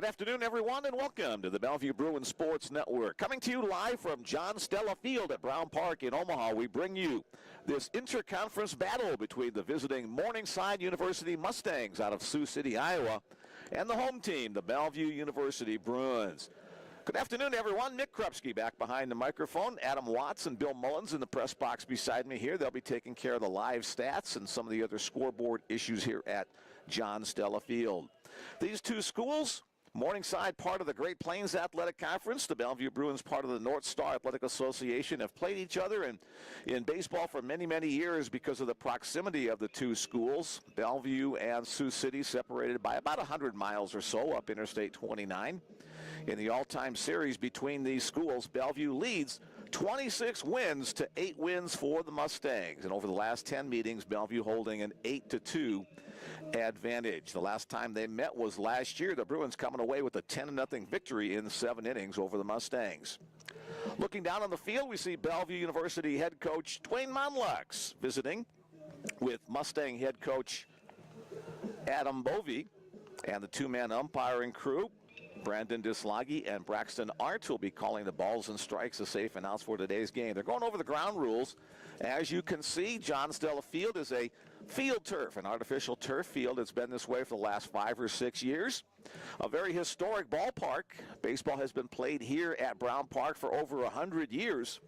Good afternoon, everyone, and welcome to the Bellevue Bruins Sports Network. Coming to you live from John Stella Field at Brown Park in Omaha, we bring you this interconference battle between the visiting Morningside University Mustangs out of Sioux City, Iowa, and the home team, the Bellevue University Bruins. Good afternoon, everyone. Nick Krupski back behind the microphone. Adam Watts and Bill Mullins in the press box beside me here. They'll be taking care of the live stats and some of the other scoreboard issues here at John Stella Field. These two schools, Morningside, part of the Great Plains Athletic Conference. The Bellevue Bruins, part of the North Star Athletic Association, have played each other in baseball for many, many years because of the proximity of the two schools. Bellevue and Sioux City separated by about 100 miles or so up Interstate 29. In the all-time series between these schools, Bellevue leads 26 wins to 8 wins for the Mustangs. And over the last 10 meetings, Bellevue holding an 8-2 advantage. The last time they met was last year. The Bruins coming away with a 10-0 victory in 7 innings over the Mustangs. Looking down on the field, we see Bellevue University head coach Dwayne Monlux visiting with Mustang head coach Adam Bovee and the two-man umpiring crew. Brandon Dislagi and Braxton Arndt will be calling the balls and strikes, a safe announce for today's game. They're going over the ground rules. As you can see, John Stella Field is a field turf, an artificial turf field. It's been this way for the last 5 or 6 years. A very historic ballpark. Baseball has been played here at Brown Park for over 100 years.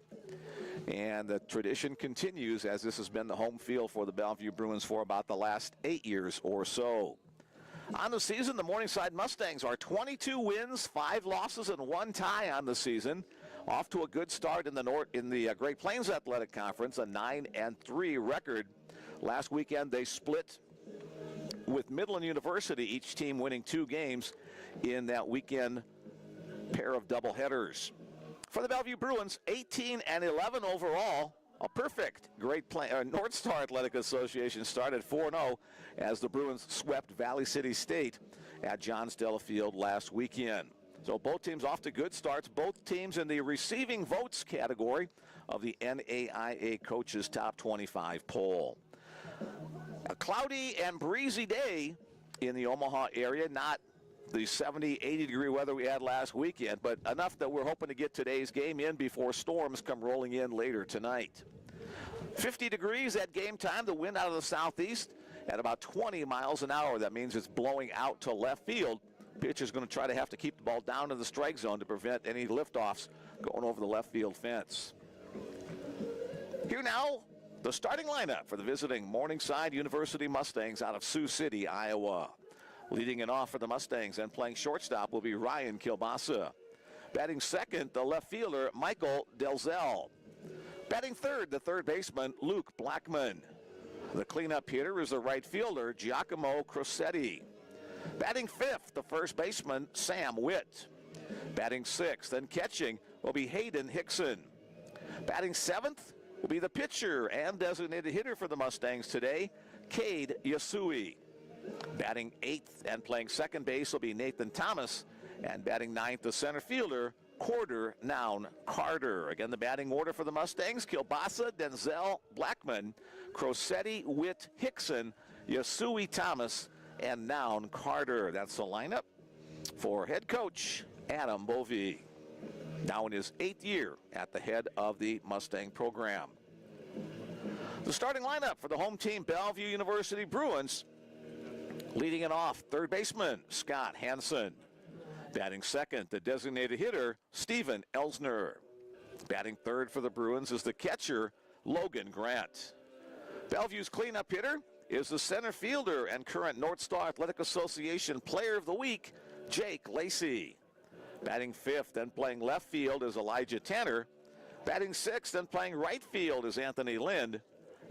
And the tradition continues, as this has been the home field for the Bellevue Bruins for about the last 8 years or so. On the season, the Morningside Mustangs are 22 wins, 5 losses, and 1 tie on the season. Off to a good start in the Great Plains Athletic Conference, a 9-3 record. Last weekend, they split with Midland University, each team winning 2 games in that weekend pair of doubleheaders. For the Bellevue Bruins, 18-11 overall. A perfect North Star Athletic Association started 4-0 as the Bruins swept Valley City State at John Stella Field last weekend. So both teams off to good starts. Both teams in the receiving votes category of the NAIA Coaches Top 25 poll. A cloudy and breezy day in the Omaha area, not the 70, 80 degree weather we had last weekend, but enough that we're hoping to get today's game in before storms come rolling in later tonight. 50 degrees at game time, the wind out of the southeast at about 20 miles an hour. That means it's blowing out to left field. Pitcher's going to try to have to keep the ball down in the strike zone to prevent any liftoffs going over the left field fence. Here now, the starting lineup for the visiting Morningside University Mustangs out of Sioux City, Iowa. Leading it off for the Mustangs and playing shortstop will be Ryan Kilbasa. Batting second, the left fielder, Michael Delzell. Batting third, the third baseman, Luke Blackman. The cleanup hitter is the right fielder, Giacomo Crosetti. Batting fifth, the first baseman, Sam Witt. Batting sixth and catching will be Hayden Hickson. Batting seventh will be the pitcher and designated hitter for the Mustangs today, Cade Yasui. Batting eighth and playing second base will be Nathan Thomas. And batting ninth, the center fielder, Quarter Noun Carter. Again, the batting order for the Mustangs: Kilbasa, Denzel, Blackman, Crosetti, Witt, Hickson, Yasui, Thomas, and Noun Carter. That's the lineup for head coach Adam Bovee, now in his 8th year at the head of the Mustang program. The starting lineup for the home team, Bellevue University Bruins. Leading it off, third baseman, Scott Hansen. Batting second, the designated hitter, Steven Elsner. Batting third for the Bruins is the catcher, Logan Grant. Bellevue's cleanup hitter is the center fielder and current North Star Athletic Association Player of the Week, Jake Lacey. Batting fifth and playing left field is Elijah Tanner. Batting sixth and playing right field is Anthony Lind.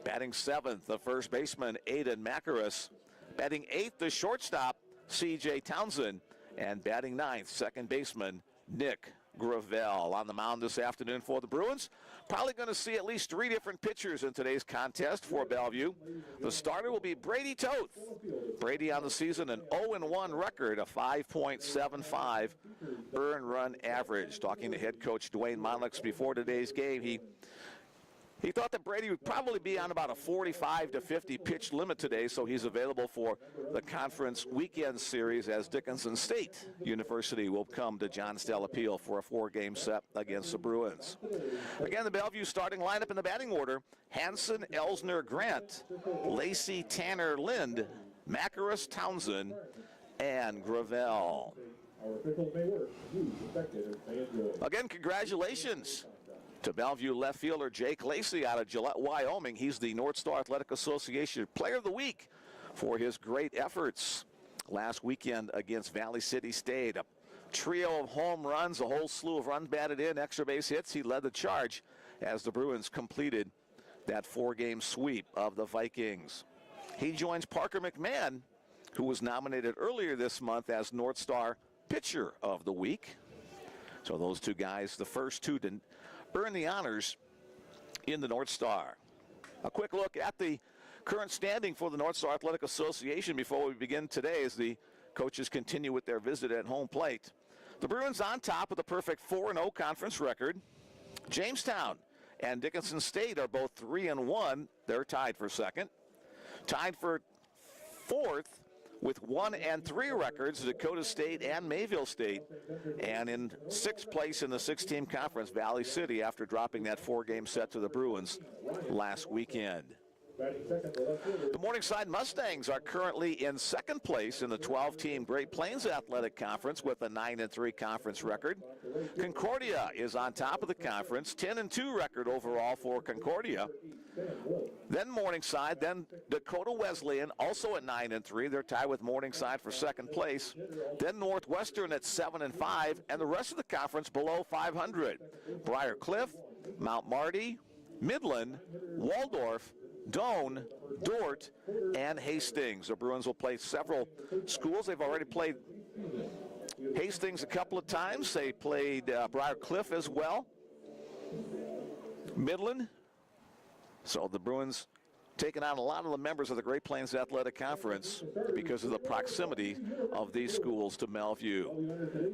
Batting seventh, the first baseman, Aiden Macaris. Batting eighth, the shortstop, C.J. Townsend. And batting ninth, second baseman, Nick Gravel. On the mound this afternoon for the Bruins. Probably going to see at least 3 different pitchers in today's contest for Bellevue. The starter will be Brady Toth. Brady on the season, an 0-1 record, a 5.75 earned run average. Talking to head coach Dwayne Monlux before today's game, he He thought that Brady would probably be on about a 45 to 50 pitch limit today, so he's available for the conference weekend series as Dickinson State University will come to John Stella Field for a 4-game set against the Bruins. Again, the Bellevue starting lineup in the batting order: Hanson, Elsner, Grant, Lacey, Tanner, Lind, Macarus, Townsend, and Gravel. Again, congratulations to Bellevue left fielder Jake Lacey out of Gillette, Wyoming. He's the North Star Athletic Association Player of the Week for his great efforts last weekend against Valley City State. A trio of home runs, a whole slew of runs batted in, extra base hits. He led the charge as the Bruins completed that 4-game sweep of the Vikings. He joins Parker McMahon, who was nominated earlier this month as North Star Pitcher of the Week. So those two guys, the first two to earn the honors in the North Star. A quick look at the current standing for the North Star Athletic Association before we begin today as the coaches continue with their visit at home plate. The Bruins on top with a perfect 4-0 conference record. Jamestown and Dickinson State are both 3-1. They're tied for second. Tied for fourth with 1-3 records, Dakota State and Mayville State. And in sixth place in the 6-team conference, Valley City, after dropping that 4-game set to the Bruins last weekend. The Morningside Mustangs are currently in second place in the 12-team Great Plains Athletic Conference with a 9-3 conference record. Concordia is on top of the conference, 10-2 record overall for Concordia. Then Morningside, then Dakota Wesleyan, also at 9-3. They're tied with Morningside for second place. Then Northwestern at 7-5, and the rest of the conference below 500. Briar Cliff, Mount Marty, Midland, Waldorf, Doane, Dort, and Hastings. The Bruins will play several schools. They've already played Hastings a couple of times. They played Briar Cliff as well. Midland. So the Bruins taking on a lot of the members of the Great Plains Athletic Conference because of the proximity of these schools to Bellevue.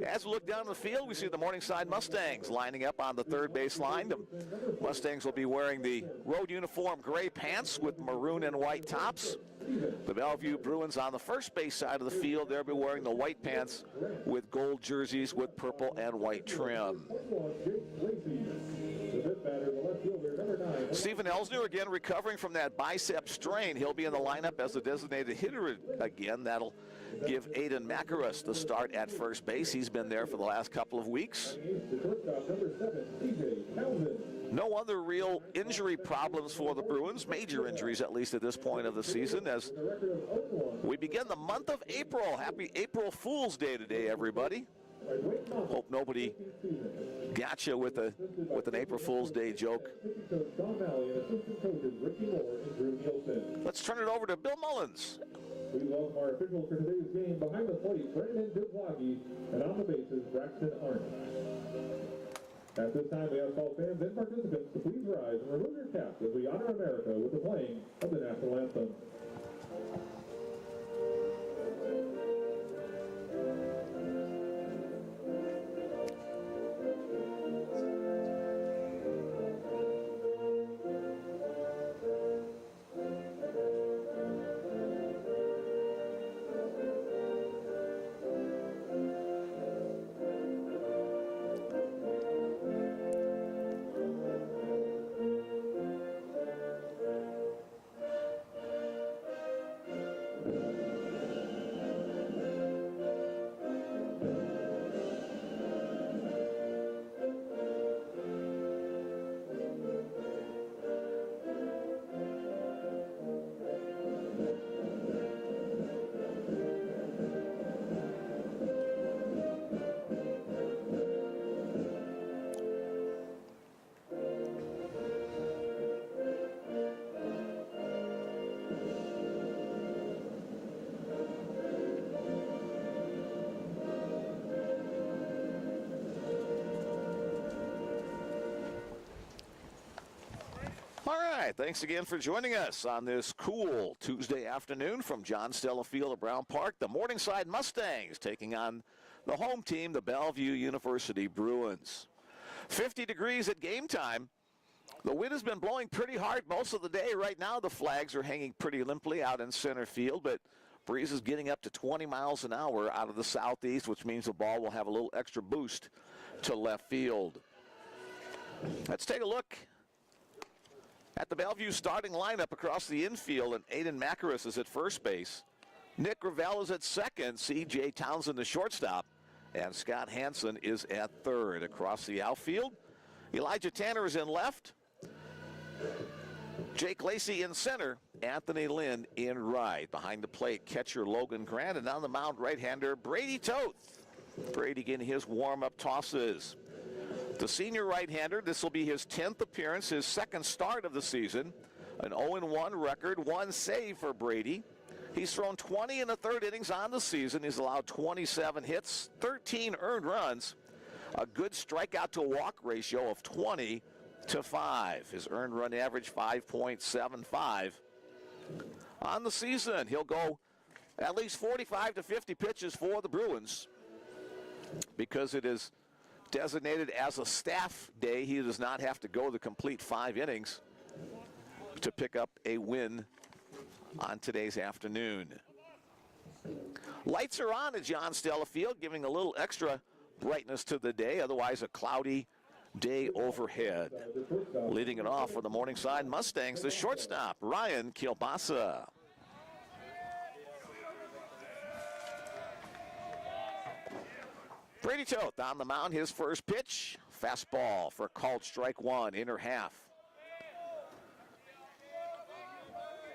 As we look down the field, we see the Morningside Mustangs lining up on the third base line. The Mustangs will be wearing the road uniform gray pants with maroon and white tops. The Bellevue Bruins on the first base side of the field, they'll be wearing the white pants with gold jerseys with purple and white trim. Stephen Elsner again recovering from that bicep strain. He'll be in the lineup as the designated hitter again. That'll give Aiden Macarus the start at first base. He's been there for the last couple of weeks. No other real injury problems for the Bruins, major injuries at least at this point of the season, as we begin the month of April. Happy April Fool's Day today, everybody. Hope nobody got you with an April Fool's Day joke. Let's turn it over to Bill Mullins. We welcome our officials for today's game. Behind the plate, Brendan Dupwagi, and on the bases, Braxton Arndt. At this time, we ask all fans and participants to please rise and remove your caps as we honor America with the playing of the national anthem. All right, thanks again for joining us on this cool Tuesday afternoon from John Stella Field at Brown Park. The Morningside Mustangs taking on the home team, the Bellevue University Bruins. 50 degrees at game time The wind has been blowing pretty hard most of the day. Right now, the flags are hanging pretty limply out in center field, but breeze is getting up to 20 miles an hour out of the southeast, which means the ball will have a little extra boost to left field. Let's take a look at the Bellevue starting lineup across the infield, and Aiden Macaris is at first base. Nick Gravel is at second, C.J. Townsend the shortstop, and Scott Hansen is at third. Across the outfield, Elijah Tanner is in left, Jake Lacey in center, Anthony Lynn in right. Behind the plate, catcher Logan Grant, and on the mound, right-hander Brady Toth. Brady getting his warm-up tosses. The senior right-hander, this will be his 10th appearance, his second start of the season. An 0-1 record, one save for Brady. He's thrown 20 in the third innings on the season. He's allowed 27 hits, 13 earned runs, a good strikeout to walk ratio of 20-5. His earned run average 5.75. On the season, he'll go at least 45 to 50 pitches for the Bruins. Because it is designated as a staff day, he does not have to go the complete 5 innings to pick up a win on today's afternoon. Lights are on at John Stella Field, giving a little extra brightness to the day, otherwise a cloudy day overhead. Leading it off for the Morningside Mustangs, the shortstop, Ryan Kielbasa. Brady Toth on the mound, his first pitch. Fastball for called strike one, inner half.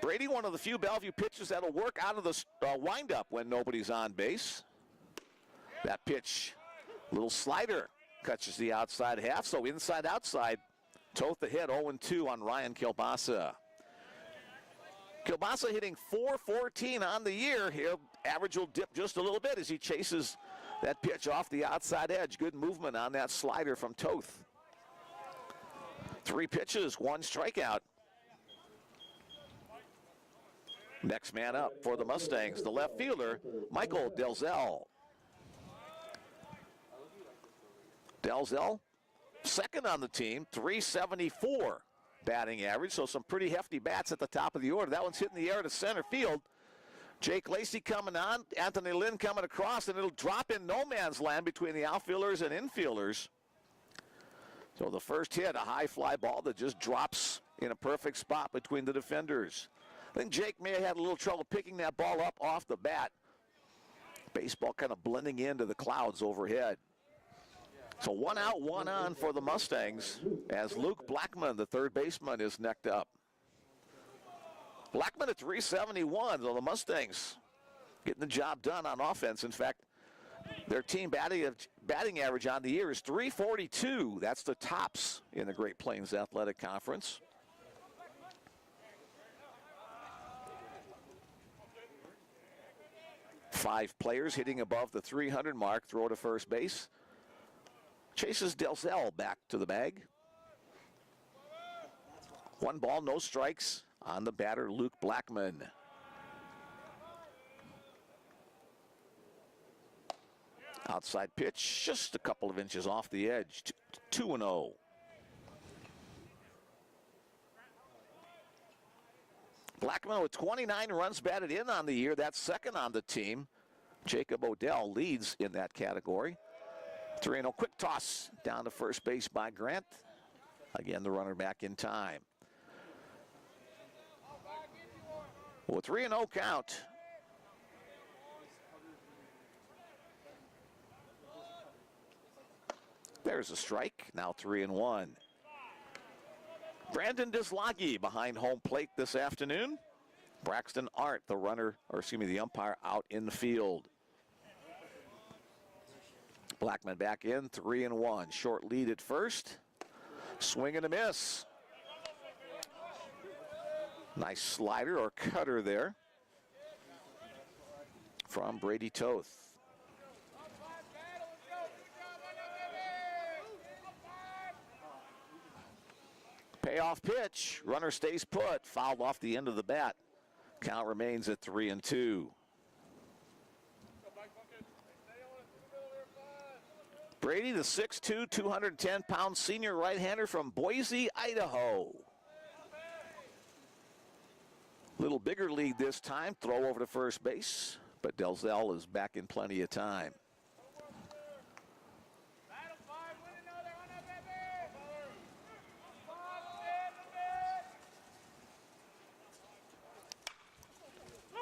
Brady, one of the few Bellevue pitches that'll work out of the windup when nobody's on base. That pitch, little slider, catches the outside half, so inside-outside. Toth the hit, 0-2 on Ryan Kielbasa. Kielbasa hitting .414 on the year. Here, average will dip just a little bit as he chases that pitch off the outside edge. Good movement on that slider from Toth. 3 pitches, 1 strikeout. Next man up for the Mustangs, the left fielder, Michael Delzell. Delzell, second on the team, .374 batting average, so some pretty hefty bats at the top of the order. That one's hitting the air to center field. Jake Lacey coming on, Anthony Lynn coming across, and it'll drop in no man's land between the outfielders and infielders. So the first hit, a high fly ball that just drops in a perfect spot between the defenders. I think Jake may have had a little trouble picking that ball up off the bat. Baseball kind of blending into the clouds overhead. So 1 out, 1 on for the Mustangs as Luke Blackman, the third baseman, is necked up. Blackman at .371, so the Mustangs getting the job done on offense. In fact, their team batting average on the year is .342. That's the tops in the Great Plains Athletic Conference. Five players hitting above the 300 mark, throw to first base. Chases Delzell back to the bag. 1 ball, no strikes on the batter, Luke Blackman. Outside pitch, just a couple of inches off the edge, 2-0. Blackman with 29 runs batted in on the year. That's second on the team. Jacob Odell leads in that category. 3-0 quick toss down to first base by Grant. Again, the runner back in time. Well, 3-0 count. There's a strike. Now 3-1. Brandon Dislocki behind home plate this afternoon. Braxton Art, the umpire, out in the field. Blackman back in, 3-1. Short lead at first. Swing and a miss. Nice slider or cutter there from Brady Toth. Payoff pitch. Runner stays put. Fouled off the end of the bat. Count remains at 3-2. Brady, the 6'2", 210-pound senior right-hander from Boise, Idaho. Little bigger lead this time. Throw over to first base, but Delzell is back in plenty of time.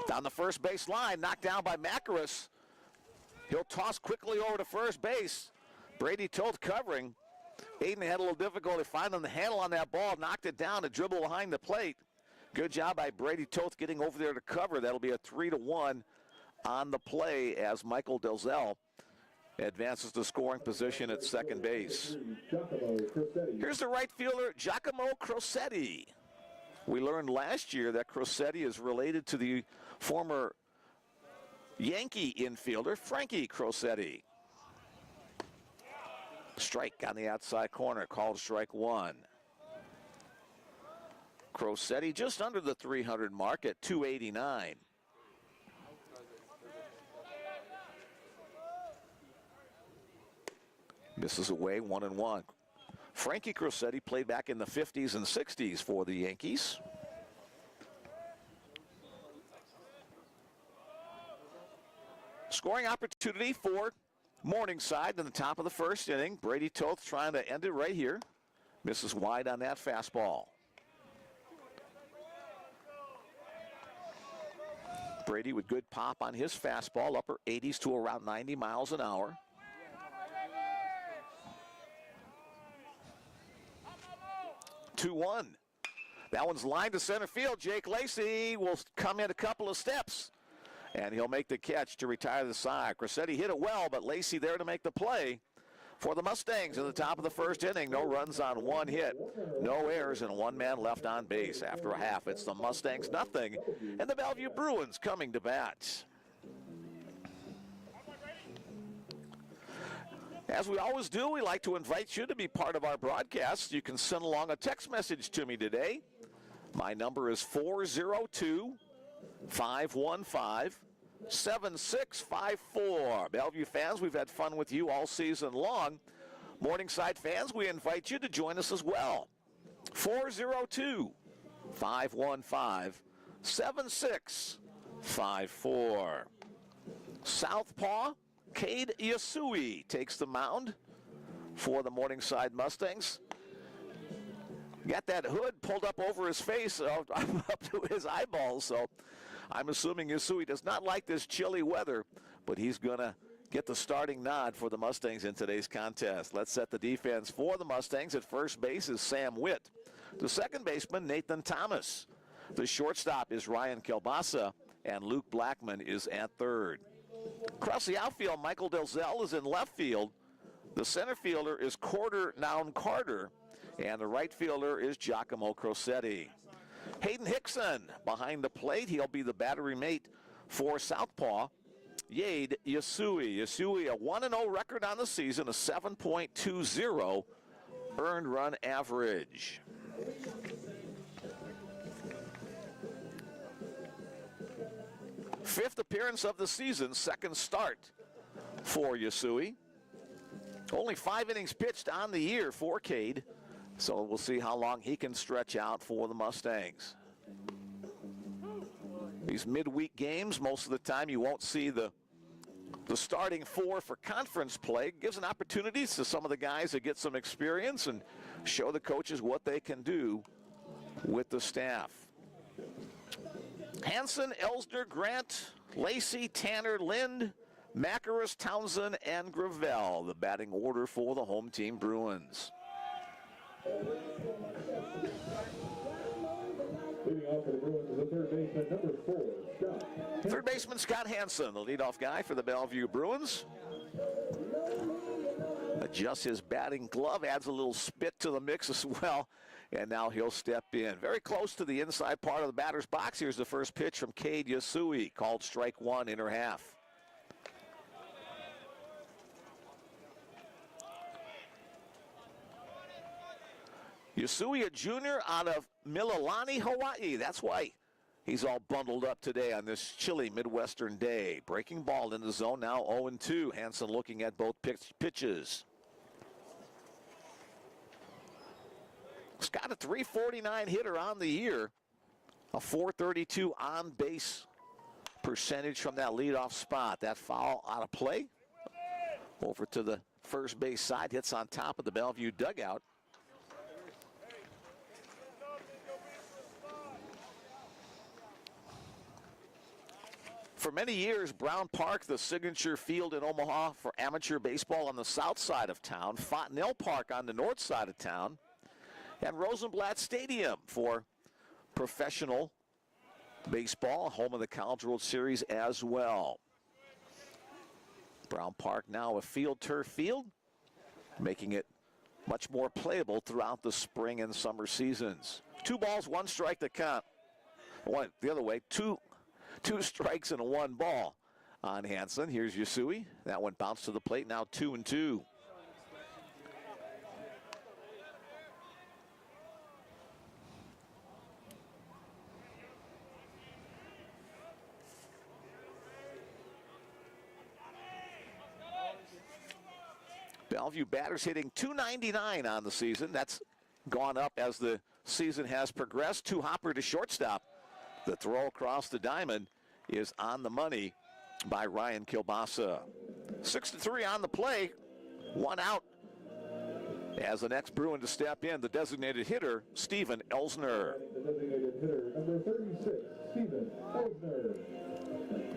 Down the first base line, knocked down by Macaris. He'll toss quickly over to first base. Brady Toth covering. Aiden had a little difficulty finding the handle on that ball, knocked it down to dribble behind the plate. Good job by Brady Toth getting over there to cover. That'll be a 3-1 on the play as Michael Delzell advances to scoring position at second base. Here's the right fielder, Giacomo Crosetti. We learned last year that Crosetti is related to the former Yankee infielder, Frankie Crosetti. Strike on the outside corner, called strike one. Crosetti just under the 300 mark at 289. Misses away, 1-1. Frankie Crosetti played back in the 50s and 60s for the Yankees. Scoring opportunity for Morningside in the top of the first inning. Brady Toth trying to end it right here. Misses wide on that fastball. Brady with good pop on his fastball, upper 80s to around 90 miles an hour. Two-one. That one's lined to center field. Jake Lacey will come in a couple of steps, and he'll make the catch to retire the side. Crosetti hit it well, but Lacey there to make the play for the Mustangs in the top of the first inning. No runs on one hit, no errors, and one man left on base. After a half, it's the Mustangs nothing, and the Bellevue Bruins coming to bat. As we always do, we like to invite you to be part of our broadcast. You can send along a text message to me today. My number is 402-515-7654. Bellevue fans, we've had fun with you all season long. Morningside fans, we invite you to join us as well. 402-515-7654. Southpaw Cade Yasui takes the mound for the Morningside Mustangs. Got that hood pulled up over his face, up to his eyeballs, so I'm assuming Yasui does not like this chilly weather, but he's going to get the starting nod for the Mustangs in today's contest. Let's set the defense for the Mustangs. At first base is Sam Witt. The second baseman, Nathan Thomas. The shortstop is Ryan Kielbasa, and Luke Blackman is at third. Across the outfield, Michael Delzell is in left field. The center fielder is Corder Noun Carter, and the right fielder is Giacomo Crosetti. Hayden Hickson behind the plate. He'll be the battery mate for Southpaw Yade Yasui. Yasui, a 1-0 record on the season, a 7.20 earned run average. Fifth appearance of the season, second start for Yasui. Only 5 innings pitched on the year for Cade, so we'll see how long he can stretch out for the Mustangs. These midweek games, most of the time you won't see the starting 4 for conference play. It gives an opportunity to some of the guys to get some experience and show the coaches what they can do with the staff. Hanson, Elsner, Grant, Lacey, Tanner, Lind, Macaris, Townsend, and Gravel, the batting order for the home team Bruins. Leading off for the Bruins is the third baseman, number 4, Scott. Third baseman Scott Hanson, the leadoff guy for the Bellevue Bruins. Adjusts his batting glove, adds a little spit to the mix as well, and now he'll step in. Very close to the inside part of the batter's box. Here's the first pitch from Cade Yasui, called strike one, inner half. Yasui, a junior out of Mililani, Hawaii. That's why he's all bundled up today on this chilly Midwestern day. Breaking ball in the zone, now 0-2. Hanson looking at both pitches. He's got a .349 hitter on the year, a .432 on-base percentage from that leadoff spot. That foul out of play. Over to the first base side, hits on top of the Bellevue dugout. For many years, Brown Park, the signature field in Omaha for amateur baseball on the south side of town, Fontenelle Park on the north side of town, and Rosenblatt Stadium for professional baseball, home of the College World Series as well. Brown Park now a field turf field, making it much more playable throughout the spring and summer seasons. 2 balls, 1 strike to count. The other way, two strikes and 1 ball on Hansen. Here's Yasui. That one bounced to the plate, now 2-2. Bellevue batters hitting .299 on the season. That's gone up as the season has progressed. 2 hopper to shortstop. The throw across the diamond is on the money by Ryan Kilbasa. 6-3 on the play. 1 out. As the next Bruin to step in, the designated hitter, Steven Elsner. The designated hitter, number 36, Steven Elsner.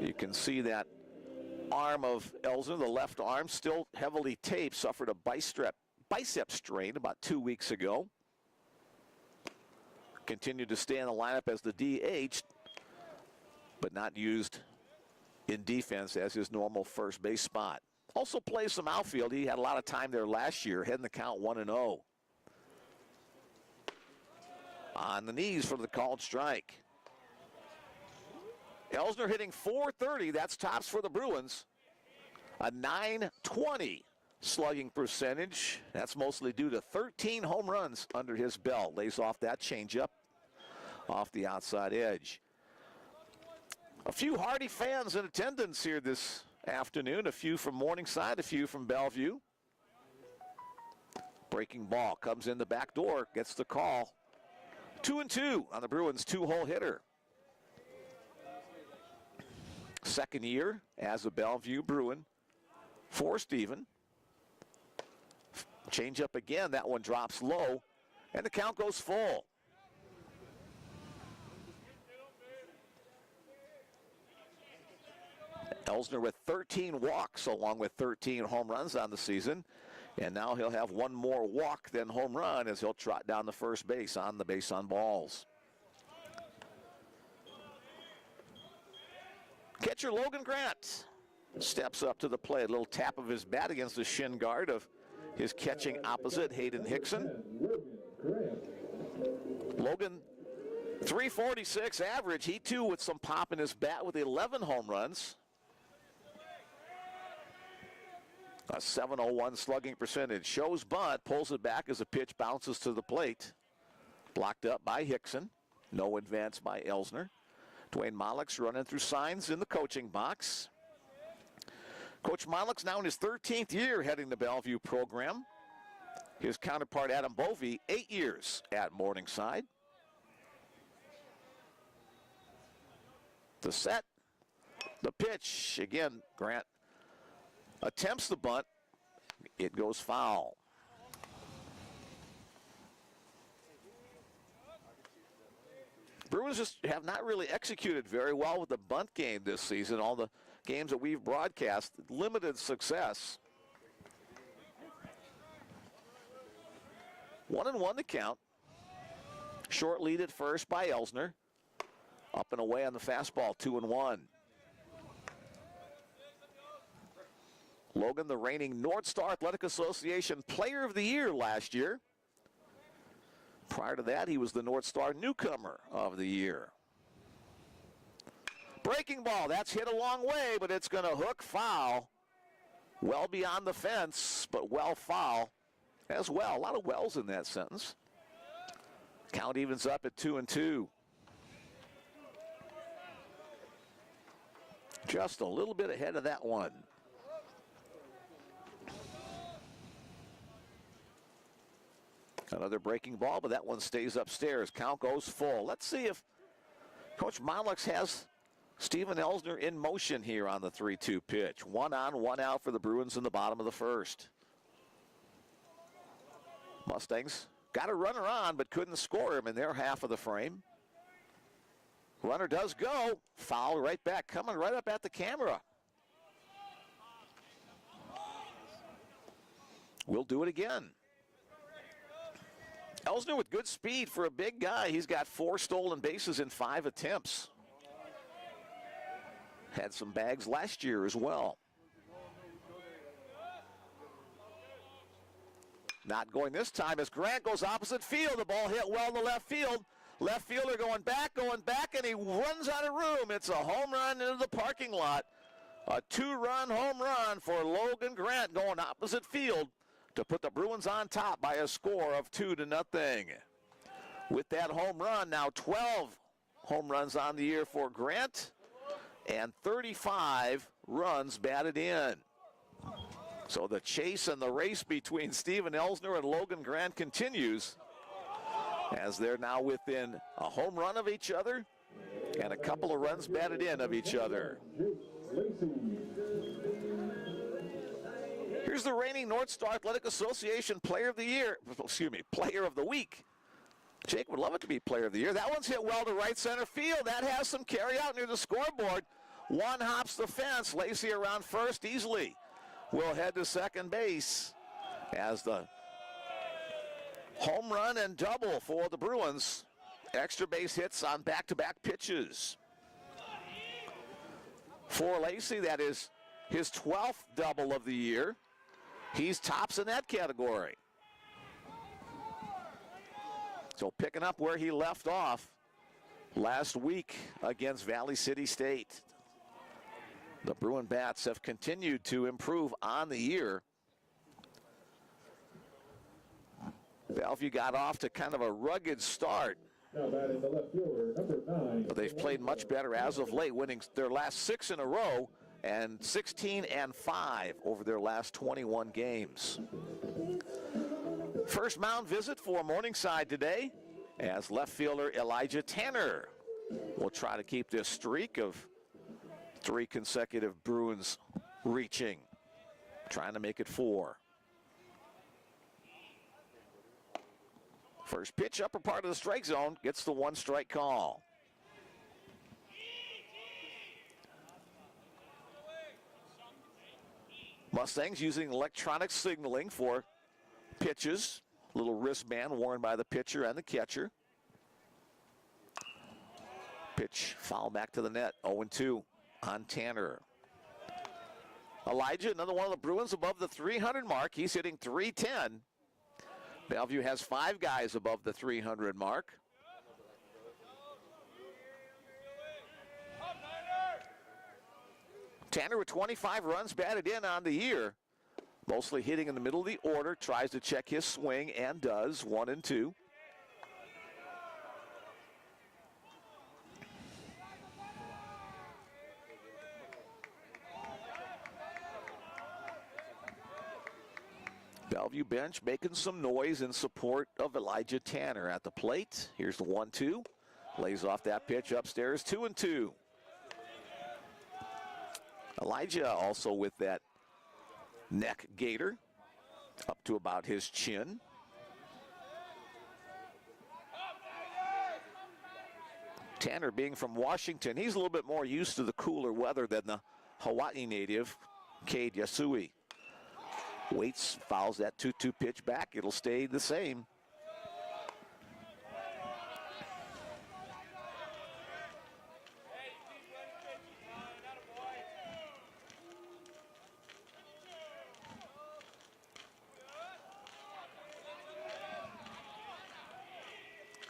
You can see that arm of Elsner, the left arm, still heavily taped, suffered a bicep strain about 2 weeks ago. Continued to stay in the lineup as the DH, but not used in defense as his normal first base spot. Also plays some outfield. He had a lot of time there last year, heading the count 1-0. On the knees for the called strike. Elsner hitting .430, that's tops for the Bruins. A .920 slugging percentage. That's mostly due to 13 home runs under his belt. Lays off that changeup off the outside edge. A few Hardy fans in attendance here this afternoon. A few from Morningside, a few from Bellevue. Breaking ball comes in the back door, gets the call. 2-2 on the Bruins' 2-hole hitter. Second year as a Bellevue Bruin for Steven. Change up again, that one drops low, and the count goes full. Elsner with 13 walks along with 13 home runs on the season, and now he'll have 1 more walk than home run as he'll trot down the first base on the base on balls. Catcher Logan Grant steps up to the plate. A little tap of his bat against the shin guard of his catching opposite, Hayden Hickson. Logan, .346 average. He too with some pop in his bat with 11 home runs. A .701 slugging percentage. Shows bunt, pulls it back as a pitch bounces to the plate. Blocked up by Hickson. No advance by Elsner. Dwayne Mollick's running through signs in the coaching box. Coach Mollick's now in his 13th year heading the Bellevue program. His counterpart Adam Bovee, 8 years at Morningside. The set, the pitch. Again, Grant attempts the bunt. It goes foul. Bruins just have not really executed very well with the bunt game this season. All the games that we've broadcast, limited success. 1-1 to count. Short lead at first by Elsner. Up and away on the fastball, 2-1. Logan, the reigning North Star Athletic Association Player of the Year last year. Prior to that, he was the North Star Newcomer of the Year. Breaking ball, that's hit a long way, but it's going to hook foul. Well beyond the fence, but well foul as well. A lot of wells in that sentence. Count evens up at 2-2. Just a little bit ahead of that one. Another breaking ball, but that one stays upstairs. Count goes full. Let's see if Coach Monlux has Steven Elsner in motion here on the 3-2 pitch. 1 on, 1 out for the Bruins in the bottom of the first. Mustangs got a runner on, but couldn't score him in their half of the frame. Runner does go. Foul right back, coming right up at the camera. We'll do it again. Elsner with good speed for a big guy. He's got 4 stolen bases in 5 attempts. Had some bags last year as well. Not going this time as Grant goes opposite field. The ball hit well to left field. Left fielder going back, and he runs out of room. It's a home run into the parking lot. A 2-run home run for Logan Grant going opposite field to put the Bruins on top by a score of 2-0. With that home run, now 12 home runs on the year for Grant and 35 runs batted in. So the chase and the race between Steven Elsner and Logan Grant continues as they're now within a home run of each other and a couple of runs batted in of each other. Here's the reigning North Star Athletic Association Player of the Week. Jake would love it to be Player of the Year. That one's hit well to right center field. That has some carry out near the scoreboard. One hops the fence. Lacey around first easily. Will head to second base as the home run and double for the Bruins. Extra base hits on back-to-back pitches. For Lacey, that is his 12th double of the year. He's tops in that category. So picking up where he left off last week against Valley City State. The Bruin Bats have continued to improve on the year. Bellevue got off to kind of a rugged start. Now batting the left fielder, number 9. But they've played much better as of late, winning their last 6 in a row and 16-5 over their last 21 games. First mound visit for Morningside today as left fielder Elijah Tanner will try to keep this streak of 3 consecutive Bruins reaching, trying to make it 4. First pitch, upper part of the strike zone, gets the 1-strike call. Mustangs using electronic signaling for pitches. Little wristband worn by the pitcher and the catcher. Pitch foul back to the net, 0-2 on Tanner. Elijah, another one of the Bruins above the 300 mark. He's hitting .310. Bellevue has 5 guys above the 300 mark. Tanner with 25 runs batted in on the year. Mostly hitting in the middle of the order. Tries to check his swing and does. 1-2. Bellevue bench making some noise in support of Elijah Tanner at the plate. Here's the 1-2. Lays off that pitch upstairs. 2-2. Elijah also with that neck gaiter up to about his chin. Tanner being from Washington, he's a little bit more used to the cooler weather than the Hawaii native, Cade Yasui. Waits, fouls that 2-2 pitch back. It'll stay the same.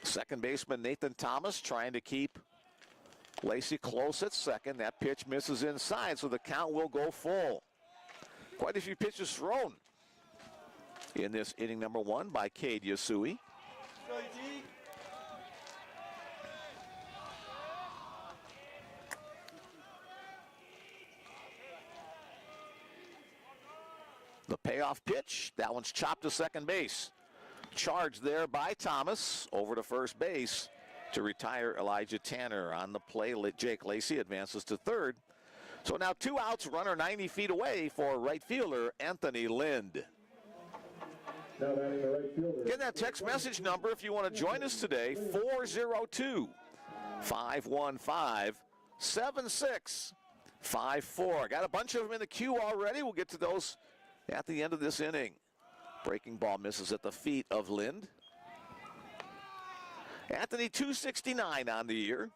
Second baseman Nathan Thomas trying to keep Lacey close at second. That pitch misses inside, so the count will go full. Quite a few pitches thrown in this inning number 1 by Cade Yasui. The payoff pitch, that one's chopped to second base. charge there by Thomas over to first base to retire Elijah Tanner. On the play, Jake Lacey advances to third. So now 2 outs, runner 90 feet away for right fielder Anthony Lind. Now batting the right fielder. Get that text message number if you want to join us today, 402-515-7654. Got a bunch of them in the queue already. We'll get to those at the end of this inning. Breaking ball misses at the feet of Lind. Anthony, 269 on the year.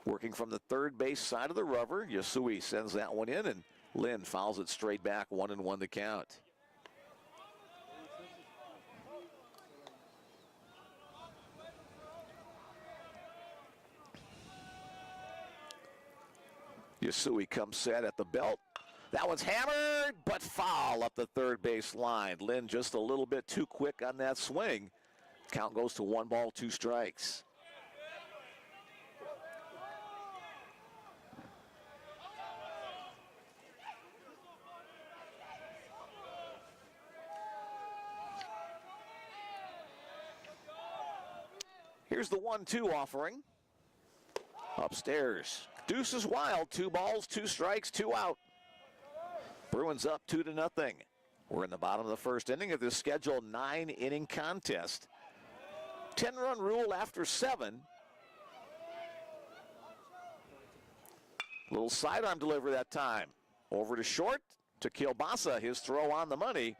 Working from the third base side of the rubber, Yasui sends that one in, and Lind fouls it straight back, 1-1 the count. Yasui comes set at the belt. That one's hammered, but foul up the third base line. Lind just a little bit too quick on that swing. Count goes to 1 ball, 2 strikes. Here's the 1-2 offering. Upstairs. Deuce is wild. 2 balls, 2 strikes, 2 out. Bruins up 2-0. We're in the bottom of the first inning of this scheduled 9-inning contest. 10-run rule after 7. Little sidearm delivery that time. Over to short to Kielbasa. His throw on the money.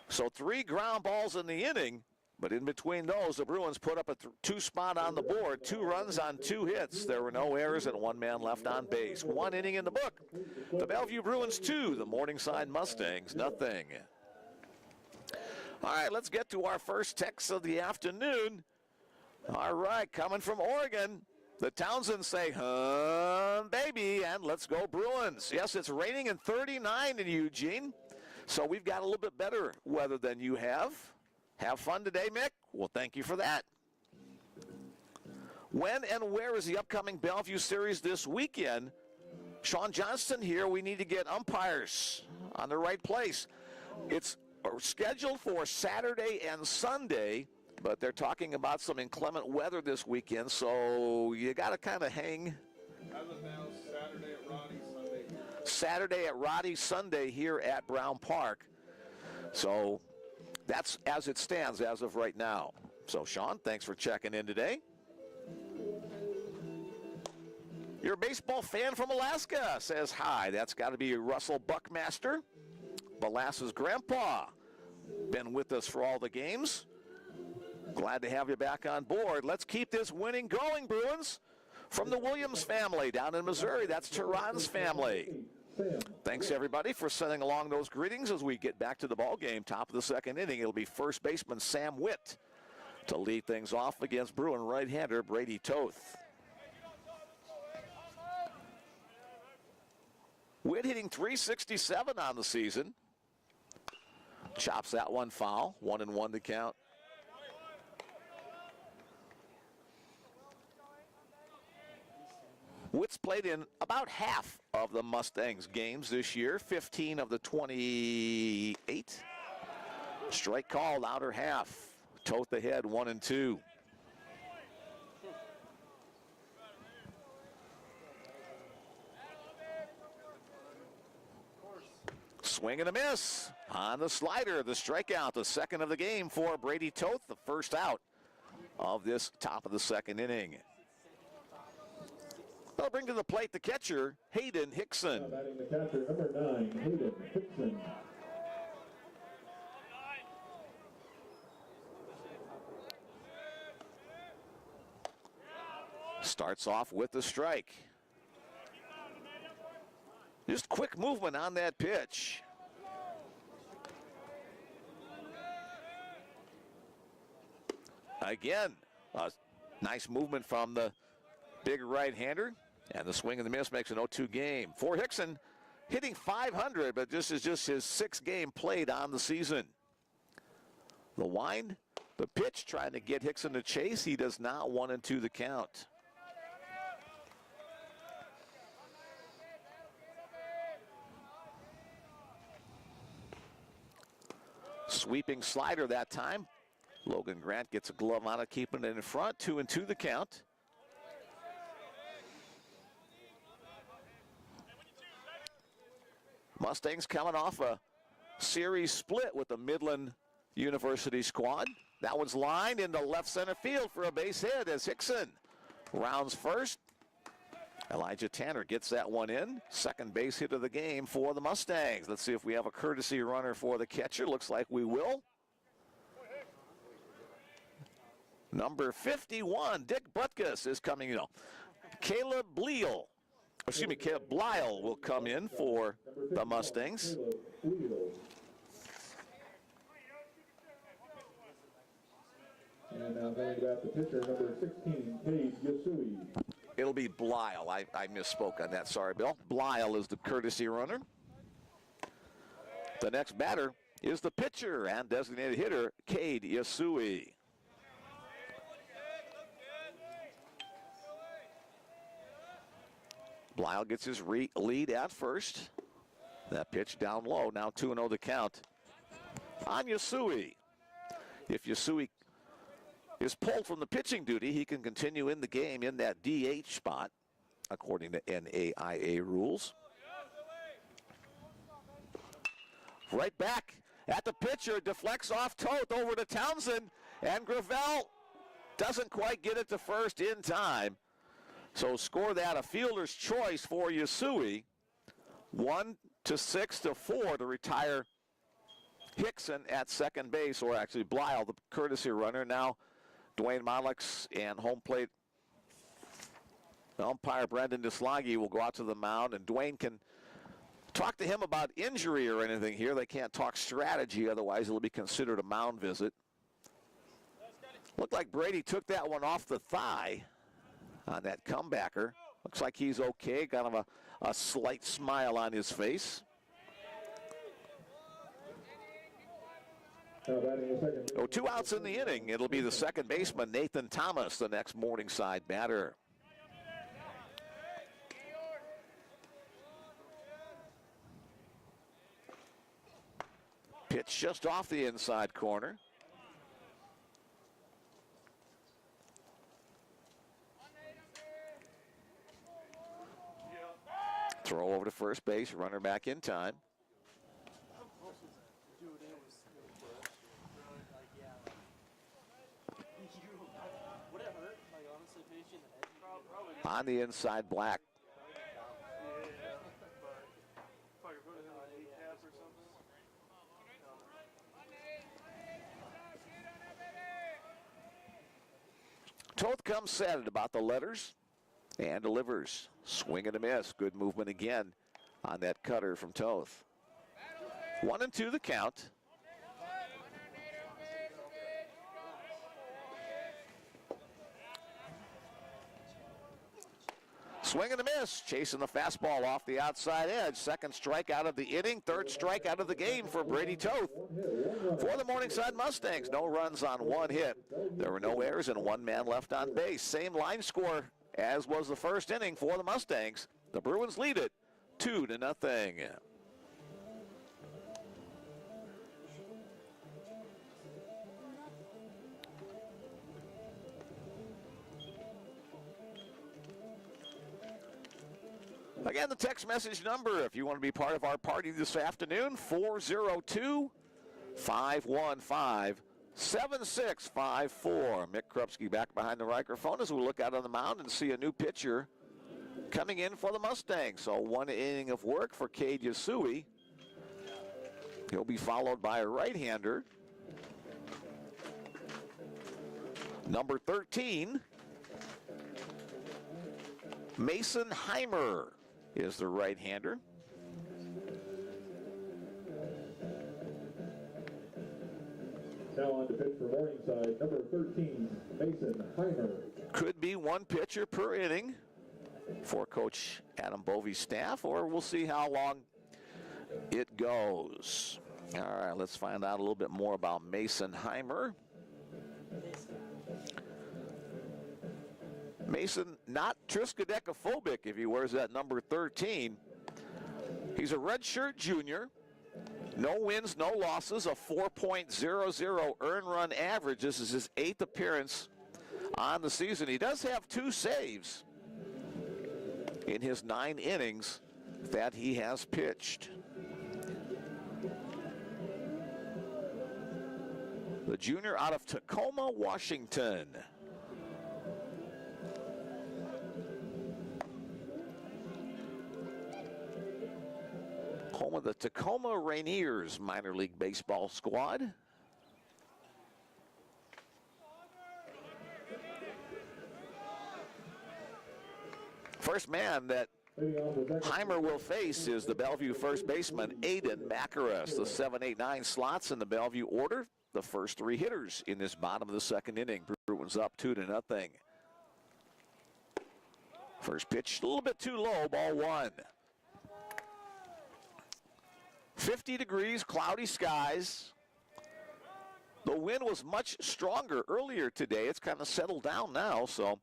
So 3 ground balls in the inning. But in between those, the Bruins put up a 2 spot on the board. 2 runs on 2 hits. There were no errors and 1 man left on base. 1 inning in the book. The Bellevue Bruins 2, the Morningside Mustangs nothing. All right, let's get to our first text of the afternoon. All right, coming from Oregon, the Townsends say, baby, and let's go Bruins. Yes, it's raining and 39 in Eugene, so we've got a little bit better weather than you have. Have fun today, Mick? Well, thank you for that. When and where is the upcoming Bellevue series this weekend? Sean Johnston here. We need to get umpires on the right place. It's scheduled for Saturday and Sunday, but they're talking about some inclement weather this weekend, so you got to kind of hang. As of now, Saturday at Roddy, Sunday here. Saturday at Roddy, Sunday here at Brown Park. So that's as it stands as of right now. So, Sean, thanks for checking in today. You're a baseball fan from Alaska, says hi. That's got to be Russell Buckmaster, Balassa's grandpa. Been with us for all the games. Glad to have you back on board. Let's keep this winning going, Bruins. From the Williams family down in Missouri, that's Tehran's family. Thanks, everybody, for sending along those greetings as we get back to the ball game. Top of the second inning, it'll be first baseman Sam Witt to lead things off against Bruin right-hander Brady Toth. Witt hitting .367 on the season. Chops that one foul. 1-1 to count. Witt's played in about half of the Mustangs games this year, 15 of the 28. Strike called, outer half. Toth ahead, 1-2. Swing and a miss on the slider, the strikeout, the second of the game for Brady Toth, the first out of this top of the second inning. They'll bring to the plate the catcher, Hayden Hickson. Now batting the catcher, number 9, Hayden Hickson. Starts off with the strike. Just quick movement on that pitch. Again, a nice movement from the big right-hander, and the swing and the miss makes an 0-2 game. For Hickson, hitting .500, but this is just his 6th game played on the season. The wind, the pitch, trying to get Hickson to chase. He does not. 1-2 the count. sweeping slider that time. Logan Grant gets a glove on it, keeping it in front. 2-2 the count. Mustangs coming off a series split with the Midland University squad. That one's lined into left center field for a base hit as Hickson rounds first. Elijah Tanner gets that one in. Second base hit of the game for the Mustangs. Let's see if we have a courtesy runner for the catcher. Looks like we will. Number 51, Dick Butkus is coming in. Caleb Bleel will come in for the Mustangs. And now going back the pitcher, number 16, Cade Yasui. It'll be Blyle. I misspoke on that. Sorry, Bill. Blyle is the courtesy runner. The next batter is the pitcher and designated hitter, Cade Yasui. Blyle gets his lead at first. That pitch down low. Now 2-0 the count on Yasui. If Yasui is pulled from the pitching duty, he can continue in the game in that DH spot, according to NAIA rules. Right back at the pitcher, deflects off Toth over to Townsend, and Gravel doesn't quite get it to first in time. So score that a fielder's choice for Yasui. 1-6-4 to retire Hickson at second base, or actually Blyle, the courtesy runner. Now Dwayne Mollix and home plate umpire Brendan Dislagi will go out to the mound, and Dwayne can talk to him about injury or anything here. They can't talk strategy, otherwise it'll be considered a mound visit. Looked like Brady took that one off the thigh on that comebacker. Looks like he's okay, kind of a slight smile on his face. Oh, 2 outs in the inning. It'll be the second baseman, Nathan Thomas, the next Morningside batter. Pitch just off the inside corner. Throw over to first base, runner back in time. On the inside, Black. Toth comes set at about the letters and delivers. Swing and a miss. Good movement again on that cutter from Toth. 1-2 the count. Swing and a miss, chasing the fastball off the outside edge. Second strikeout of the inning, third strikeout of the game for Brady Toth. For the Morningside Mustangs, no runs on one hit. There were no errors and one man left on base. Same line score as was the first inning for the Mustangs. The Bruins lead it 2-0. Again, the text message number, if you want to be part of our party this afternoon, 402-515-7654. Mick Krupski back behind the microphone as we look out on the mound and see a new pitcher coming in for the Mustangs. So 1 inning of work for Cade Yasui. He'll be followed by a right-hander, number 13, Mason Heimer is the right-hander. Now on to pitch for Morningside, number 13, Mason Heimer. Could be one pitcher per inning for Coach Adam Bovey's staff, or we'll see how long it goes. All right, let's find out a little bit more about Mason Heimer. Mason, not Triskaidekaphobic if he wears that number 13. He's a redshirt junior, No wins, no losses, a 4.00 earned run average. This is his 8th appearance on the season. He does have 2 saves in his 9 innings that he has pitched. The junior out of Tacoma, Washington. Home of the Tacoma Rainiers minor league baseball squad. First man that Heimer will face is the Bellevue first baseman, Aiden Macaris. The 7, 8, 9 slots in the Bellevue order. The first 3 hitters in this bottom of the 2nd inning. Bruins up 2-0. First pitch, a little bit too low, ball 1. 50 degrees, cloudy skies. The wind was much stronger earlier today. It's kind of settled down now, so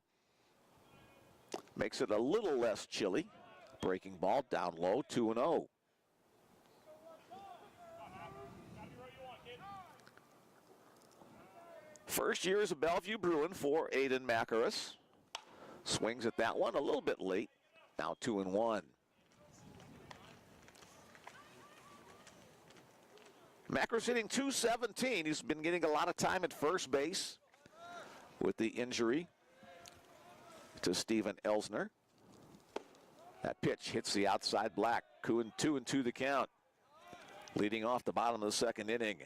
makes it a little less chilly. Breaking ball down low, 2-0. First year as a Bellevue Bruin for Aiden Macaris. Swings at that one a little bit late. Now 2-1. Macaris hitting .217. He's been getting a lot of time at first base with the injury to Steven Elsner. That pitch hits the outside black. 2-2 the count. Leading off the bottom of the 2nd inning.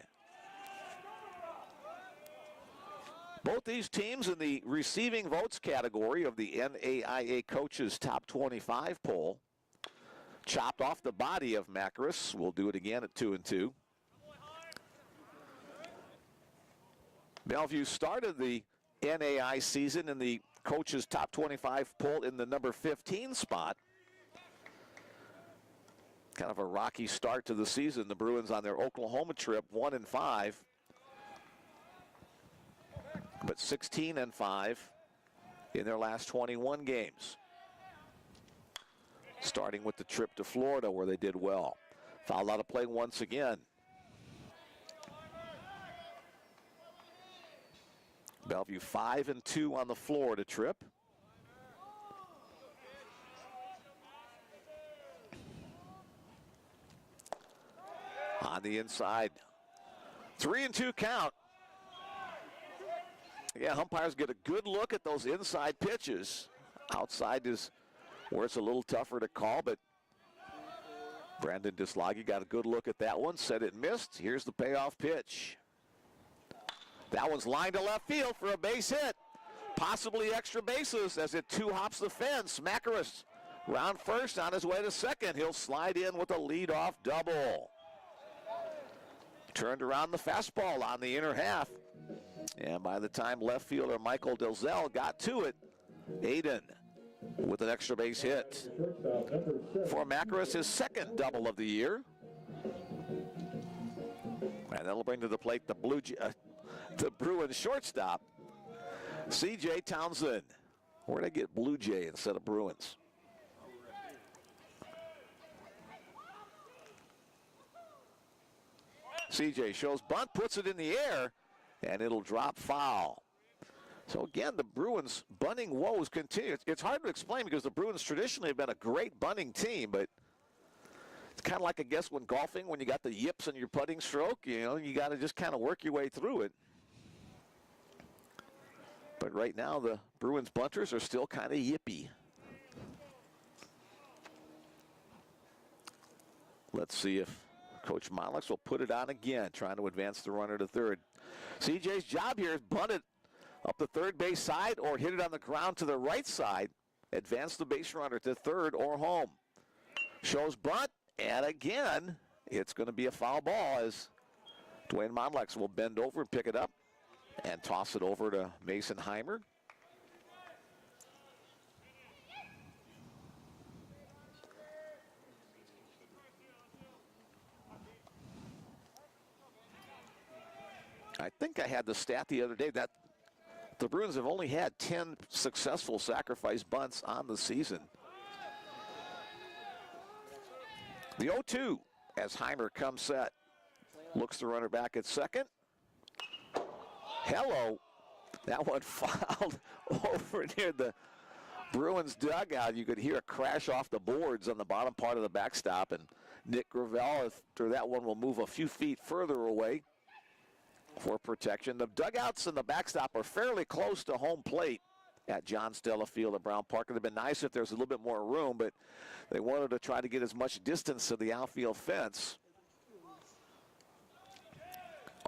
Both these teams in the receiving votes category of the NAIA Coaches Top 25 poll. Chopped off the body of Macaris. We'll do it again at 2-2. Bellevue started the NAIA season in the Coaches Top 25 poll in the number 15 spot. Kind of a rocky start to the season. The Bruins on their Oklahoma trip, 1-5. But 16-5 in their last 21 games. Starting with the trip to Florida where they did well. Foul out of play once again. Bellevue 5-2 on the Florida trip. On the inside. 3-2 count. Yeah, umpires get a good look at those inside pitches. Outside is where it's a little tougher to call, but Brandon Dislagi got a good look at that one. Said it missed. Here's the payoff pitch. That one's lined to left field for a base hit. Possibly extra bases as it 2-hops the fence. Macaris round first on his way to second. He'll slide in with a leadoff double. Turned around the fastball on the inner half. And by the time left fielder Michael Delzell got to it, Aiden with an extra base hit. For Macaris, his 2nd double of the year. And that'll bring to the plate the Bruins shortstop, C.J. Townsend. Where'd I get Blue Jay instead of Bruins? C.J. shows bunt, puts it in the air, and it'll drop foul. So again, the Bruins' bunting woes continue. It's hard to explain because the Bruins traditionally have been a great bunting team, but it's kind of like, I guess, when golfing, when you got the yips in your putting stroke, you know, you got to just kind of work your way through it. But right now, the Bruins bunters are still kind of yippy. Let's see if Coach Monlux will put it on again, trying to advance the runner to third. CJ's job here is bunt it up the third base side or hit it on the ground to the right side. Advance the base runner to third or home. Shows bunt, and again, it's going to be a foul ball as Dwayne Monlux will bend over and pick it up and toss it over to Mason Heimer. I think I had the stat the other day that the Bruins have only had 10 successful sacrifice bunts on the season. The 0-2 as Heimer comes set. Looks the runner back at second. Hello. That one fouled over near the Bruins dugout. You could hear a crash off the boards on the bottom part of the backstop. And Nick Gravel, after that one, will move a few feet further away for protection. The dugouts and the backstop are fairly close to home plate at John Stella Field at Brown Park. It would have been nice if there was a little bit more room, but they wanted to try to get as much distance to the outfield fence.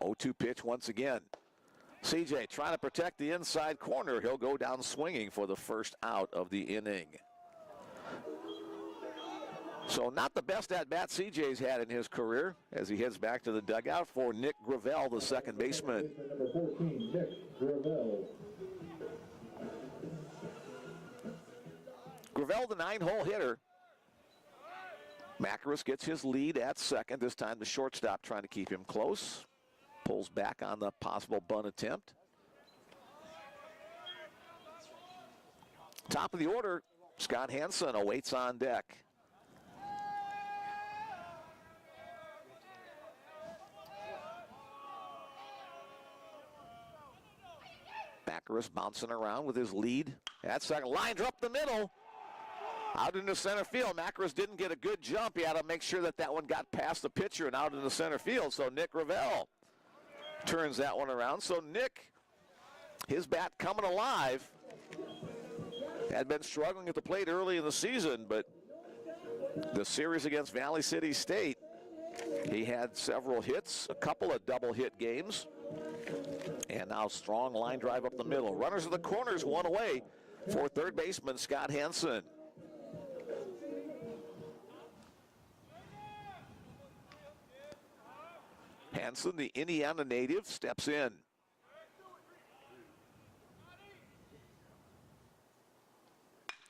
0-2 pitch once again. CJ trying to protect the inside corner. He'll go down swinging for the first out of the inning. So not the best at-bat CJ's had in his career as he heads back to the dugout for Nick Gravel, the second baseman. Number 14, Nick Gravel. Gravel, the 9-hole hitter. Macaris gets his lead at second. This time the shortstop trying to keep him close. Pulls back on the possible bunt attempt. Top of the order, Scott Hansen awaits on deck. Macaris bouncing around with his lead at second. Lines up the middle. Out into center field. Macaris didn't get a good jump. He had to make sure that that one got past the pitcher and out into center field. So Nick Gravel turns that one around. So Nick, his bat coming alive. Had been struggling at the plate early in the season, but the series against Valley City State, he had several hits, a couple of double hit games, and now strong line drive up the middle. Runners of the corners, one away for third baseman Scott Hansen. Hansen, the Indiana native, steps in.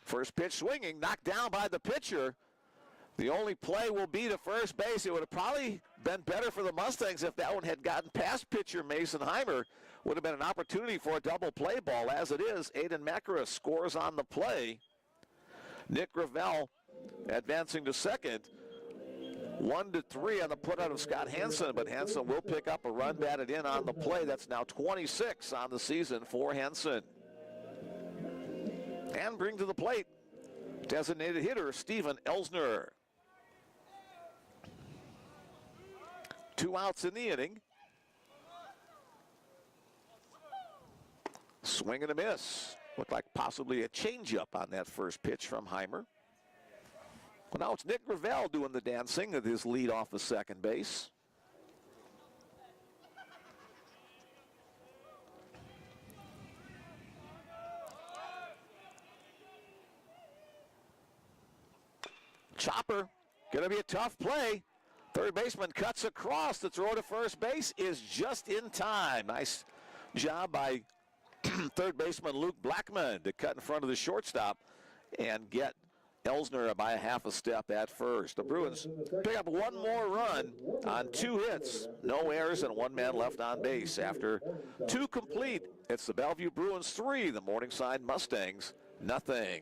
First pitch swinging, knocked down by the pitcher. The only play will be to first base. It would have probably been better for the Mustangs if that one had gotten past pitcher Mason Heimer. Would have been an opportunity for a double play ball. As it is, Aiden Macaris scores on the play. Nick Gravel advancing to second. 1-3 on the put out of Scott Hansen, but Hansen will pick up a run batted in on the play. That's now 26 on the season for Hansen. And bring to the plate designated hitter Steven Elsner. 2 outs in the inning. Swing and a miss. Looked like possibly a changeup on that first pitch from Heimer. Well, now it's Nick Gravel doing the dancing with his lead off of second base. Chopper, going to be a tough play. Third baseman cuts across. The throw to first base is just in time. Nice job by third baseman Luke Blackman to cut in front of the shortstop and get Elsner by a half a step at first. The Bruins pick up one more run on 2 hits, no errors, and 1 man left on base. After 2 complete, it's the Bellevue Bruins 3, the Morningside Mustangs nothing.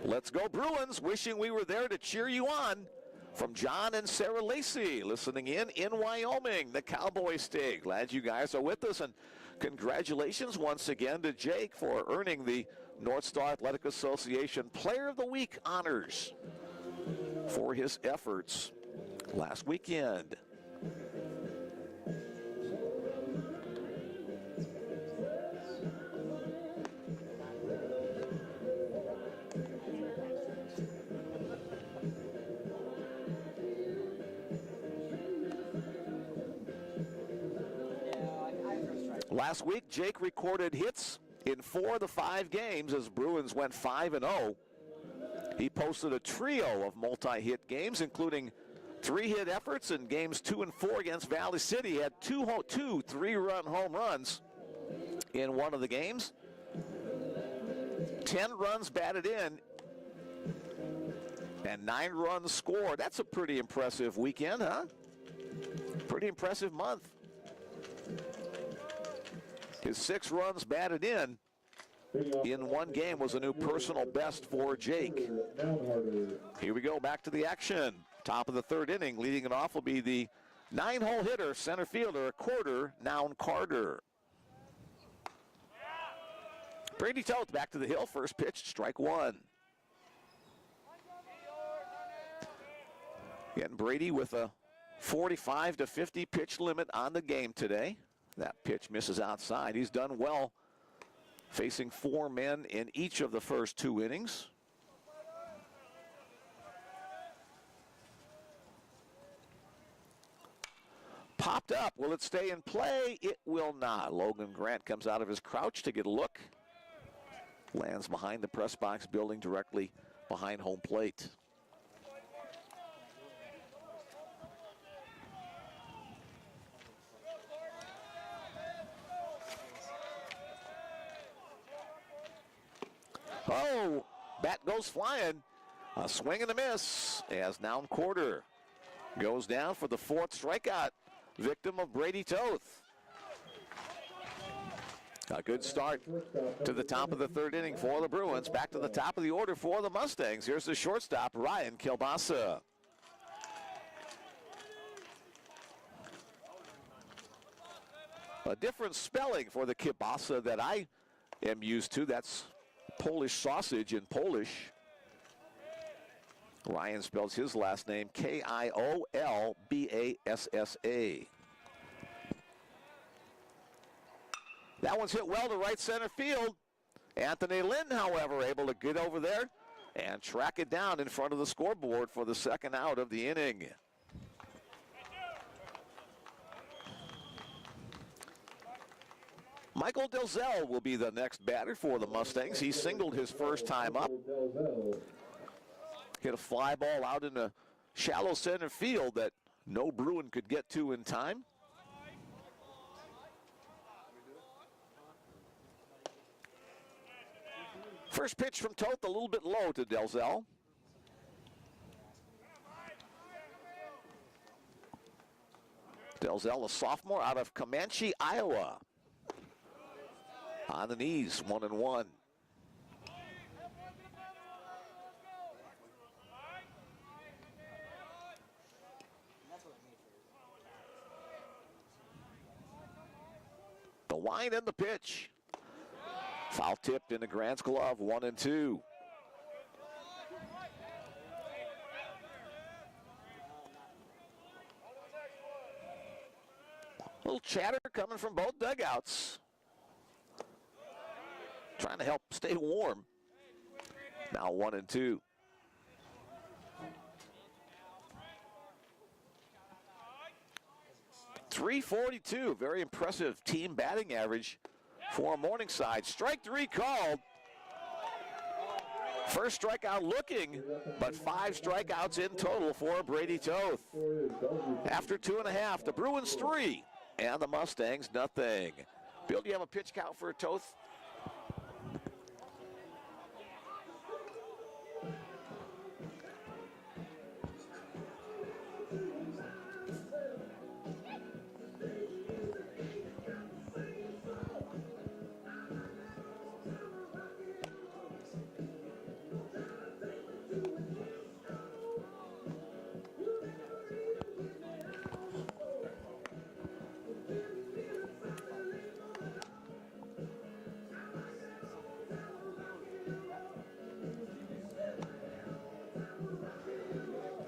Let's go Bruins, wishing we were there to cheer you on. From John and Sarah Lacey, listening in Wyoming, the Cowboy State. Glad you guys are with us, and congratulations once again to Jake for earning the North Star Athletic Association Player of the Week honors for his efforts last weekend. Last week, Jake recorded hits in 4 of the 5 games as Bruins went 5-0. He posted a trio of multi-hit games, including 3 hit efforts in games 2 and 4 against Valley City. He had 2 3-run home runs in one of the games. 10 runs batted in and 9 runs scored. That's a pretty impressive weekend, huh? Pretty impressive month. His 6 runs batted in one game was a new personal best for Jake. Here we go, back to the action. Top of the 3rd inning, leading it off will be the 9-hole hitter, center fielder, a quarter, Noun Carter. Brady Toth back to the hill, first pitch, strike 1. Again, Brady with a 45 to 50 pitch limit on the game today. That pitch misses outside. He's done well facing 4 men in each of the first 2 innings. Popped up. Will it stay in play? It will not. Logan Grant comes out of his crouch to get a look. Lands behind the press box building directly behind home plate. Oh, bat goes flying. A swing and a miss as Noun Carter goes down for the 4th strikeout, victim of Brady Toth. A good start to the top of the 3rd inning for the Bruins. Back to the top of the order for the Mustangs. Here's the shortstop, Ryan Kilbasa. A different spelling for the kielbasa that I am used to. That's Polish sausage in Polish. Ryan spells his last name Kiolbassa. That one's hit well to right center field. Anthony Lynn, however, able to get over there and track it down in front of the scoreboard for the 2nd out of the inning. Michael Delzell will be the next batter for the Mustangs. He singled his first time up. Hit a fly ball out in the shallow center field that no Bruin could get to in time. First pitch from Toth, a little bit low to Delzell. Delzell, a sophomore out of Comanche, Iowa. On the knees, 1-1. The wind and the pitch. Foul tipped into Grant's glove, 1-2. A little chatter coming from both dugouts. Trying to help stay warm. Now 1-2. .342, very impressive team batting average for Morningside. Strike 3 called. First strikeout looking, but 5 strikeouts in total for Brady Toth. After 2.5, the Bruins 3 and the Mustangs nothing. Bill, do you have a pitch count for Toth?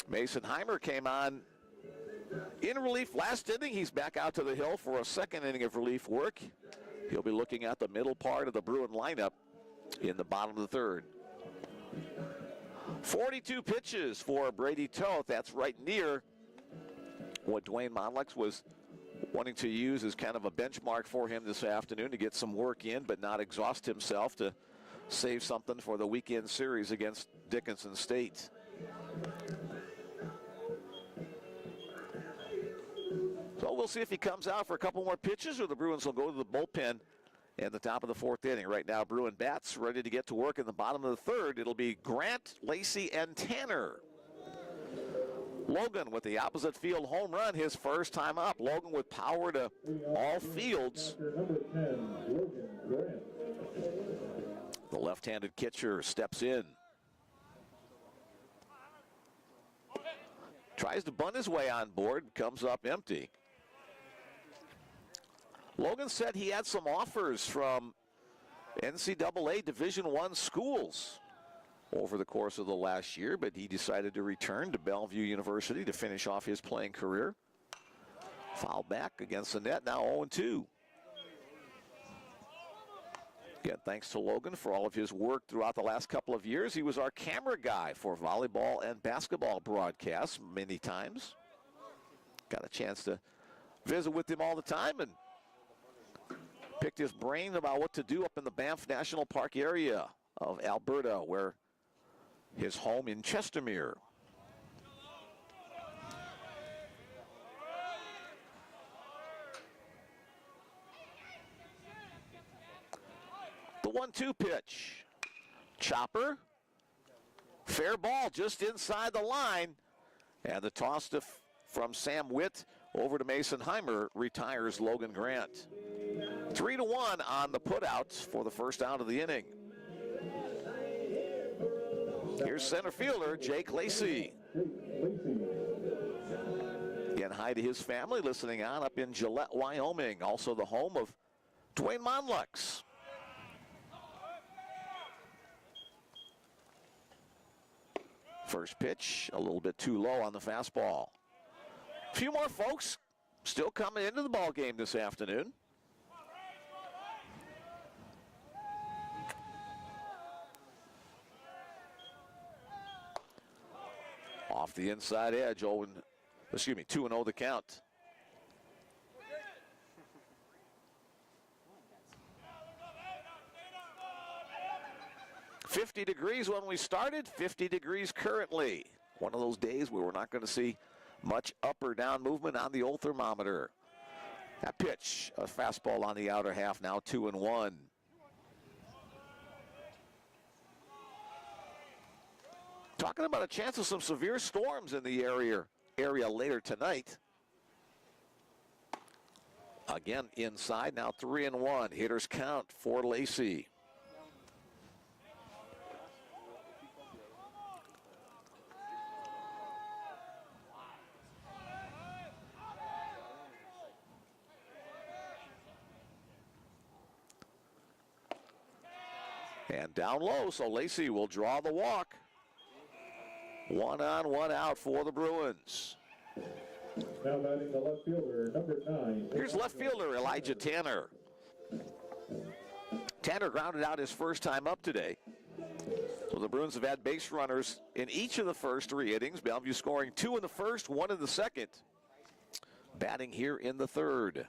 Mason Heimer came on in relief last inning. He's back out to the hill for a 2nd inning of relief work. He'll be looking at the middle part of the Bruin lineup in the bottom of the 3rd. 42 pitches for Brady Toth. That's right near what Dwayne Monlex was wanting to use as kind of a benchmark for him this afternoon to get some work in, but not exhaust himself, to save something for the weekend series against Dickinson State. So we'll see if he comes out for a couple more pitches, or the Bruins will go to the bullpen in the top of the 4th inning. Right now, Bruin bats ready to get to work in the bottom of the 3rd. It'll be Grant, Lacey, and Tanner. Logan with the opposite field home run, his first time up. Logan with power to all fields. Number 10, Logan Grant. The left-handed catcher steps in. Tries to bunt his way on board, comes up empty. Logan said he had some offers from NCAA Division I schools over the course of the last year, but he decided to return to Bellevue University to finish off his playing career. Foul back against the net, now 0-2. Again, thanks to Logan for all of his work throughout the last couple of years. He was our camera guy for volleyball and basketball broadcasts many times. Got a chance to visit with him all the time and picked his brain about what to do up in the Banff National Park area of Alberta, where his home in Chestermere. The 1-2 pitch. Chopper. Fair ball just inside the line. And the toss from Sam Witt over to Mason Heimer retires Logan Grant. 3-1 on the putout for the first out of the inning. Here's center fielder Jake Lacey. Again, hi to his family listening on up in Gillette, Wyoming. Also the home of Dwayne Monlux. First pitch, a little bit too low on the fastball. A few more folks still coming into the ball game this afternoon. Off the inside edge, 2-0 the count. $50 degrees when we started, 50 degrees currently. One of those days where we're not going to see much up or down movement on the old thermometer. That pitch, a fastball on the outer half, now 2-1. Talking about a chance of some severe storms in the area later tonight. Again, inside, now 3-1. Hitters count for Lacey. And down low, so Lacey will draw the walk. 1 on, 1 out for the Bruins. Now batting the left fielder, number 9. Here's left fielder Elijah Tanner. Tanner grounded out his first time up today. So the Bruins have had base runners in each of the first 3 innings. Bellevue scoring 2 in the first, 1 in the second. Batting here in the third.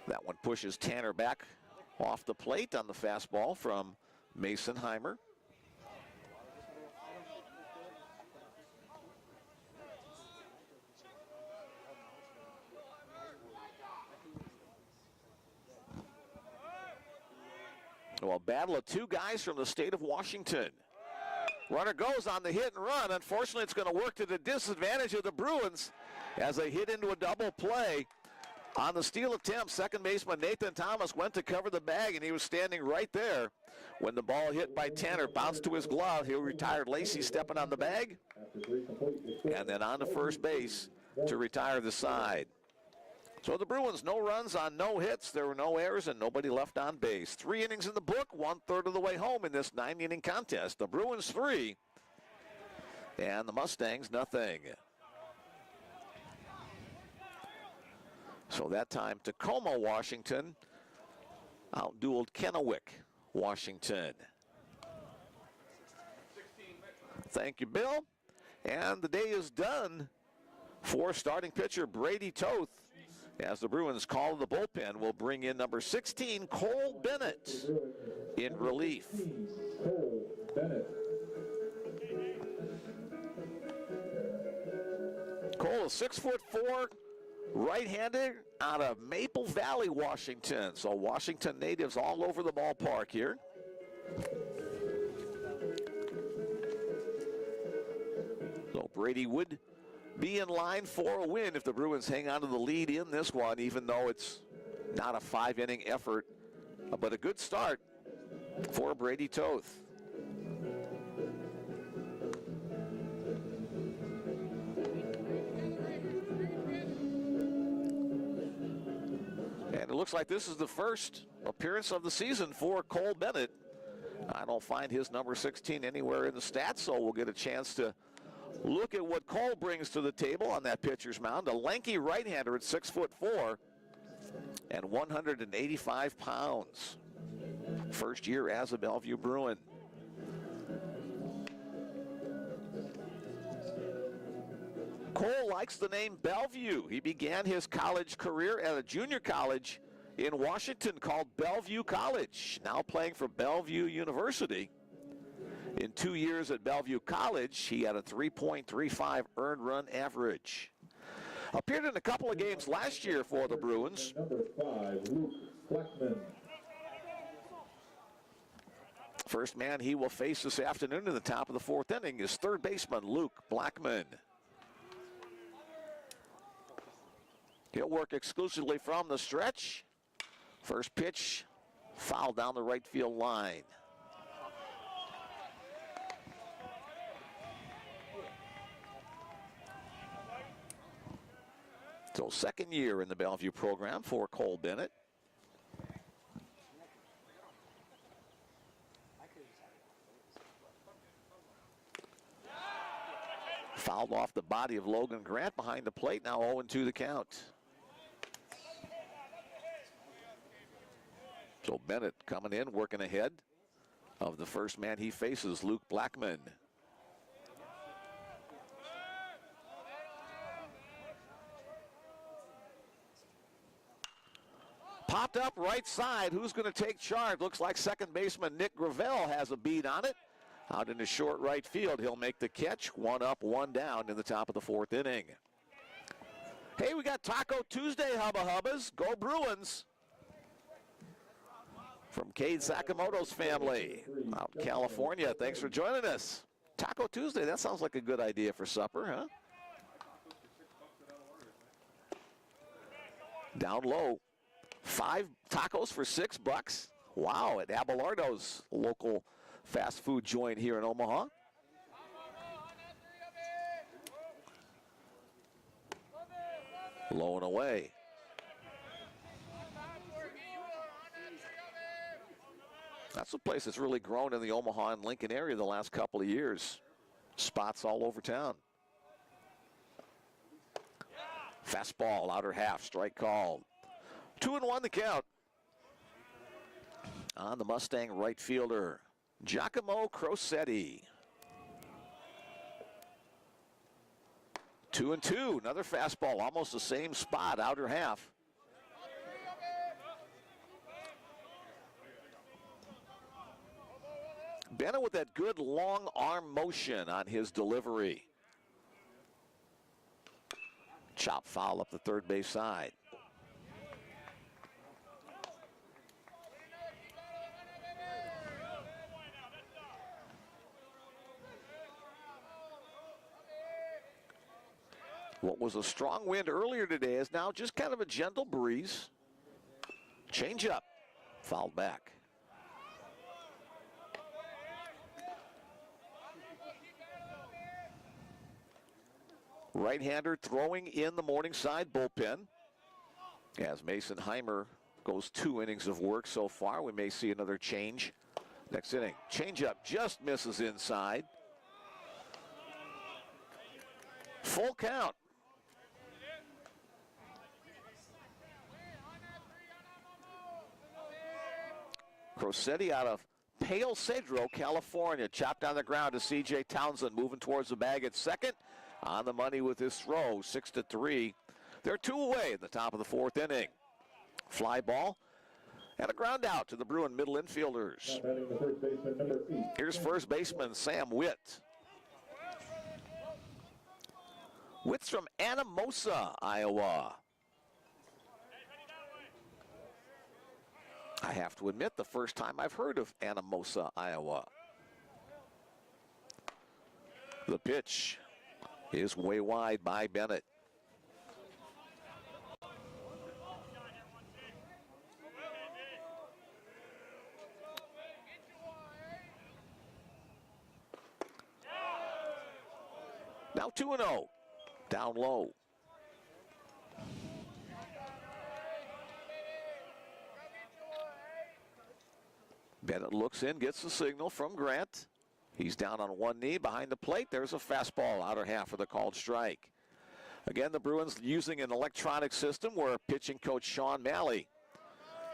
That one pushes Tanner back off the plate on the fastball from Mason Heimer. Well, battle of 2 guys from the state of Washington. Runner goes on the hit and run. Unfortunately, it's going to work to the disadvantage of the Bruins as they hit into a double play. On the steal attempt, second baseman Nathan Thomas went to cover the bag, and he was standing right there when the ball hit by Tanner, bounced to his glove. He retired Lacey stepping on the bag, and then on to first base to retire the side. So the Bruins, no runs on no hits. There were no errors and nobody left on base. 3 innings in the book, 1/3 of the way home in this 9-inning contest. The Bruins 3, and the Mustangs nothing. So that time, Tacoma, Washington outdueled Kennewick, Washington. Thank you, Bill. And the day is done for starting pitcher Brady Toth. As the Bruins call the bullpen, will bring in number 16, Cole Bennett, in relief. Cole Bennett. Cole is 6'4", right-hander out of Maple Valley, Washington. So Washington natives all over the ballpark here. So Brady would be in line for a win if the Bruins hang on to the lead in this one, even though it's not a 5-inning effort, but a good start for Brady Toth. And it looks like this is the first appearance of the season for Cole Bennett. I don't find his number 16 anywhere in the stats, so we'll get a chance to look at what Cole brings to the table on that pitcher's mound. A lanky right-hander at 6'4" and 185 pounds. First year as a Bellevue Bruin. Cole likes the name Bellevue. He began his college career at a junior college in Washington called Bellevue College, now playing for Bellevue University. In 2 years at Bellevue College, he had a 3.35 earned run average. Appeared in a couple of games last year for the Bruins. Number 5, Luke Blackman. First man he will face this afternoon in the top of the 4th inning is third baseman Luke Blackman. He'll work exclusively from the stretch. First pitch, foul down the right field line. So second year in the Bellevue program for Cole Bennett. Fouled off the body of Logan Grant behind the plate. Now 0-2 the count. So Bennett coming in, working ahead of the first man he faces, Luke Blackman. Popped up right side. Who's going to take charge? Looks like second baseman Nick Gravel has a beat on it. Out in the short right field, he'll make the catch. 1 up, 1 down in the top of the 4th inning. Hey, we got Taco Tuesday, Hubba Hubbas. Go Bruins. From Cade Sakamoto's family out in California. Thanks for joining us. Taco Tuesday, that sounds like a good idea for supper, huh? Down low. 5 tacos for $6. Wow, at Abelardo's local fast food joint here in Omaha. Low and away. That's a place that's really grown in the Omaha and Lincoln area the last couple of years. Spots all over town. Fastball, outer half, strike called. 2-1 the count on the Mustang right fielder, Giacomo Crosetti. 2-2, another fastball, almost the same spot, outer half. Bennett with that good long arm motion on his delivery. Chop foul up the third base side. What was a strong wind earlier today is now just kind of a gentle breeze. Change up, fouled back. Right-hander throwing in the Morningside bullpen. As Mason Heimer goes 2 innings of work so far, we may see another change next inning. Change up just misses inside. Full count. Crosetti out of Palo Cedro, California. Chopped on the ground to C.J. Townsend, moving towards the bag at second. On the money with his throw, 6-3. They're 2 away in the top of the 4th inning. Fly ball and a ground out to the Bruin middle infielders. Here's first baseman Sam Witt. Witt's from Anamosa, Iowa. I have to admit, the first time I've heard of Anamosa, Iowa. The pitch is way wide by Bennett. Now 2-0, down low. Bennett looks in, gets the signal from Grant. He's down on one knee behind the plate. There's a fastball, outer half of the called strike. Again, the Bruins using an electronic system where pitching coach Sean Malley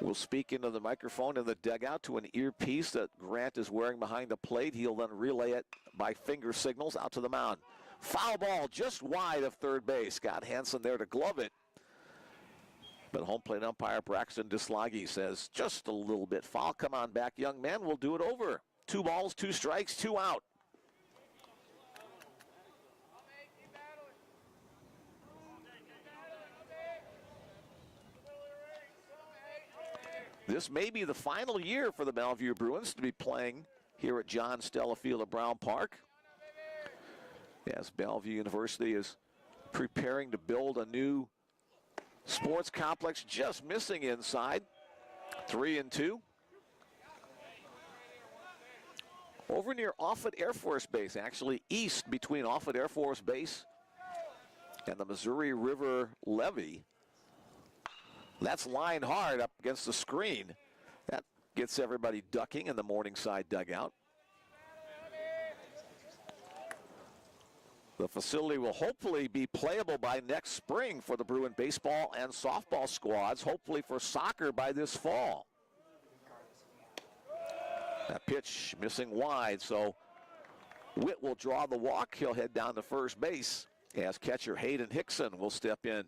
will speak into the microphone in the dugout to an earpiece that Grant is wearing behind the plate. He'll then relay it by finger signals out to the mound. Foul ball just wide of third base. Scott Hansen there to glove it. But home plate umpire Braxton Dislagi says just a little bit foul. Come on back, young man. We'll do it over. 2 balls, 2 strikes, 2 out. This may be the final year for the Bellevue Bruins to be playing here at John Stella Field at Brown Park, as Bellevue University is preparing to build a new sports complex just missing inside. 3-2. Over near Offutt Air Force Base, actually east between Offutt Air Force Base and the Missouri River Levee. That's lined hard up against the screen. That gets everybody ducking in the Morningside dugout. The facility will hopefully be playable by next spring for the Bruin baseball and softball squads, hopefully for soccer by this fall. That pitch missing wide, so Witt will draw the walk. He'll head down to first base as catcher Hayden Hickson will step in.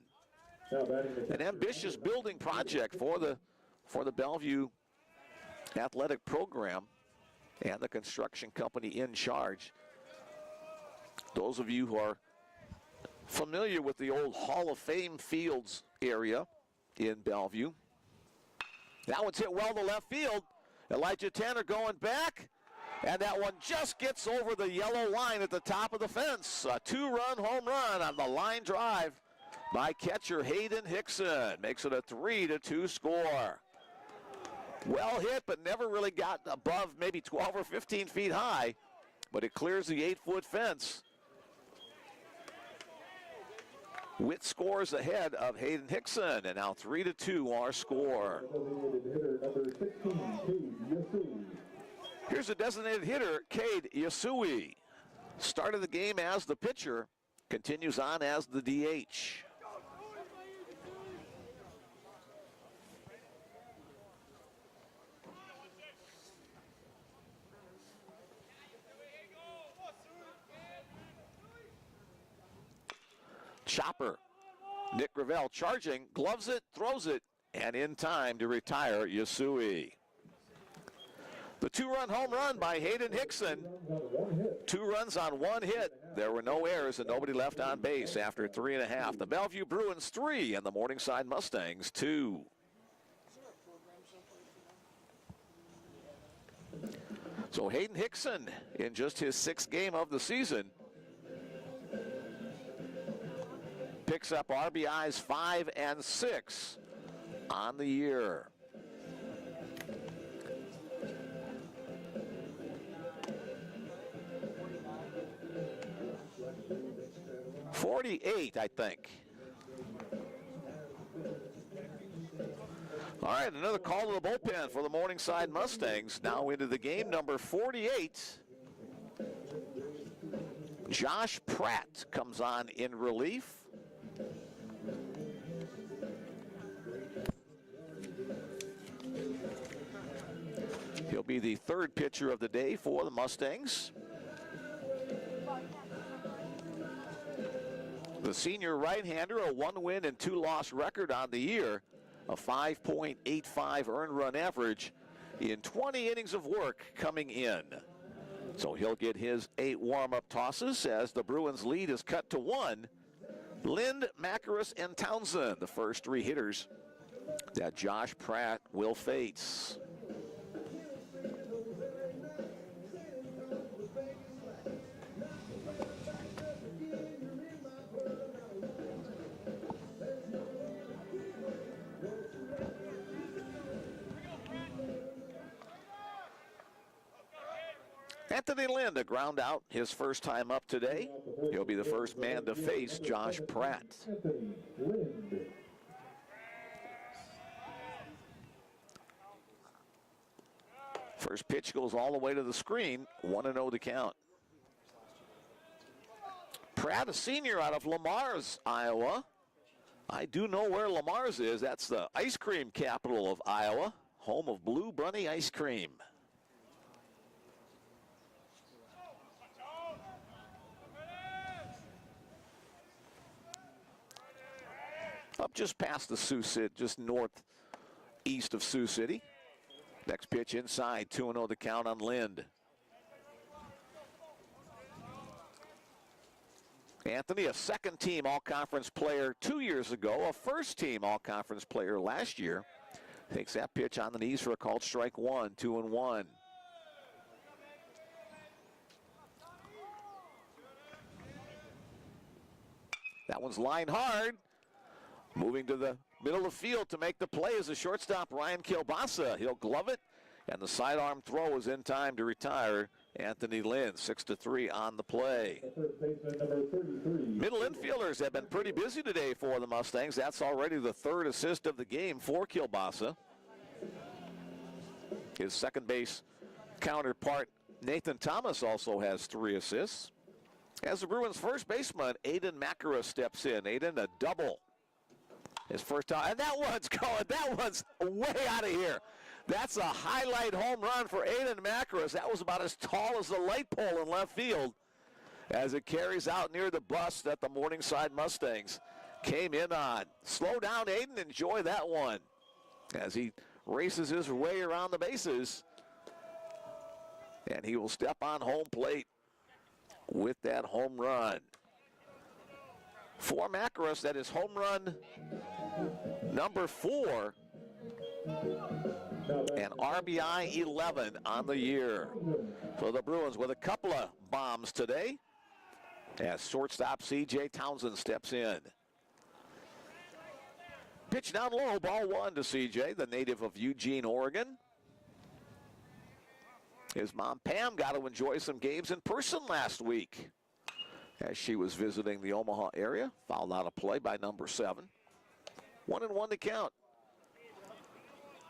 An ambitious building project for the Bellevue athletic program and the construction company in charge. Those of you who are familiar with the old Hall of Fame Fields area in Bellevue. That one's hit well to left field. Elijah Tanner going back, and that one just gets over the yellow line at the top of the fence. A 2-run home run on the line drive by catcher Hayden Hickson. Makes it a 3-2 score. Well hit, but never really got above maybe 12 or 15 feet high, but it clears the 8-foot fence. Witt scores ahead of Hayden Hickson, and now 3-2 our score. Here's a designated hitter, Cade Yasui. Started the game as the pitcher, continues on as the DH. Chopper. Nick Gravel charging, gloves it, throws it, and in time to retire Yasui. The 2-run home run by Hayden Hickson. 2 runs on 1 hit. There were no errors and nobody left on base after 3.5. The Bellevue Bruins 3 and the Morningside Mustangs 2. So Hayden Hickson in just his 6th game of the season picks up RBIs 5 and 6 on the year. .48, I think. All right, another call to the bullpen for the Morningside Mustangs. Now into the game, number 48. Josh Pratt comes on in relief. He'll be the 3rd pitcher of the day for the Mustangs. The senior right-hander, a 1-win and 2-loss record on the year, a 5.85 earned run average in 20 innings of work coming in. So he'll get his 8 warm-up tosses as the Bruins lead is cut to 1. Lind, Macaris, and Townsend, the first 3 hitters that Josh Pratt will face. Anthony Lynn to ground out his first time up today. He'll be the first man to face Josh Pratt. First pitch goes all the way to the screen. 1-0 to count. Pratt, a senior out of Lamar's, Iowa. I do know where Lamar's is. That's the ice cream capital of Iowa, home of Blue Bunny ice cream. Up just past the Sioux City, just northeast of Sioux City. Next pitch inside, 2-0 to count on Lind. Anthony, a second-team all-conference player 2 years ago, a first-team all-conference player last year. Takes that pitch on the knees for a called strike one, 2-1. That one's lined hard. Moving to the middle of the field to make the play is the shortstop, Ryan Kilbasa. He'll glove it, and the sidearm throw is in time to retire Anthony Lynn. 6-3 on the play. Middle infielders have been pretty busy today for the Mustangs. That's already the third assist of the game for Kilbasa. His second base counterpart, Nathan Thomas, also has 3 assists. As the Bruins' first baseman, Aiden Makara, steps in. Aiden, a double. His first time, and that one's going, that one's way out of here. That's a highlight home run for Aiden Makara. That was about as tall as a light pole in left field as it carries out near the bus that the Morningside Mustangs came in on. Slow down, Aiden, enjoy that one as he races his way around the bases. And he will step on home plate with that home run. For Makaras, that is home run number 4 and RBI 11 on the year. So the Bruins with a couple of bombs today as shortstop C.J. Townsend steps in. Pitch down low, ball 1 to C.J., the native of Eugene, Oregon. His mom, Pam, got to enjoy some games in person last week as she was visiting the Omaha area. Fouled out a play by number 7. 1-1 to count.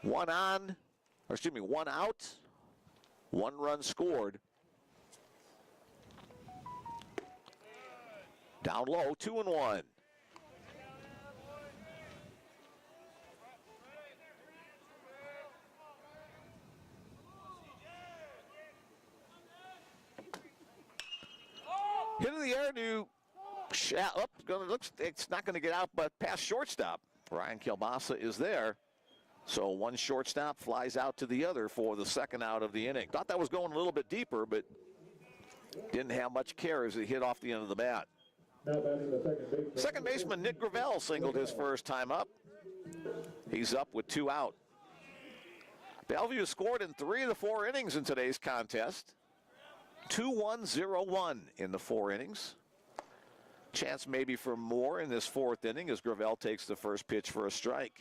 One out, 1 run scored. Down low, 2-1. Hit in the air to looks it's not going to get out, but past shortstop. Ryan Kilbasa is there. So one shortstop flies out to the other for the second out of the inning. Thought that was going a little bit deeper, but didn't have much care as it hit off the end of the bat. Second baseman Nick Gravel singled his first time up. He's up with 2 out. Bellevue scored in 3 of the 4 innings in today's contest. 2-1-0-1 in the 4 innings. Chance maybe for more in this 4th inning as Gravel takes the first pitch for a strike.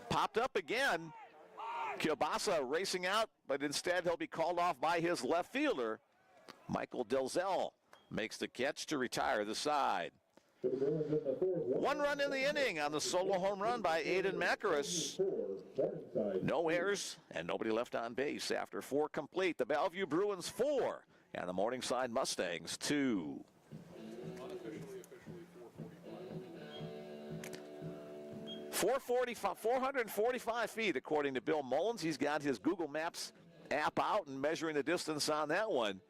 Popped up again. Kilbasa racing out, but instead he'll be called off by his left fielder. Michael Delzell makes the catch to retire the side. 1 run in the inning on the solo home run by Aiden Makaras. No errors and nobody left on base after 4 complete. The Bellevue Bruins 4 and the Morningside Mustangs 2. 445 feet according to Bill Mullins. He's got his Google Maps app out and measuring the distance on that one.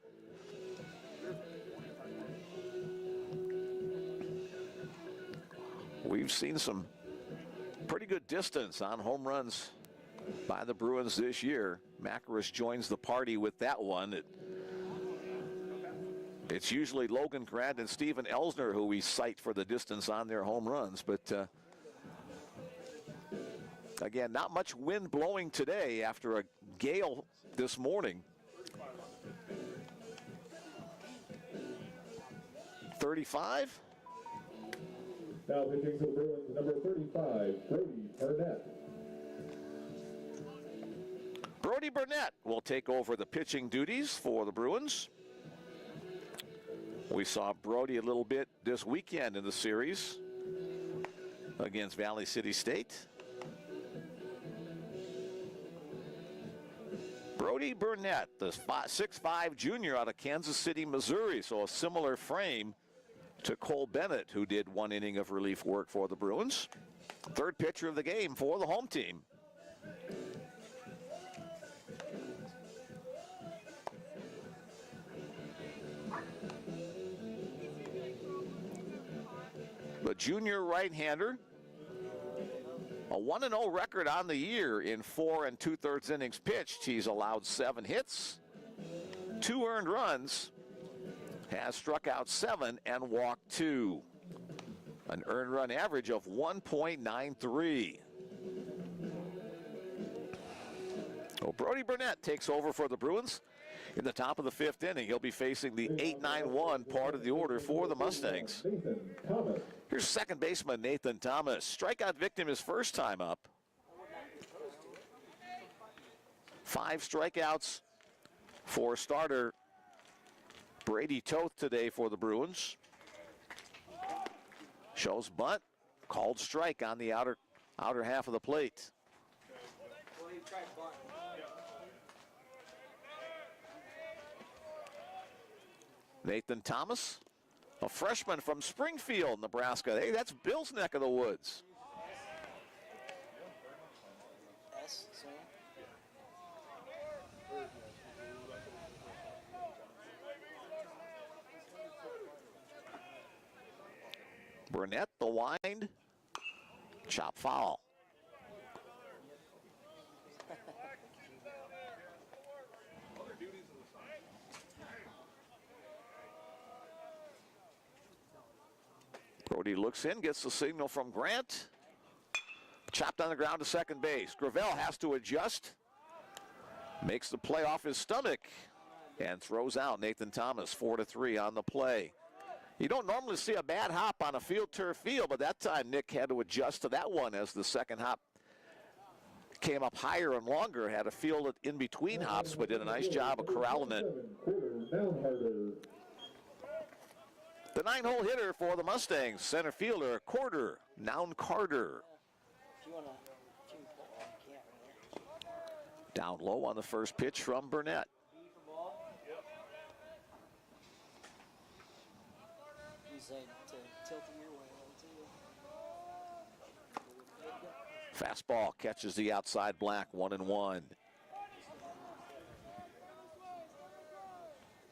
We've seen some pretty good distance on home runs by the Bruins this year. Makaras joins the party with that one at It's usually Logan Grant and Steven Elsner who we cite for the distance on their home runs, but again, not much wind blowing today after a gale this morning. 35. Now pitching to the Bruins, number 35, Brody Burnett. Brody Burnett will take over the pitching duties for the Bruins. We saw Brody a little bit this weekend in the series against Valley City State. Brody Burnett, the 6'5" junior out of Kansas City, Missouri, so a similar frame to Cole Bennett, who did 1 inning of relief work for the Bruins. Third pitcher of the game for the home team. The junior right-hander, a 1-0 record on the year in 4 2/3 innings pitched. He's allowed 7 hits, 2 earned runs, has struck out 7 and walked 2. An earned run average of 1.93. Well, Brody Burnett takes over for the Bruins in the top of the 5th inning. He'll be facing the 8-9-1 part of the order for the Mustangs. Here's second baseman Nathan Thomas. Strikeout victim his first time up. 5 strikeouts for starter Brady Toth today for the Bruins. Shows bunt, called strike on the outer half of the plate. Nathan Thomas, a freshman from Springfield, Nebraska. Hey, that's Bill's neck of the woods. Burnett, the wind, chop foul. Brody looks in, gets the signal from Grant. Chopped on the ground to second base. Gravel has to adjust. Makes the play off his stomach and throws out Nathan Thomas. 4-3 on the play. You don't normally see a bad hop on a field turf field, but that time Nick had to adjust to that one as the second hop came up higher and longer. Had to field it in between hops, but did a nice job of corralling it. The 9-hole hitter for the Mustangs, center fielder, Quarter, Noun Carter. Down low on the first pitch from Burnett. Fastball catches the outside black, 1-1.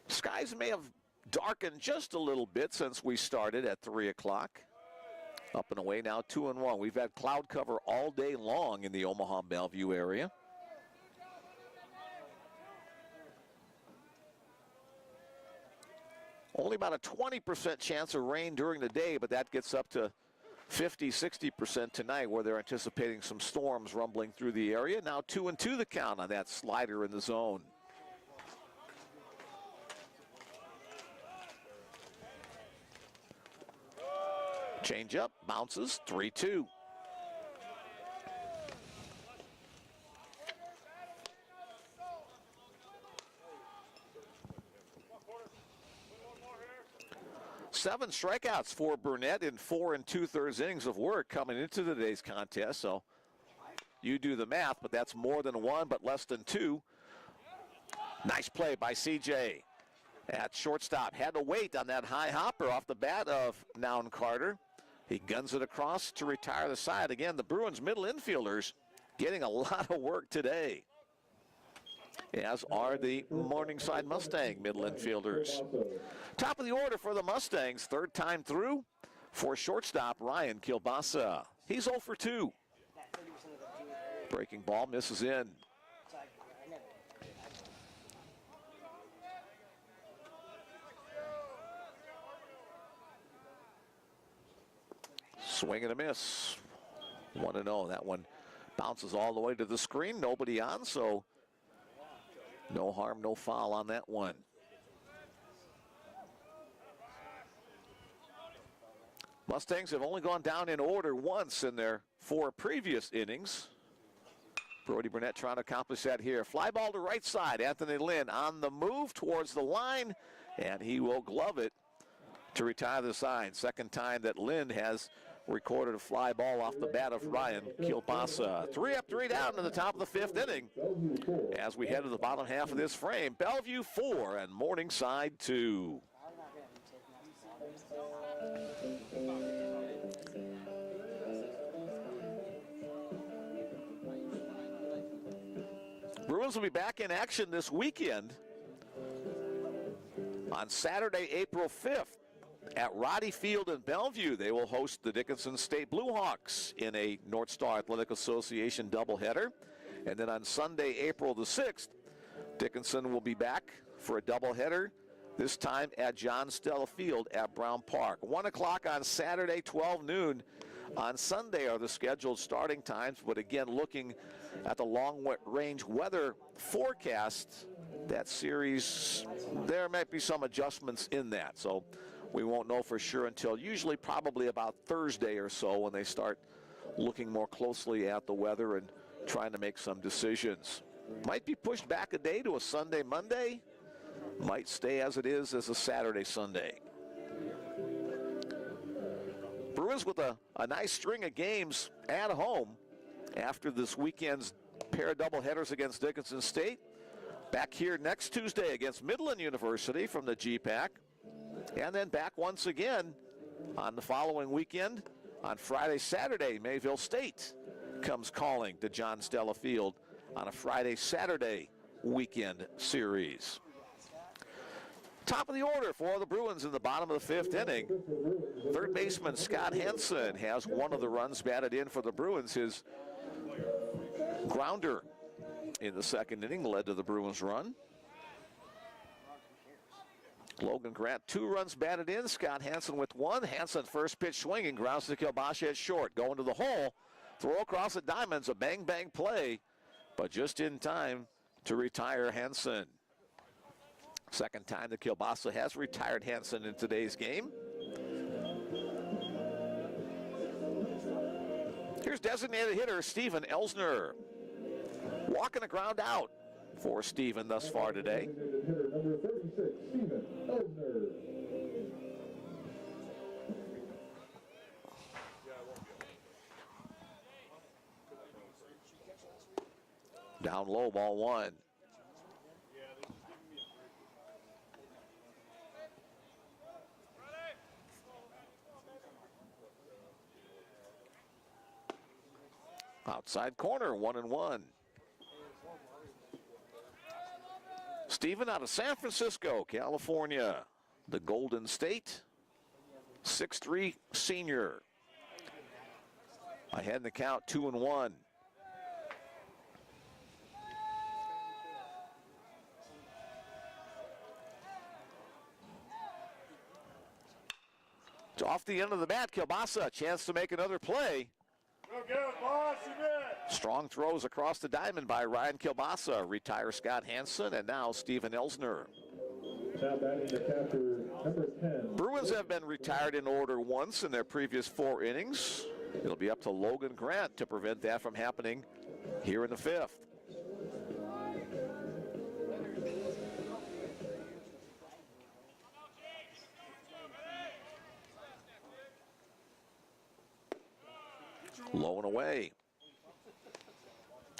Skies may have darkened just a little bit since we started at 3 o'clock. Up and away now, 2-1. We've had cloud cover all day long in the Omaha Bellevue area. Only about a 20% chance of rain during the day, but that gets up to 50-60% tonight, where they're anticipating some storms rumbling through the area. Now 2-2 the count on that slider in the zone. Change up, bounces, 3-2. Seven strikeouts for Burnett in 4 2/3 innings of work coming into today's contest. So you do the math, but that's more than 1, but less than 2. Nice play by CJ at shortstop. Had to wait on that high hopper off the bat of Noun Carter. He guns it across to retire the side. Again, the Bruins middle infielders getting a lot of work today, as are the Morningside Mustang middle infielders. Top of the order for the Mustangs, third time through for shortstop Ryan Kilbasa. He's 0 for 2. Breaking ball misses in. Swing and a miss. 1-0. That one bounces all the way to the screen. Nobody on, so no harm, no foul on that one. Mustangs have only gone down in order once in their 4 previous innings. Brody Burnett trying to accomplish that here. Fly ball to right side. Anthony Lynn on the move towards the line, and he will glove it to retire the side. Second time that Lynn has recorded a fly ball off the bat of Ryan Kilpasa. 3 up, 3 down to the top of the 5th inning. As we head to the bottom half of this frame, Bellevue 4 and Morningside 2. Bruins will be back in action this weekend on Saturday, April 5th. At Roddy Field in Bellevue, they will host the Dickinson State Blue Hawks in a North Star Athletic Association doubleheader. And then on Sunday, April the 6th, Dickinson will be back for a doubleheader, this time at John Stella Field at Brown Park. 1 o'clock on Saturday, 12 noon on Sunday are the scheduled starting times. But again, looking at the long-range weather forecast, that series, there might be some adjustments in that. So we won't know for sure until usually probably about Thursday or so when they start looking more closely at the weather and trying to make some decisions. Might be pushed back a day to a Sunday, Monday. Might stay as it is as a Saturday, Sunday. Bruins with a nice string of games at home after this weekend's pair of doubleheaders against Dickinson State. Back here next Tuesday against Midland University from the GPAC. And then back once again on the following weekend on Friday, Saturday. Mayville State comes calling to John Stella Field on a Friday, Saturday weekend series. Top of the order for the Bruins in the bottom of the 5th inning. Third baseman Scott Hansen has one of the runs batted in for the Bruins. His grounder in the 2nd inning led to the Bruins run. Logan Grant, 2 runs batted in. Scott Hansen with 1. Hansen first pitch swinging, grounds to Kilbasha at short. Going to the hole, throw across the diamonds, a bang-bang play, but just in time to retire Hansen. Second time that Kilbasa has retired Hansen in today's game. Here's designated hitter Steven Elsner. Walking the ground out for Steven thus far today. Hitter number 36, Steven Elsner. Down low, ball 1. Outside corner, 1-1. Steven out of San Francisco, California, the Golden State, 6'3" senior. Ahead in the count, 2-1. It's off the end of the bat, Kilbasa, chance to make another play. Go, boss, you bet. Strong throws across the diamond by Ryan Kilbasa. Retire Scott Hansen, and now Steven Elsner. Now batting the catcher, number 10. Bruins have been retired in order once in their previous 4 innings. It'll be up to Logan Grant to prevent that from happening here in the 5th. Low and away.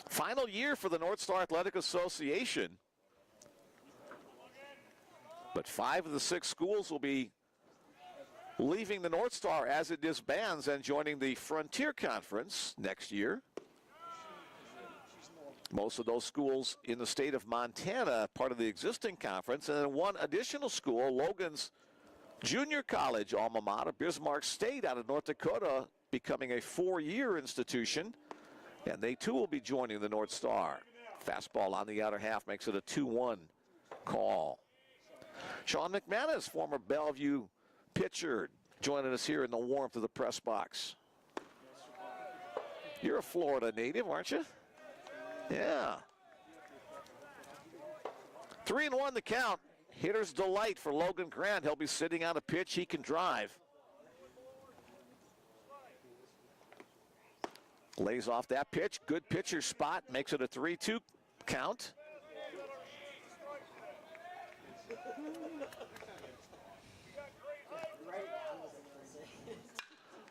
Final year for the North Star Athletic Association. But 5 of the 6 schools will be leaving the North Star as it disbands and joining the Frontier Conference next year. Most of those schools in the state of Montana, part of the existing conference, and then 1 additional school, Logan's junior college alma mater, Bismarck State out of North Dakota, becoming a 4-year institution, and they too will be joining the North Star. Fastball on the outer half makes it a 2-1 call. Sean McManus, former Bellevue pitcher, joining us here in the warmth of the press box. You're a Florida native, aren't you? Yeah. 3-1 the count. Hitter's delight for Logan Grant. He'll be sitting on a pitch he can drive. Lays off that pitch. Good pitcher spot. Makes it a 3-2 count.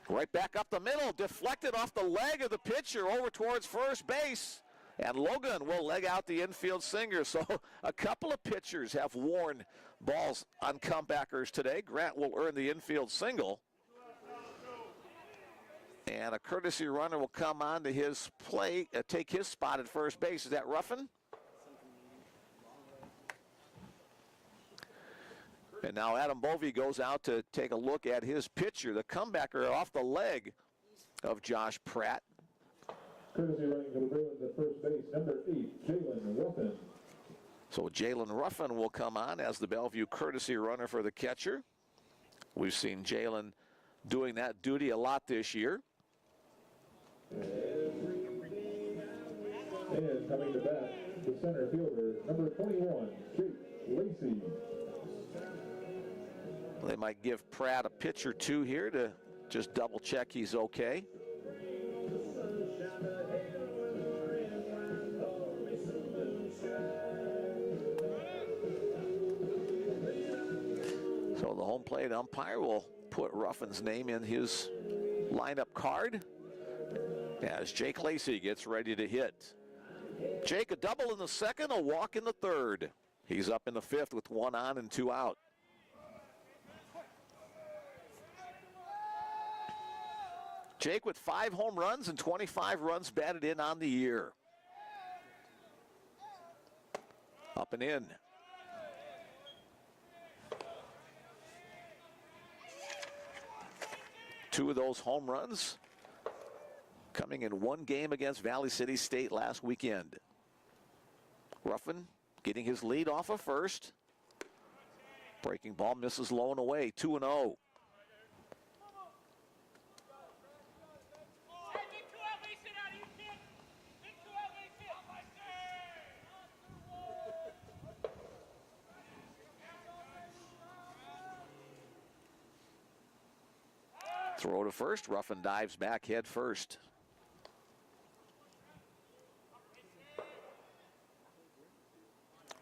Right back up the middle. Deflected off the leg of the pitcher over towards first base. And Logan will leg out the infield sinker. So a couple of pitchers have worn balls on comebackers today. Grant will earn the infield single. And a courtesy runner will come on to his plate, take his spot at first base. Is that Ruffin? And now Adam Bovee goes out to take a look at his pitcher, the comebacker off the leg of Josh Pratt. Courtesy running for the Bruins at first base, number 8, Jalen Ruffin. So Jalen Ruffin will come on as the Bellevue courtesy runner for the catcher. We've seen Jalen doing that duty a lot this year. And coming to bat, the center fielder, number 21, Jake Lacey. They might give Pratt a pitch or two here to just double check he's okay. So the home plate umpire will put Ruffin's name in his lineup card as Jake Lacey gets ready to hit. Jake, a double in the second, a walk in the third. He's up in the fifth with 1 on and 2 out. Jake with 5 home runs and 25 runs batted in on the year. Up and in. Two of those home runs coming in one game against Valley City State last weekend. Ruffin getting his lead off of first. Breaking ball misses low and away, 2-0. Throw to first. Ruffin dives back head first.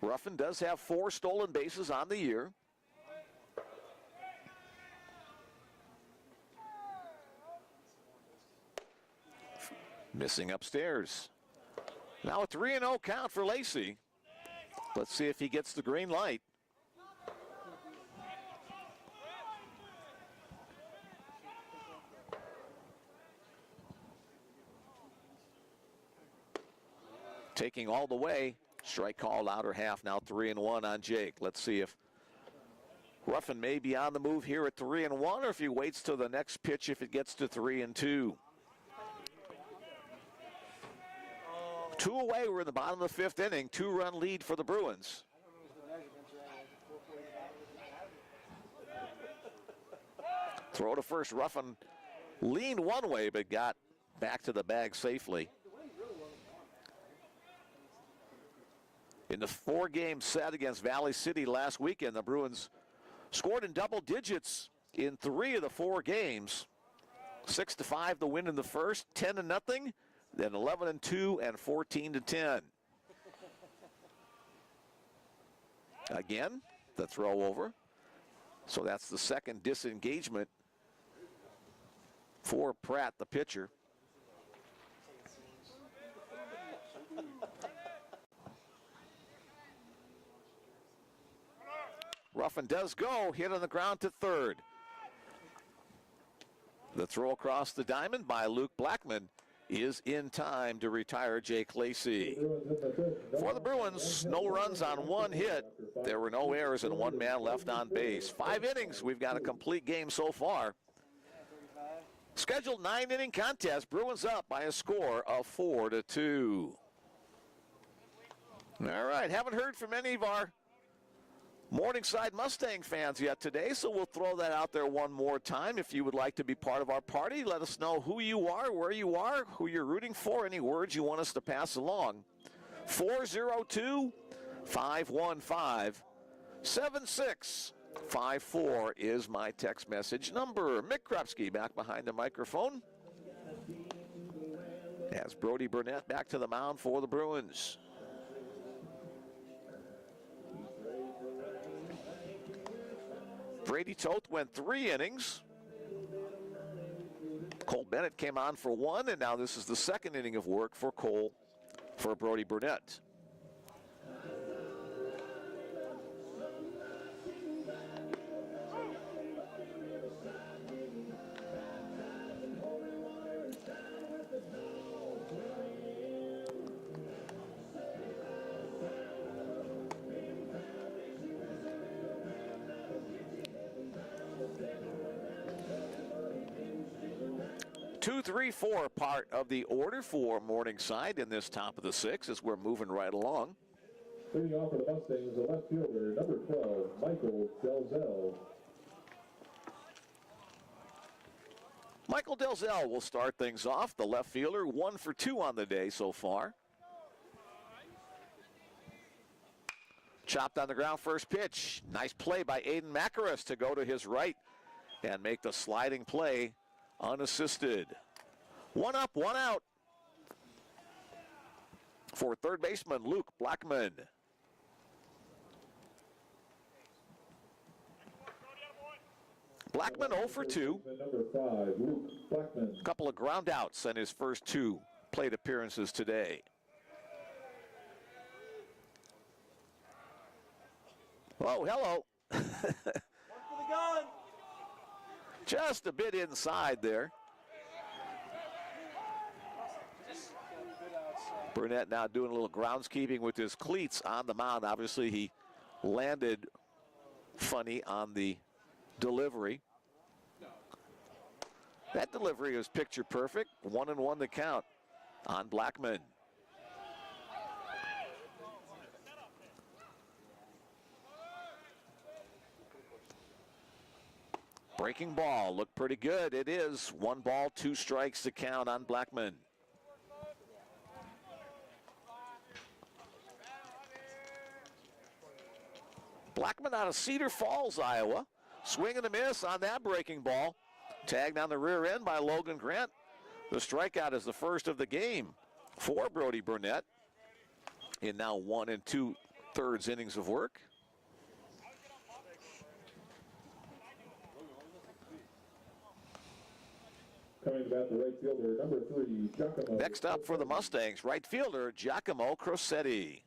Ruffin does have 4 stolen bases on the year. Missing upstairs. Now a 3-0 count for Lacey. Let's see if he gets the green light. Taking all the way. Strike called, outer half, now 3-1 on Jake. Let's see if Ruffin may be on the move here at 3-1, or if he waits till the next pitch if it gets to 3-2. 2 away, we're in the bottom of the 5th inning. 2-run lead for the Bruins. Throw to first. Ruffin leaned one way, but got back to the bag safely. In the 4-game set against Valley City last weekend, the Bruins scored in double digits in 3 of the 4 games. 6-5 the win in the first, 10-0, then 11-2 and 14-10. Again, the throw over. So that's the second disengagement for Pratt, the pitcher. Ruffin does go, hit on the ground to third. The throw across the diamond by Luke Blackman is in time to retire Jake Lacey. For the Bruins, no runs on 1 hit. There were no errors and 1 man left on base. 5 innings, we've got a complete game so far. Scheduled 9-inning contest, Bruins up by a score of 4-2. All right, haven't heard from any of our Morningside Mustang fans yet today, so we'll throw that out there one more time. If you would like to be part of our party, let us know who you are, where you are, who you're rooting for, any words you want us to pass along. 402-515-7654 is my text message number. Mick Krupski back behind the microphone as Brody Burnett back to the mound for the Bruins. Brady Toth went 3 innings. Cole Bennett came on for 1, and now this is the second inning of work for Brody Burnett. Two, 3, 4 part of the order for Morningside in this top of the 6th as we're moving right along. Leading off for the Mustangs, the left fielder, number 12, Michael Delzell. Michael Delzell will start things off. The left fielder, 1 for 2 on the day so far. Chopped on the ground, first pitch. Nice play by Aiden Macaris to go to his right and make the sliding play unassisted. 1 up, 1 out for third baseman Luke Blackman. Blackman 0 for 2. Number 5, Luke Blackman. A couple of ground outs in his first 2 plate appearances today. Oh, hello. Just a bit inside there. Burnett now doing a little groundskeeping with his cleats on the mound. Obviously, he landed funny on the delivery. That delivery was picture perfect. 1-1 the count on Blackman. Breaking ball, looked pretty good. It is 1 ball, 2 strikes to count on Blackman. Blackman out of Cedar Falls, Iowa. Swing and a miss on that breaking ball. Tagged on the rear end by Logan Grant. The strikeout is the first of the game for Brody Burnett in now 1 2/3 innings of work. Coming back the right fielder, number 3, Giacomo. Next up for the Mustangs, right fielder Giacomo Crosetti.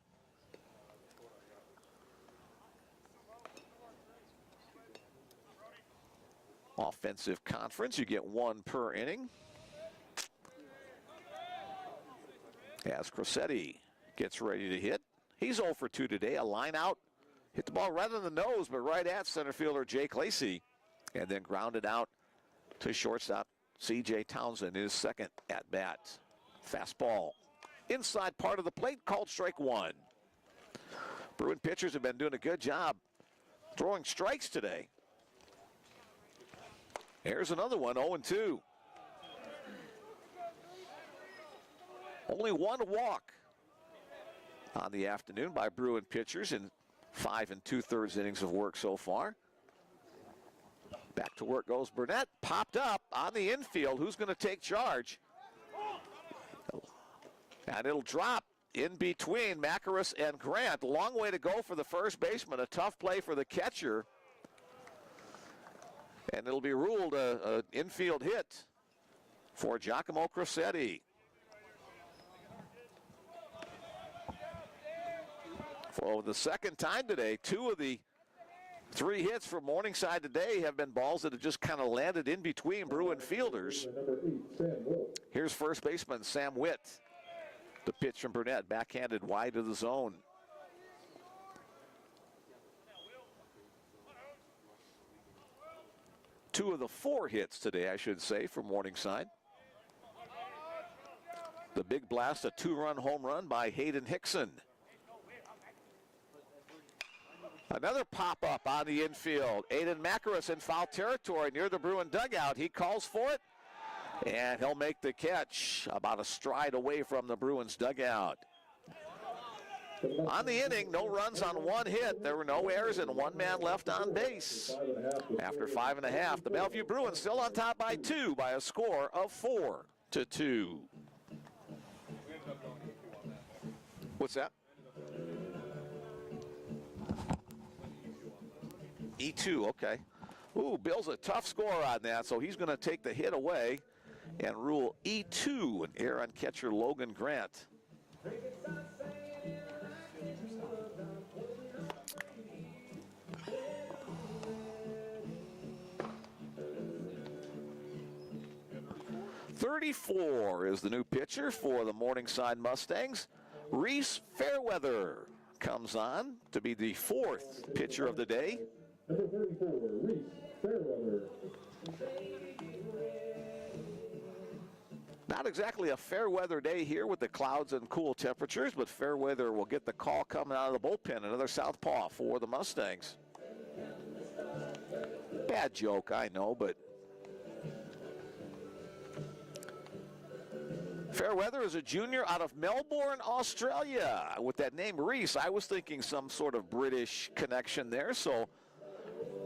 Offensive conference, you get 1 per inning. As Crosetti gets ready to hit. He's 0 for 2 today, a line out. Hit the ball right on the nose, but right at center fielder Jake Lacey. And then grounded out to shortstop C.J. Townsend, his second at bat. Fastball inside part of the plate, called strike 1. Bruin pitchers have been doing a good job throwing strikes today. Here's another one, 0-2. Only 1 walk on the afternoon by Bruin pitchers in 5 2/3 innings of work so far. Back to work goes Burnett. Popped up on the infield. Who's going to take charge? And it'll drop in between Macaris and Grant. Long way to go for the first baseman. A tough play for the catcher. And it'll be ruled an infield hit for Giacomo Crosetti. For the second time today, 2 of the 3 hits for Morningside today have been balls that have just kind of landed in between Bruin fielders. Here's first baseman Sam Witt. The pitch from Burnett, backhanded wide of the zone. Two of the 4 hits today, I should say, for Morningside. The big blast, a 2-run home run by Hayden Hickson. Another pop-up on the infield. Aiden Macaris in foul territory near the Bruin dugout. He calls for it, and he'll make the catch about a stride away from the Bruins dugout. On the inning, no runs on one hit. There were no errors and one man left on base. After 5.5, the Bellevue Bruins still on top by 2 by a score of 4-2. What's that? E2, okay. Ooh, Bill's a tough score on that, so he's going to take the hit away and rule E2 and err on catcher Logan Grant. .34 is the new pitcher for the Morningside Mustangs. Reese Fairweather comes on to be the 4th pitcher of the day. Number 34, Reese Fairweather. Not exactly a fair weather day here with the clouds and cool temperatures, but Fairweather will get the call coming out of the bullpen. Another southpaw for the Mustangs. Bad joke, I know, but Fairweather is a junior out of Melbourne, Australia. With that name Reese, I was thinking some sort of British connection there. So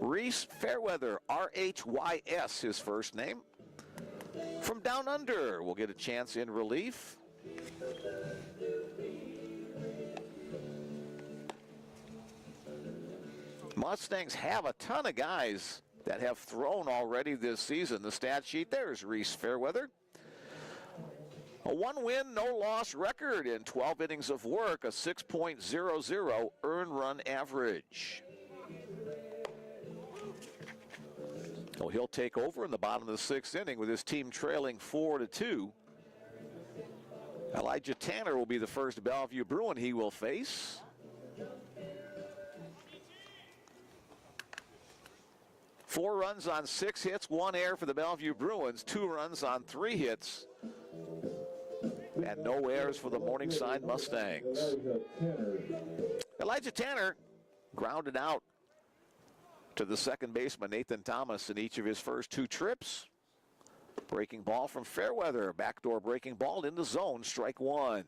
Reese Fairweather, R-H-Y-S, his first name. From down under, we'll get a chance in relief. Mustangs have a ton of guys that have thrown already this season. The stat sheet, there's Reese Fairweather. A 1-win, no-loss record in 12 innings of work, a 6.00 earned run average. So he'll take over in the bottom of the 6th inning with his team trailing 4-2. Elijah Tanner will be the first Bellevue Bruin he will face. Four runs on 6 hits, 1 error for the Bellevue Bruins, 2 runs on 3 hits. And no errors for the Morningside Mustangs. Elijah Tanner grounded out to the second baseman, Nathan Thomas, in each of his first 2 trips. Breaking ball from Fairweather. Backdoor breaking ball in the zone, strike 1.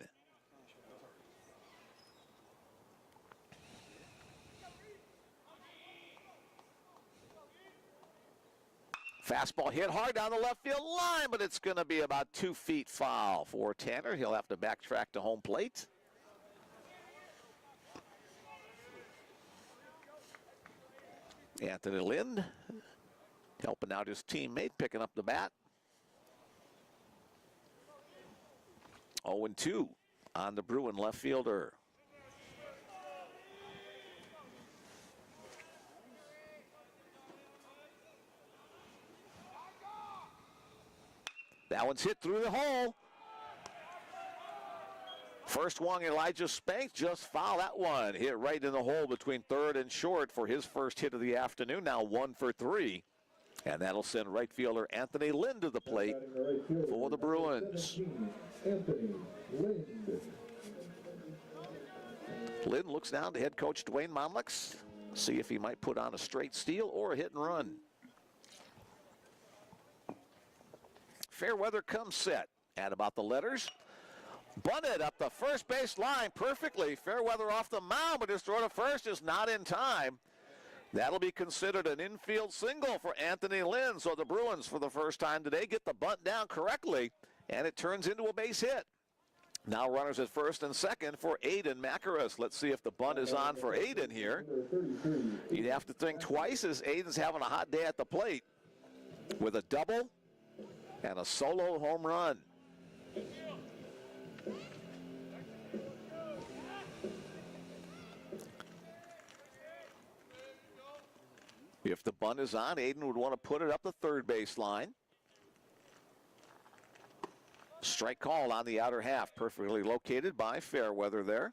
Fastball hit hard down the left field line, but it's going to be about 2 feet foul for Tanner. He'll have to backtrack to home plate. Anthony Lind helping out his teammate, picking up the bat. 0-2 on the Bruin left fielder. That one's hit through the hole. First one, Elijah Spank just fouled that one. Hit right in the hole between third and short for his first hit of the afternoon. Now 1 for 3. And that'll send right fielder Anthony Lind to the plate for the Bruins. Anthony Lind. Lind looks down to head coach Dwayne Monlix. See if he might put on a straight steal or a hit and run. Fairweather comes set at about the letters. Bunted up the first base line perfectly. Fairweather off the mound, but his throw to first is not in time. That'll be considered an infield single for Anthony Lind. So the Bruins, for the first time today, get the bunt down correctly, and it turns into a base hit. Now runners at first and second for Aiden Macaris. Let's see if the bunt is on for Aiden here. You'd have to think twice as Aiden's having a hot day at the plate with a double and a solo home run. If the bunt is on, Aiden would want to put it up the third base line. Strike call on the outer half, perfectly located by Fairweather there.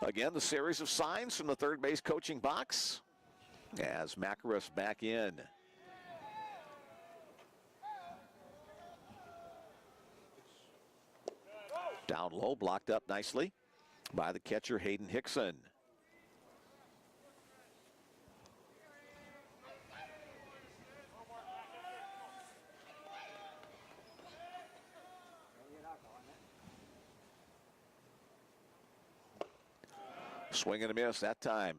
Again, the series of signs from the third base coaching box as Macaris back in. Down low, blocked up nicely by the catcher Hayden Hickson. Swing and a miss that time.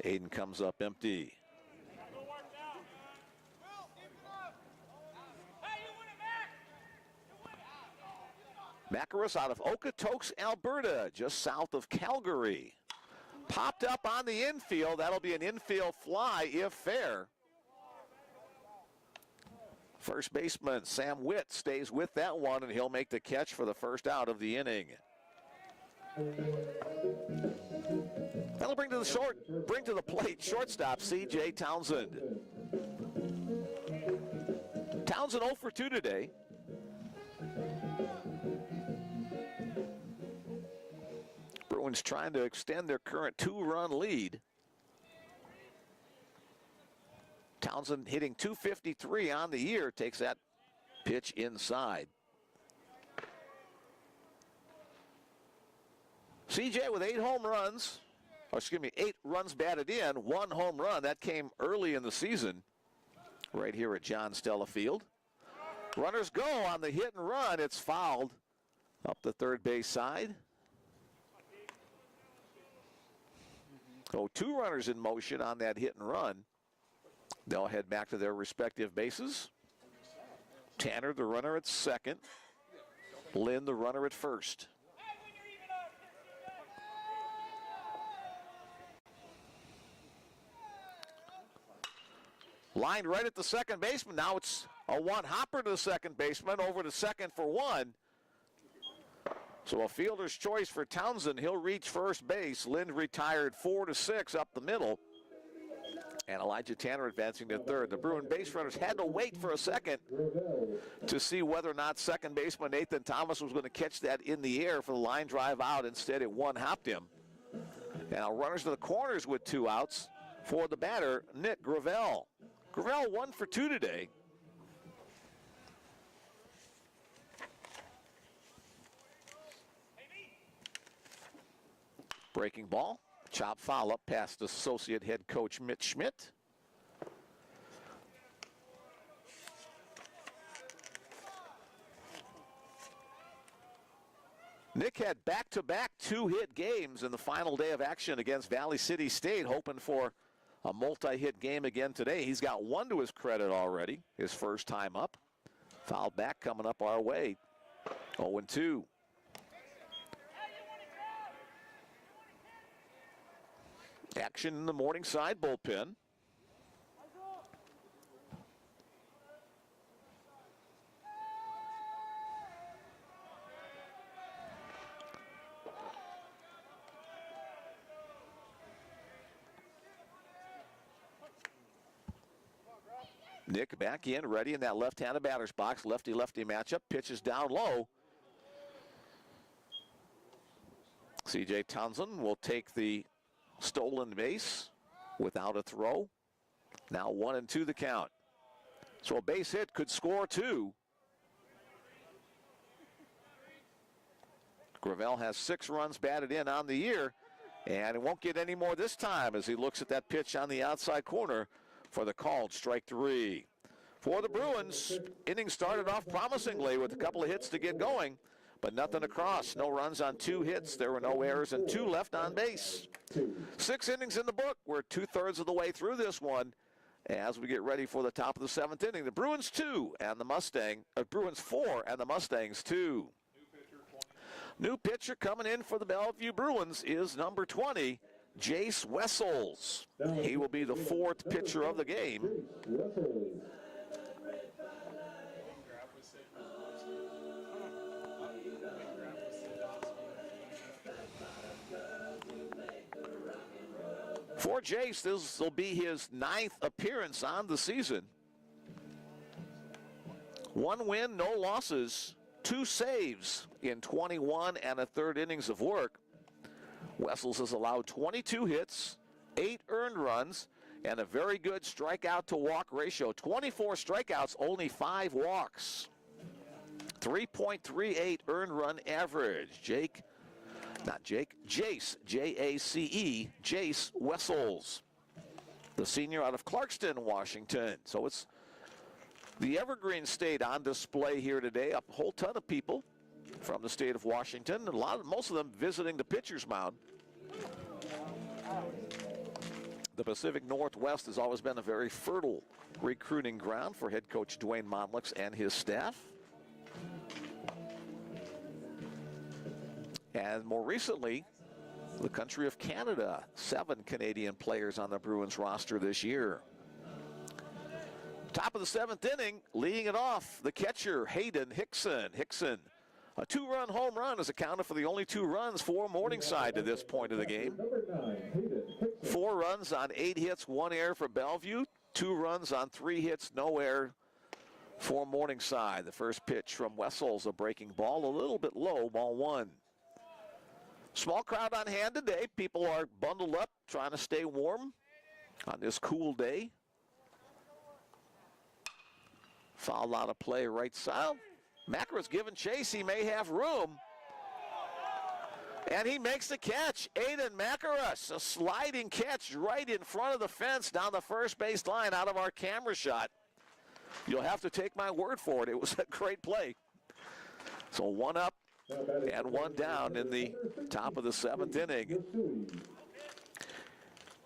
Aiden comes up empty. Macarus out of Okotoks, Alberta, just south of Calgary. Popped up on the infield. That'll be an infield fly if fair. First baseman Sam Witt stays with that one, and he'll make the catch for the first out of the inning. That'll bring to the plate shortstop C.J. Townsend. Townsend 0 for 2 today. Bruins trying to extend their current 2-run lead. Townsend hitting .253 on the year, takes that pitch inside. CJ with 8 home runs, or excuse me, 8 runs batted in, 1 home run. That came early in the season right here at John Stella Field. Runners go on the hit and run. It's fouled up the third base side. So 2 runners in motion on that hit and run. They'll head back to their respective bases. Tanner, the runner at second. Lynn, the runner at first. Lined right at the second baseman. Now it's a one-hopper to the second baseman, over to second for 1. So a fielder's choice for Townsend. He'll reach first base. Lind retired 4-6 up the middle. And Elijah Tanner advancing to third. The Bruin base runners had to wait for a second to see whether or not second baseman Nathan Thomas was going to catch that in the air for the line drive out. Instead, it one-hopped him. Now runners to the corners with 2 outs for the batter, Nick Gravel. Gravel 1 for 2 today. Breaking ball. Chop foul up past associate head coach Mitch Schmidt. Nick had back-to-back 2-hit games in the final day of action against Valley City State, hoping for a multi-hit game again today. He's got 1 to his credit already, his first time up. Foul back coming up our way, 0-2. Action in the Morningside bullpen. Nick back in, ready in that left-handed batter's box. Lefty-lefty matchup. Pitches down low. C.J. Townsend will take the stolen base without a throw. Now 1-2 the count. So a base hit could score 2. Gravel has 6 runs batted in on the year, and it won't get any more this time as he looks at that pitch on the outside corner for the called strike 3. For the Bruins, inning started off promisingly with a couple of hits to get going, but nothing across. No runs on 2 hits. There were no errors and 2 left on base. 6 innings in the book. We're 2/3 of the way through this one as we get ready for the top of the 7th inning. The Bruins 2 and the Bruins 4 and the Mustangs 2. New pitcher coming in for the Bellevue Bruins is number 20, Jace Wessels. He will be the 4th pitcher of the game. For Jace, this will be his 9th appearance on the season. 1 win, no losses, 2 saves in 21 1/3 innings of work. Wessels has allowed 22 hits, 8 earned runs, and a very good strikeout to walk ratio. 24 strikeouts, only 5 walks. 3.38 earned run average. Jace, J-A-C-E, Jace Wessels, the senior out of Clarkston, Washington. So it's the Evergreen State on display here today. A whole ton of people from the state of Washington. Most of them visiting the pitcher's mound. The Pacific Northwest has always been a very fertile recruiting ground for head coach Dwayne Modlix and his staff. And more recently, the country of Canada, 7 Canadian players on the Bruins roster this year. Top of the 7th inning, leading it off, the catcher, Hayden Hickson. Hickson, a 2-run home run, is accounted for the only 2 runs for Morningside to this point of the game. 4 runs on 8 hits, 1 error for Bellevue. 2 runs on 3 hits, no error for Morningside. The first pitch from Wessels, a breaking ball, a little bit low, ball 1. Small crowd on hand today. People are bundled up, trying to stay warm on this cool day. Foul out of play right side. Macara's giving chase. He may have room. And he makes the catch. Aiden Macaras, a sliding catch right in front of the fence down the first base line out of our camera shot. You'll have to take my word for it. It was a great play. So 1 up and 1 down in the top of the 7th inning.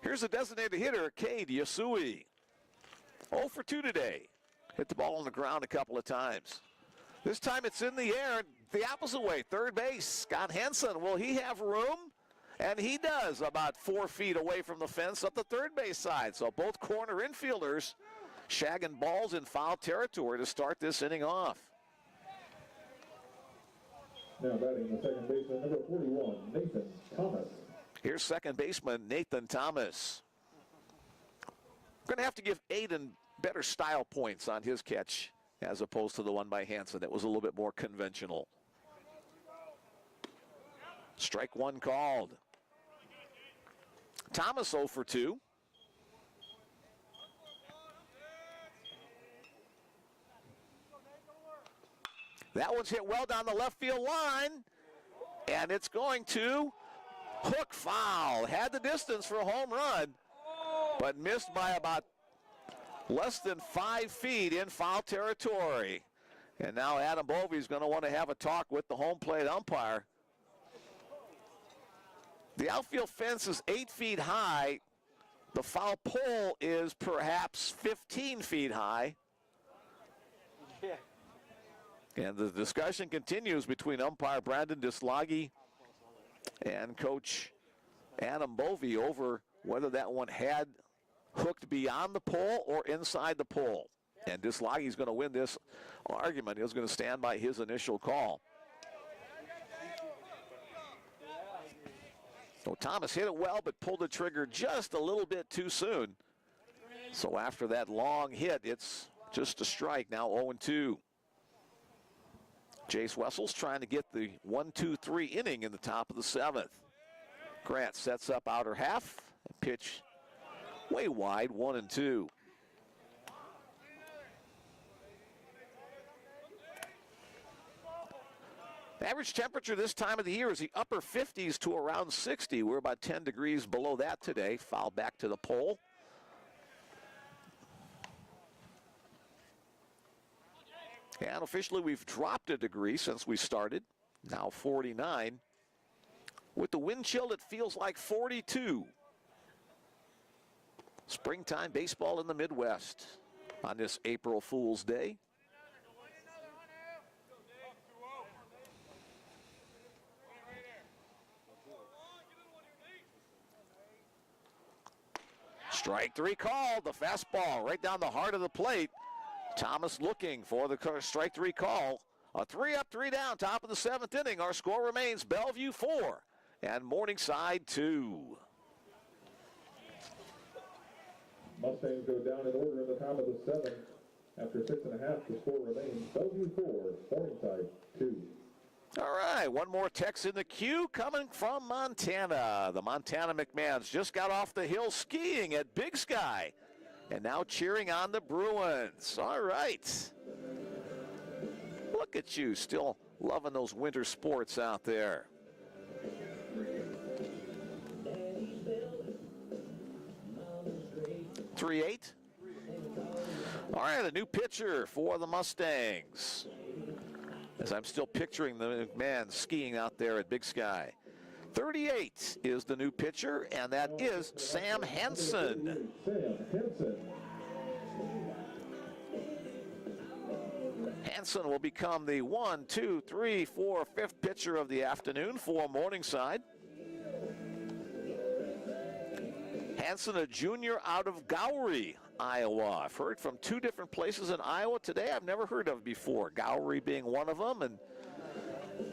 Here's the designated hitter, Cade Yasui. 0 for 2 today. Hit the ball on the ground a couple of times. This time it's in the air, the opposite way, third base. Scott Henson, will he have room? And he does, about 4 feet away from the fence up the third base side. So both corner infielders shagging balls in foul territory to start this inning off. Now batting the second baseman, number 41, Nathan Thomas. Here's second baseman Nathan Thomas. Going to have to give Aiden better style points on his catch as opposed to the one by Hansen. That was a little bit more conventional. Strike 1 called. Thomas 0 for 2. That one's hit well down the left field line, and it's going to hook foul. Had the distance for a home run, but missed by about less than 5 feet in foul territory. And now Adam Bovee is going to want to have a talk with the home plate umpire. The outfield fence is 8 feet high. The foul pole is perhaps 15 feet high. Yeah. And the discussion continues between umpire Brandon Dislagi and coach Adam Bovee over whether that one had hooked beyond the pole or inside the pole. And Dislagi's going to win this argument. He's going to stand by his initial call. So Thomas hit it well, but pulled the trigger just a little bit too soon. So after that long hit, it's just a strike. Now 0-2. Jace Wessels trying to get the 1-2-3 inning in the top of the 7th. Grant sets up outer half. Pitch way wide, 1-2. Average temperature this time of the year is the upper 50s to around 60. We're about 10 degrees below that today. Foul back to the pole. And officially we've dropped a degree since we started. Now 49. With the wind chill, it feels like 42. Springtime baseball in the Midwest on this April Fool's Day. Strike 3 called. The fastball right down the heart of the plate. Thomas looking for the strike 3 call. A 3 up, 3 down, top of the 7th inning. Our score remains Bellevue 4 and Morningside 2. Mustangs go down in order in the top of the 7th. After 6.5, the score remains Bellevue 4, Morningside 2. All right, one more text in the queue coming from Montana. The Montana McMahons just got off the hill skiing at Big Sky and now cheering on the Bruins. All right. Look at you, still loving those winter sports out there. .38. All right, a new pitcher for the Mustangs. As I'm still picturing the McMahon skiing out there at Big Sky. 38 is the new pitcher, and that is Sam Hansen. Sam Hansen. Hansen will become the 1, 2, 3, 4, 5th pitcher of the afternoon for Morningside. Hansen, a junior out of Gowrie, Iowa. I've heard from 2 different places in Iowa today I've never heard of before. Gowrie being one of them, and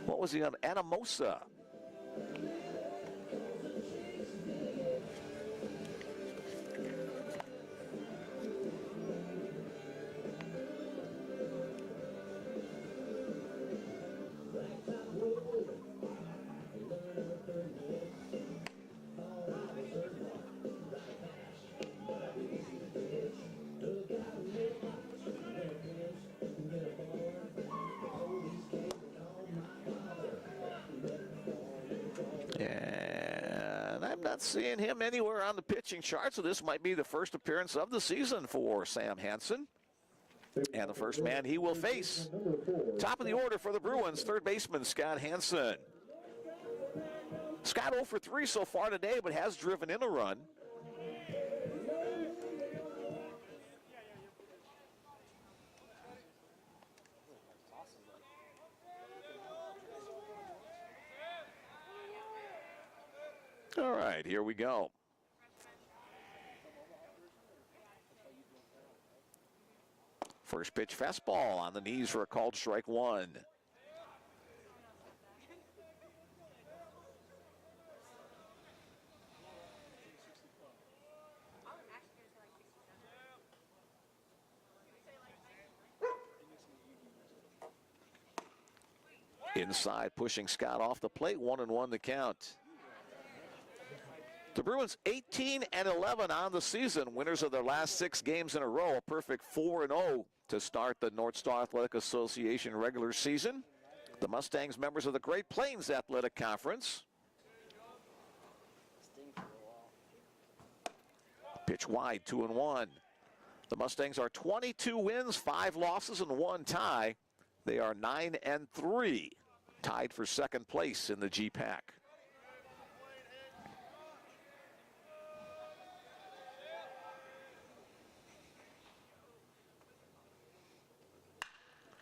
what was he on? Anamosa. And I'm not seeing him anywhere on the pitching chart, so this might be the first appearance of the season for Sam Hansen. And the first man he will face. Top of the order for the Bruins, third baseman Scott Hansen. Scott 0 for 3 so far today, but has driven in a run. All right, here we go. First pitch fastball on the knees for a called strike 1. Inside, pushing Scott off the plate, 1-1 the count. The Bruins 18-11 on the season, winners of their last 6 games in a row, a perfect 4-0 to start the North Star Athletic Association regular season. The Mustangs, members of the Great Plains Athletic Conference. Pitch wide, 2-1. The Mustangs are 22 wins, 5 losses, and 1 tie. They are 9-3, tied for second place in the G-Pack.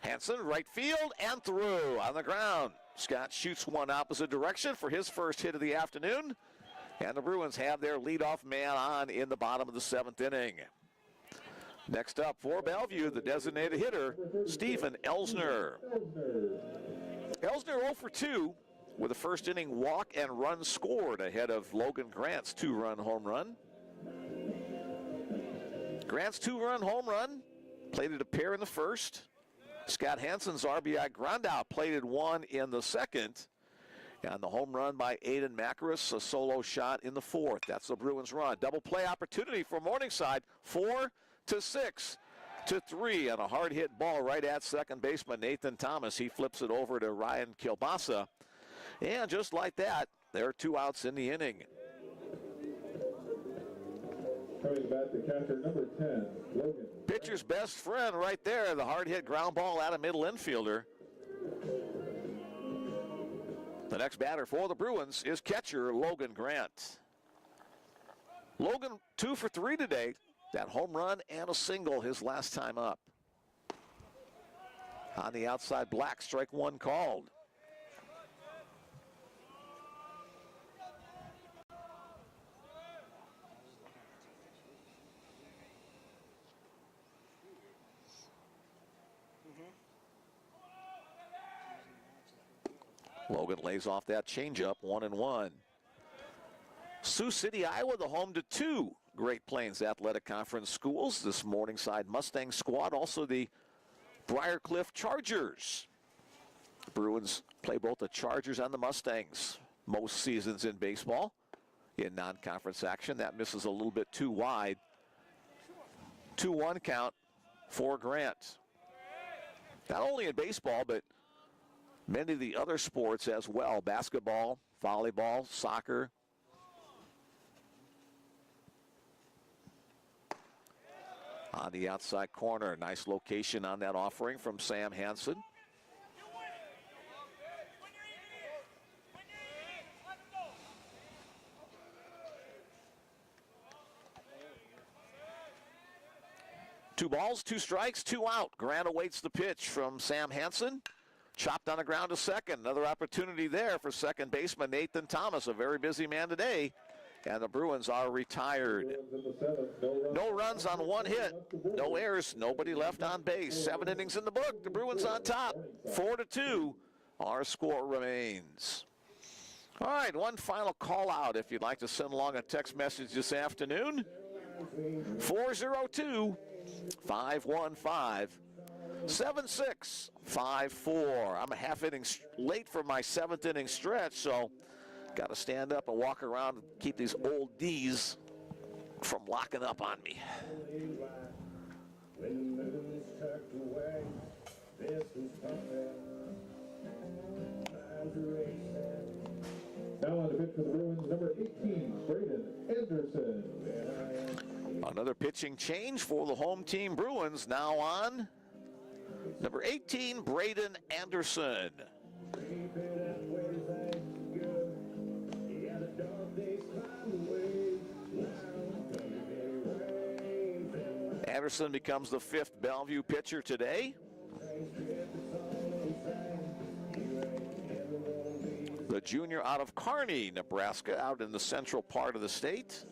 Hansen, right field and through on the ground. Scott shoots one opposite direction for his first hit of the afternoon. And the Bruins have their leadoff man on in the bottom of the 7th inning. Next up for Bellevue, the designated hitter, Stephen Elsner. Elsner 0 for 2 with a first inning walk and run scored ahead of Logan Grant's 2-run home run. Grant's 2-run home run plated a pair in the first. Scott Hansen's RBI groundout plated 1 in the second. And the home run by Aiden Macaris, a solo shot in the 4th. That's the Bruins run. Double play opportunity for Morningside. 4-6 to 3 on a hard hit ball right at second baseman Nathan Thomas. He flips it over to Ryan Kilbasa. And just like that, there are 2 outs in the inning. Coming back to catcher number 10, Logan. Pitcher's best friend right there, the hard hit ground ball at a middle infielder. The next batter for the Bruins is catcher Logan Grant. Logan 2 for 3 today. That home run and a single his last time up. On the outside, black, strike 1 called. Logan lays off that changeup, 1-1. Sioux City, Iowa, the home to 2 Great Plains Athletic Conference schools. This Morningside Mustang squad, also the Briarcliff Chargers. The Bruins play both the Chargers and the Mustangs most seasons in baseball. In non-conference action, that misses a little bit too wide. 2-1 count for Grant. Not only in baseball, but many of the other sports as well. Basketball, volleyball, soccer. On the outside corner, nice location on that offering from Sam Hansen. 2 balls, 2 strikes, 2 out. Grant awaits the pitch from Sam Hansen. Chopped on the ground to second. Another opportunity there for second baseman Nathan Thomas, a very busy man today. And the Bruins are retired. No runs on 1 hit. No errors. Nobody left on base. 7 innings in the book. The Bruins on top. 4-2. Our score remains. All right, one final call out if you'd like to send along a text message this afternoon. 402-515-7654. I'm a half inning late for my 7th inning stretch, so got to stand up and walk around and keep these old D's from locking up on me. Now on the pitch for the Bruins, number 18, Braden Anderson. Another pitching change for the home team Bruins. Now on number 18, Braden Anderson. Anderson becomes the 5th Bellevue pitcher today. The junior out of Kearney, Nebraska, out in the central part of the state.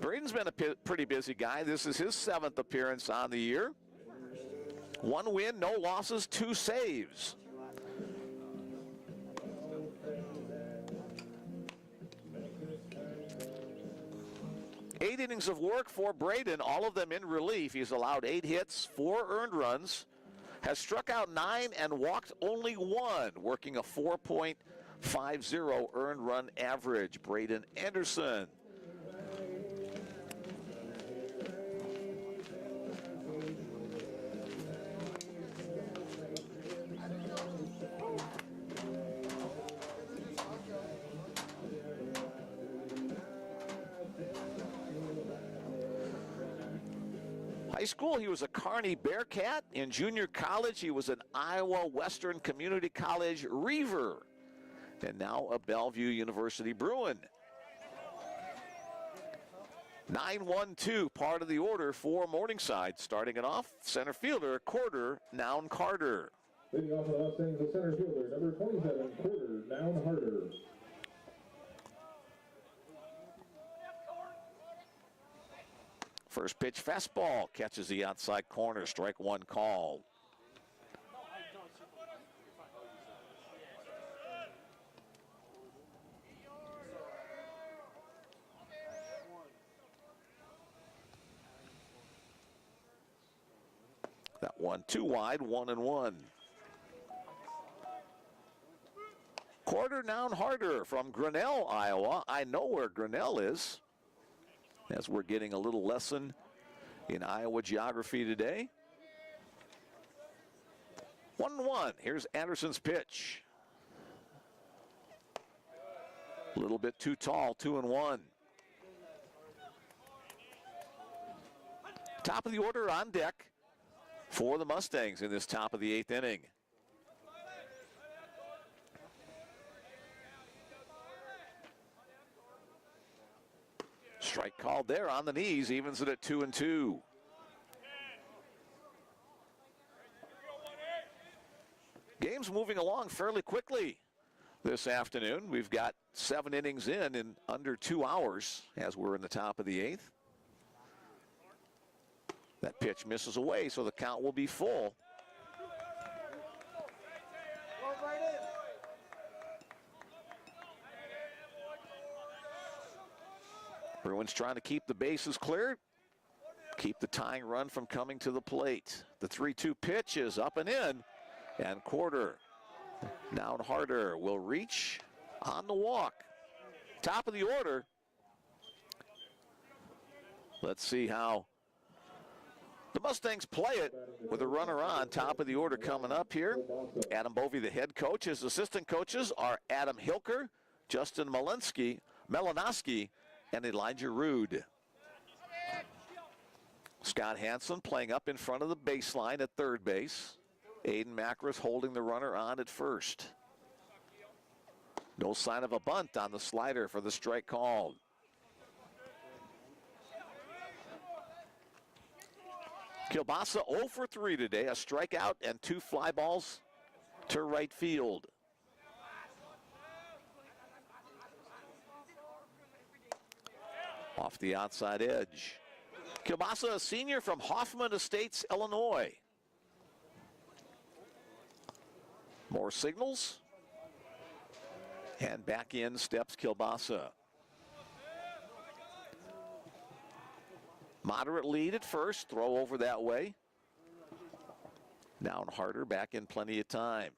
Braden's been a pretty busy guy. This is his 7th appearance on the year. 1 win, no losses, 2 saves. Eight innings of work for Braden, all of them in relief. He's allowed 8 hits, 4 earned runs, has struck out 9 and walked only 1, working a 4.50 earned run average. Braden Anderson. High school, he was a Kearney Bearcat. In junior college, he was an Iowa Western Community College Reaver. And now a Bellevue University Bruin. 9-1-2, part of the order for Morningside. Starting it off, center fielder, Quarter, Noun Carter. Leading off on the Mustangs, the center fielder, number 27, Quarter, Noun Harder. First pitch fastball catches the outside corner. Strike 1 called. That one too wide, 1-1. Quarter Noun Harder from Grinnell, Iowa. I know where Grinnell is, as we're getting a little lesson in Iowa geography today. 1-1. Here's Anderson's pitch. A little bit too tall, 2-1. Top of the order on deck for the Mustangs in this top of the 8th inning. Strike called there on the knees, evens it at 2-2. Game's moving along fairly quickly this afternoon. We've got 7 innings in under 2 hours as we're in the top of the 8th. That pitch misses away, so the count will be full. Bruins trying to keep the bases clear, keep the tying run from coming to the plate. The 3-2 pitch is up and in, and Quarter, Noun Harder, will reach on the walk. Top of the order. Let's see how the Mustangs play it with a runner on. Top of the order coming up here. Adam Bovey, the head coach. His assistant coaches are Adam Hilker, Justin Melanowski, and Elijah Rude. Scott Hansen playing up in front of the baseline at third base. Aiden Macris holding the runner on at first. No sign of a bunt on the slider for the strike called. Kielbasa 0 for 3 today, a strikeout and 2 fly balls to right field. Off the outside edge. Kielbasa, a senior from Hoffman Estates, Illinois. More signals. And back in steps Kielbasa. Moderate lead at first, throw over that way. Down harder, back in plenty of time.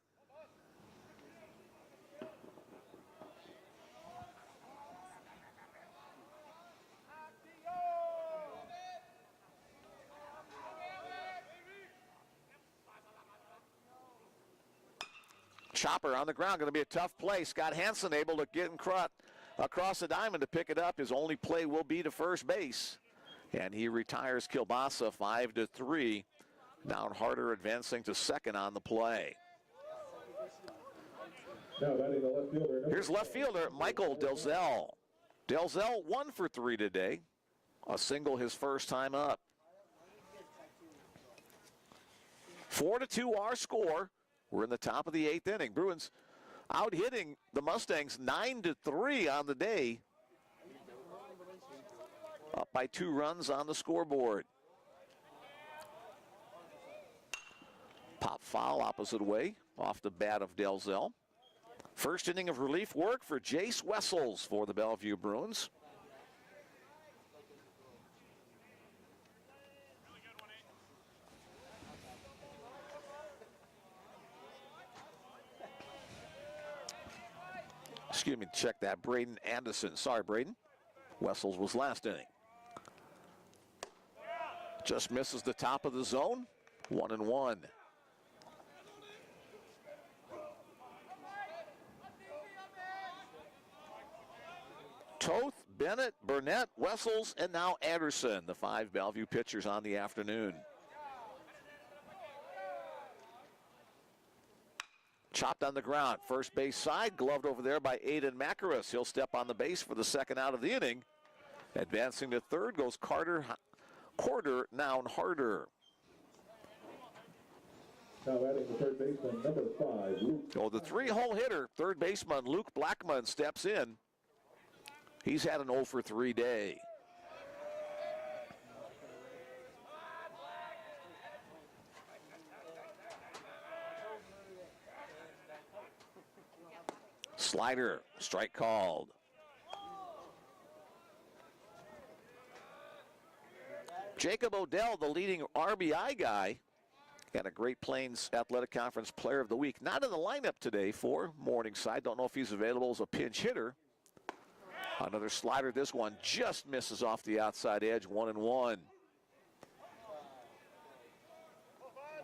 Chopper on the ground, going to be a tough play. Scott Hansen able to get across the diamond to pick it up. His only play will be to first base. And he retires Kielbasa 5-3. Down harder, advancing to second on the play. Now batting the left fielder. Here's left fielder Michael Delzell. Delzell 1 for 3 today. A single his first time up. 4-2 our score. We're in the top of the 8th inning. Bruins out hitting the Mustangs 9-3 on the day. Up by 2 runs on the scoreboard. Pop foul opposite way off the bat of Delzell. First inning of relief work for Jace Wessels for the Bellevue Bruins. Excuse me, check that. Braden Anderson. Sorry, Braden. Wessels was last inning. Just misses the top of the zone. 1-1. Toth, Bennett, Burnett, Wessels, and now Anderson, the 5 Bellevue pitchers on the afternoon. Chopped on the ground, first base side, gloved over there by Aiden Macaris. He'll step on the base for the second out of the inning. Advancing to third goes Quarter, now harder. Now batting the third baseman, number 5, Luke. Oh, the 3-hole hitter, third baseman Luke Blackman steps in. He's had an 0 for 3 day. Slider, strike called. Jacob Odell, the leading RBI guy, and a Great Plains Athletic Conference Player of the Week. Not in the lineup today for Morningside. Don't know if he's available as a pinch hitter. Another slider. This one just misses off the outside edge. 1-1.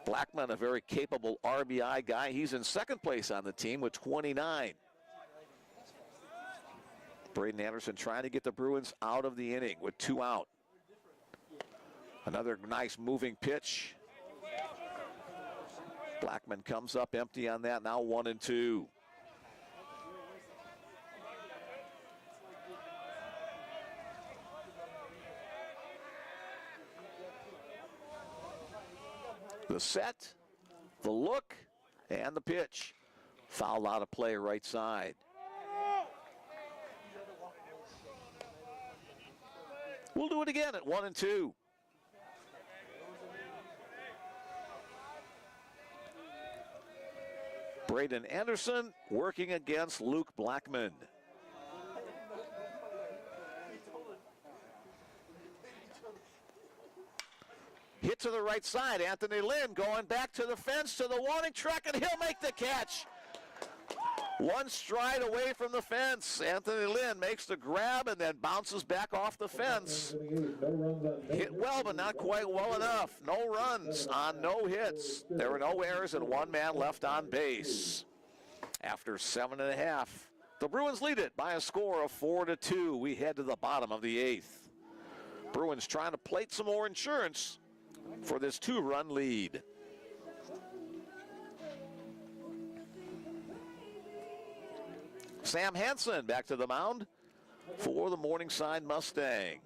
Blackman, a very capable RBI guy. He's in second place on the team with 29. Braden Anderson trying to get the Bruins out of the inning with 2 out. Another nice moving pitch. Blackman comes up empty on that. Now 1-2. The set, the look, and the pitch. Fouled out of play right side. We'll do it again at 1-2. Braden Anderson working against Luke Blackman. Hit to the right side. Anthony Lynn going back to the fence, to the warning track, and he'll make the catch. One stride away from the fence. Anthony Lynn makes the grab and then bounces back off the fence. Hit well, but not quite well enough. No runs on no hits. There were no errors and 1 man left on base. After 7.5, the Bruins lead it by a score of 4-2. We head to the bottom of the 8th. Bruins trying to plate some more insurance for this 2-run lead. Sam Hansen back to the mound for the Morningside Mustang.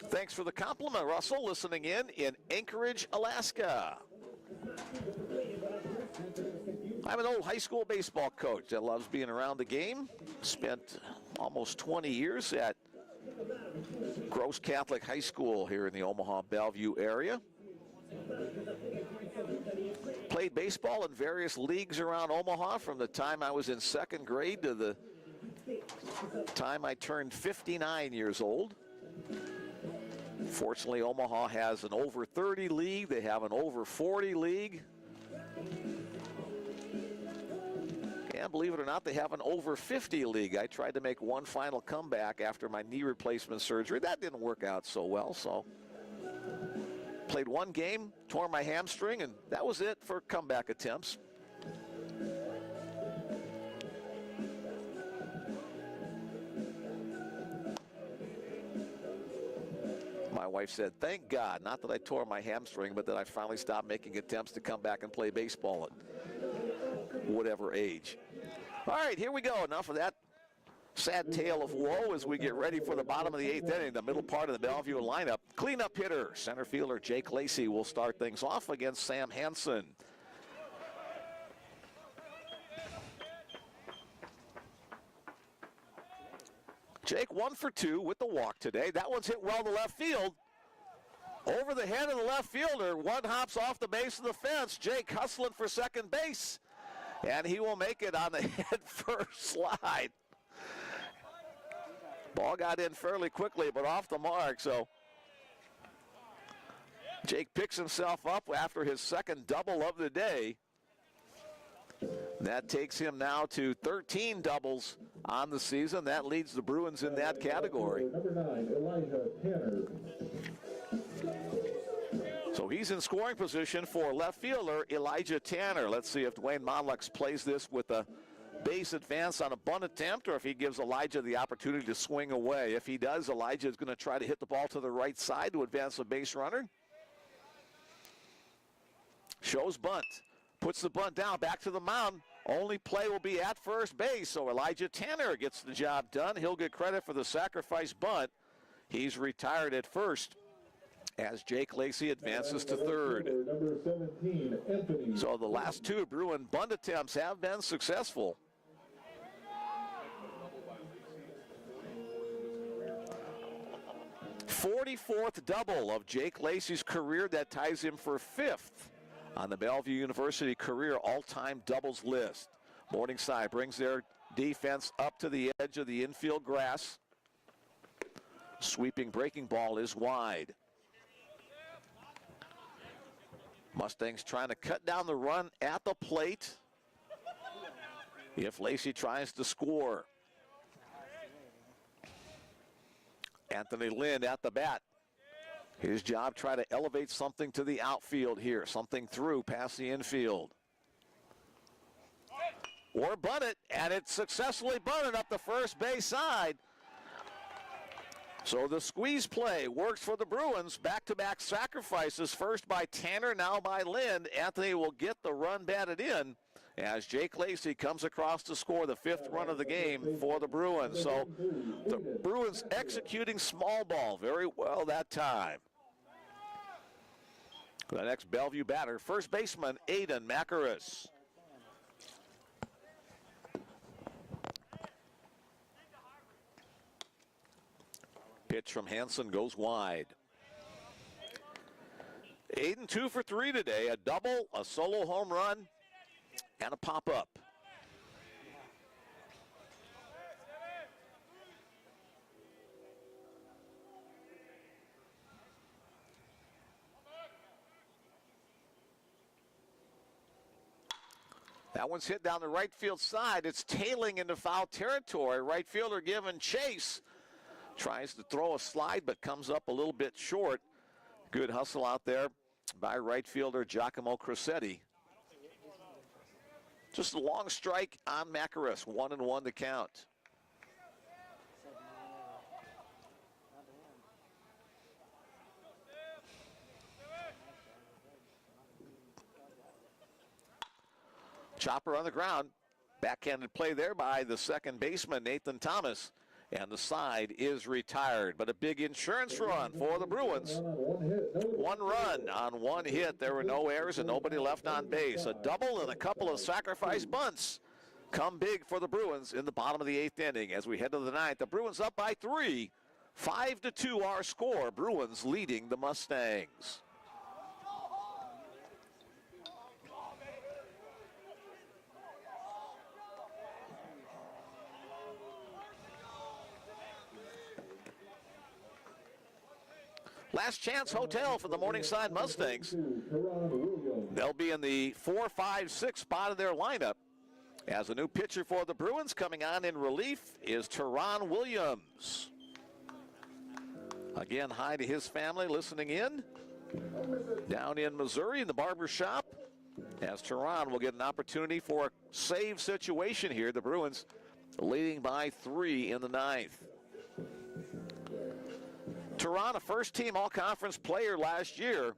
Thanks for the compliment, Russell, listening in Anchorage, Alaska. I'm an old high school baseball coach that loves being around the game. Spent almost 20 years at Gross Catholic High School here in the Omaha, Bellevue area. Played baseball in various leagues around Omaha from the time I was in second grade to the time I turned 59 years old. Fortunately, Omaha has an over 30 league. They have an over 40 league. And believe it or not, they have an over 50 league. I tried to make one final comeback after my knee replacement surgery. That didn't work out so well, so played one game, tore my hamstring, and that was it for comeback attempts. My wife said, thank God, not that I tore my hamstring, but that I finally stopped making attempts to come back and play baseball at whatever age. All right, here we go. Enough of that sad tale of woe as we get ready for the bottom of the 8th inning, the middle part of the Bellevue lineup. Cleanup hitter, center fielder Jake Lacey will start things off against Sam Hansen. Jake 1 for 2 with the walk today. That one's hit well to left field. Over the head of the left fielder. One hops off the base of the fence. Jake hustling for second base. And he will make it on the head first slide. Ball got in fairly quickly, but off the mark. So Jake picks himself up after his second double of the day. That takes him now to 13 doubles on the season. That leads the Bruins in that category. Number 9, Elijah Tanner. So he's in scoring position for left fielder Elijah Tanner. Let's see if Dwayne Modlux plays this with a base advance on a bunt attempt, or if he gives Elijah the opportunity to swing away. If he does, Elijah is going to try to hit the ball to the right side to advance a base runner. Shows bunt. Puts the bunt down, back to the mound. Only play will be at first base, so Elijah Tanner gets the job done. He'll get credit for the sacrifice bunt. He's retired at first as Jake Lacey advances to third. Number 17, Anthony. So the last two Bruin bunt attempts have been successful. '44th double of Jake Lacey's career. That ties him for 5th on the Bellevue University career all-time doubles list. Morningside brings their defense up to the edge of the infield grass. Sweeping breaking ball is wide. Mustangs trying to cut down the run at the plate if Lacey tries to score. Anthony Lynn at the bat. His job, try to elevate something to the outfield here, something through past the infield. Or bunt it, and it's successfully bunted up the first base side. So the squeeze play works for the Bruins. Back-to-back sacrifices, first by Tanner, now by Lynn. Anthony will get the run batted in as Jake Lacey comes across to score the 5th run of the game for the Bruins. So the Bruins executing small ball very well that time. The next Bellevue batter, first baseman Aiden Macaris. Pitch from Hansen goes wide. Aiden 2 for 3 today, a double, a solo home run, and a pop-up. That one's hit down the right field side. It's tailing into foul territory. Right fielder giving chase. Tries to throw a slide, but comes up a little bit short. Good hustle out there by right fielder Giacomo Crosetti. Just a long strike on Macaris, 1-1 to count. Chopper on the ground. Backhanded play there by the second baseman, Nathan Thomas. and the side is retired. But a big insurance run for the Bruins. One run on one hit. There were no errors and nobody left on base. A double and a couple of sacrifice bunts come big for the Bruins in the bottom of the 8th inning. As we head to the 9th, the Bruins up by 3. 5-2 our score. Bruins leading the Mustangs. Last chance hotel for the Morningside Mustangs. They'll be in the 4, 5, 6 spot of their lineup. As a new pitcher for the Bruins coming on in relief is Teron Williams. Again, hi to his family listening in down in Missouri in the barber shop. As Teron will get an opportunity for a save situation here. The Bruins leading by 3 in the 9th. Teron, a first-team all-conference player last year.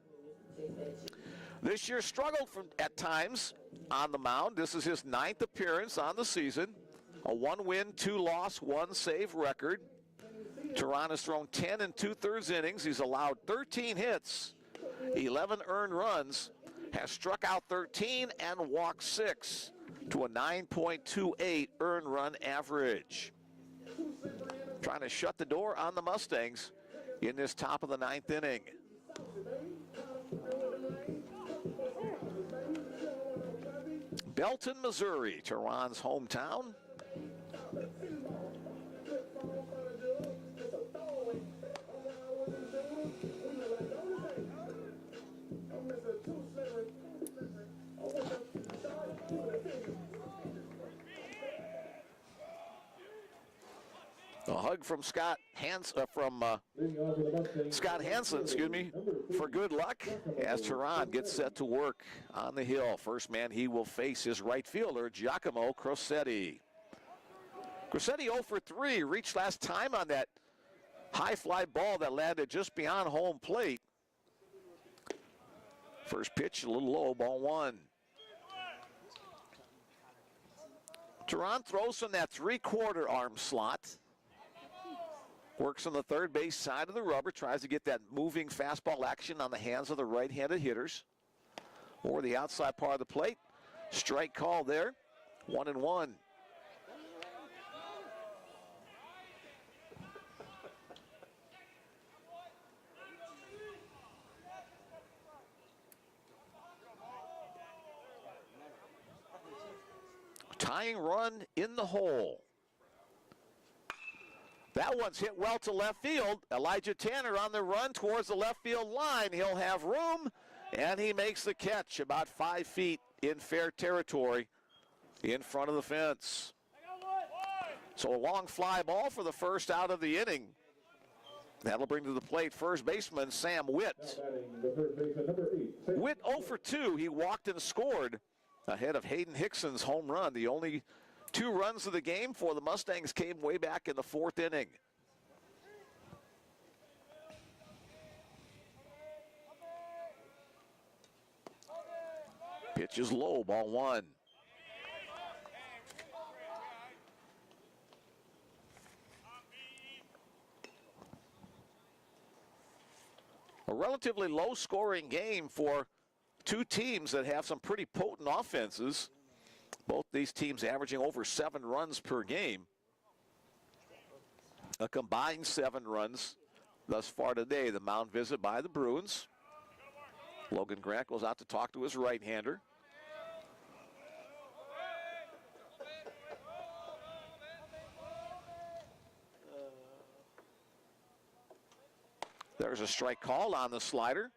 This year struggled at times on the mound. This is his 9th appearance on the season. A 1-win, 2-loss, 1-save record. Teron has thrown 10 2/3 innings. He's allowed 13 hits, 11 earned runs, has struck out 13 and walked 6 to a 9.28 earned run average. Trying to shut the door on the Mustangs in this top of the 9th inning. Belton, Missouri, Teron's hometown. A hug from Scott Hansen, excuse me, for good luck as Teron gets set to work on the hill. First man he will face is right fielder Giacomo Crosetti. Crosetti 0 for 3, reached last time on that high fly ball that landed just beyond home plate. First pitch a little low, ball 1. Teron throws from that 3/4 arm slot. Works on the third base side of the rubber, tries to get that moving fastball action on the hands of the right-handed hitters. Or the outside part of the plate. Strike call there, 1-1. Tying run in the hole. That one's hit well to left field. Elijah Tanner on the run towards the left field line. He'll have room, and he makes the catch about 5 feet in fair territory in front of the fence. So a long fly ball for the first out of the inning. That'll bring to the plate first baseman Sam Witt. Witt 0 for 2. He walked and scored ahead of Hayden Hickson's home run. The only 2 runs of the game for the Mustangs came way back in the 4th inning. Pitch is low, ball 1. A relatively low-scoring game for 2 teams that have some pretty potent offenses. Both these teams averaging over 7 runs per game. A combined 7 runs thus far today. The mound visit by the Bruins. Logan Grant goes out to talk to his right-hander. There's a strike call on the slider.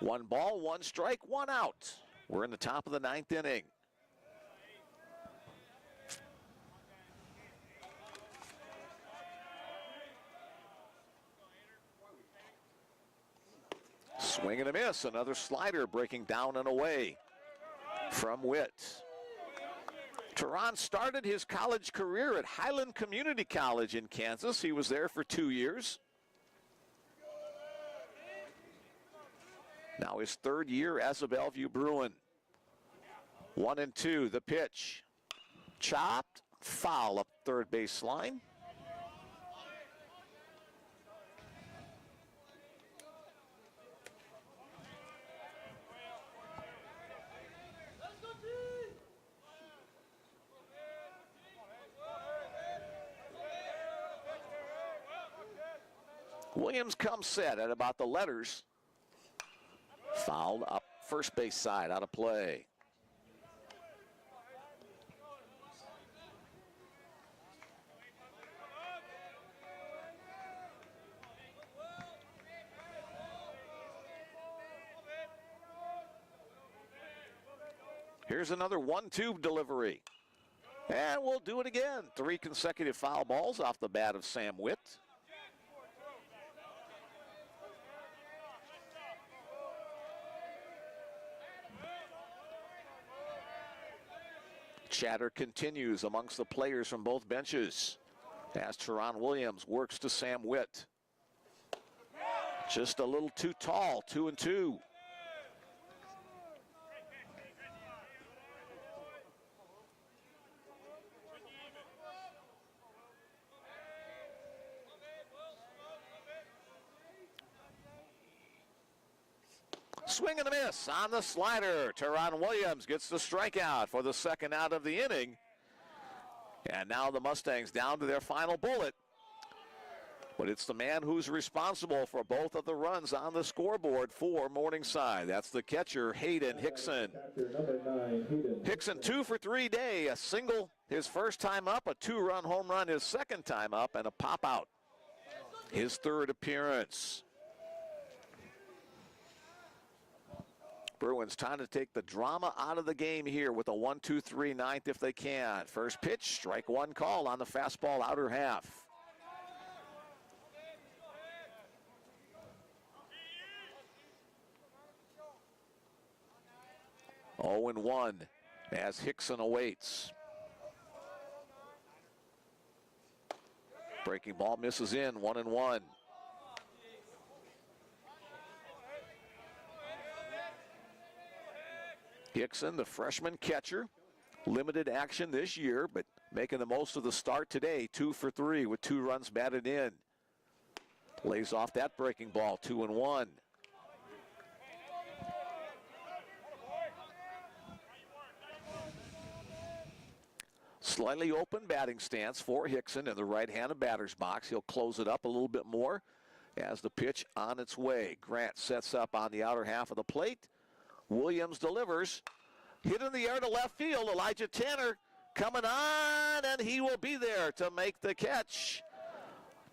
1 ball, 1 strike, 1 out. We're in the top of the 9th inning. Swing and a miss. Another slider breaking down and away from Witt. Teron started his college career at Highland Community College in Kansas. He was there for 2 years. Now his 3rd year as a Bellevue Bruin. 1-2, the pitch. Chopped, foul up third base line. Williams comes set at about the letters. Fouled up first base side, out of play. Here's another 1-2 delivery. And we'll do it again. 3 consecutive foul balls off the bat of Sam Witt. Chatter continues amongst the players from both benches as Teron Williams works to Sam Witt. Just a little too tall, 2-2. Swing and a miss on the slider. Teron Williams gets the strikeout for the second out of the inning. And now the Mustangs down to their final bullet. But it's the man who's responsible for both of the runs on the scoreboard for Morningside. That's the catcher, Hayden Hickson. Hickson 2 for 3 day. A single his first time up, a 2-run home run his second time up, and a pop out his third appearance. Bruins trying to take the drama out of the game here with a 1-2-3 ninth if they can. First pitch, strike one call on the fastball outer half. Oh and 1 as Hickson awaits. Breaking ball misses in, 1-1. Hickson, the freshman catcher, limited action this year, but making the most of the start today. 2 for 3 with 2 runs batted in. Lays off that breaking ball, 2-1. Slightly open batting stance for Hickson in the right-handed batter's box. He'll close it up a little bit more as the pitch on its way. Grant sets up on the outer half of the plate. Williams delivers. Hit in the air to left field. Elijah Tanner coming on, and he will be there to make the catch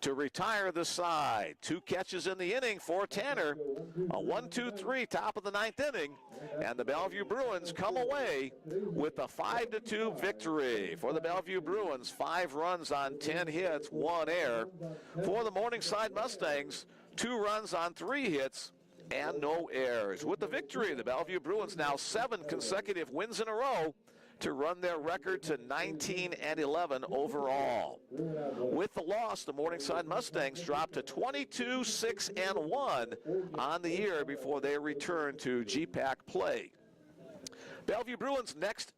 to retire the side. 2 catches in the inning for Tanner. A 1-2-3 top of the 9th inning, and the Bellevue Bruins come away with a 5-2 victory. For the Bellevue Bruins, 5 runs on 10 hits, 1 error. For the Morningside Mustangs, 2 runs on 3 hits and no errors. With the victory, the Bellevue Bruins now 7 consecutive wins in a row to run their record to 19-11 overall. With the loss, the Morningside Mustangs dropped to 22-6-1 on the year before they return to GPAC play. Bellevue Bruins' next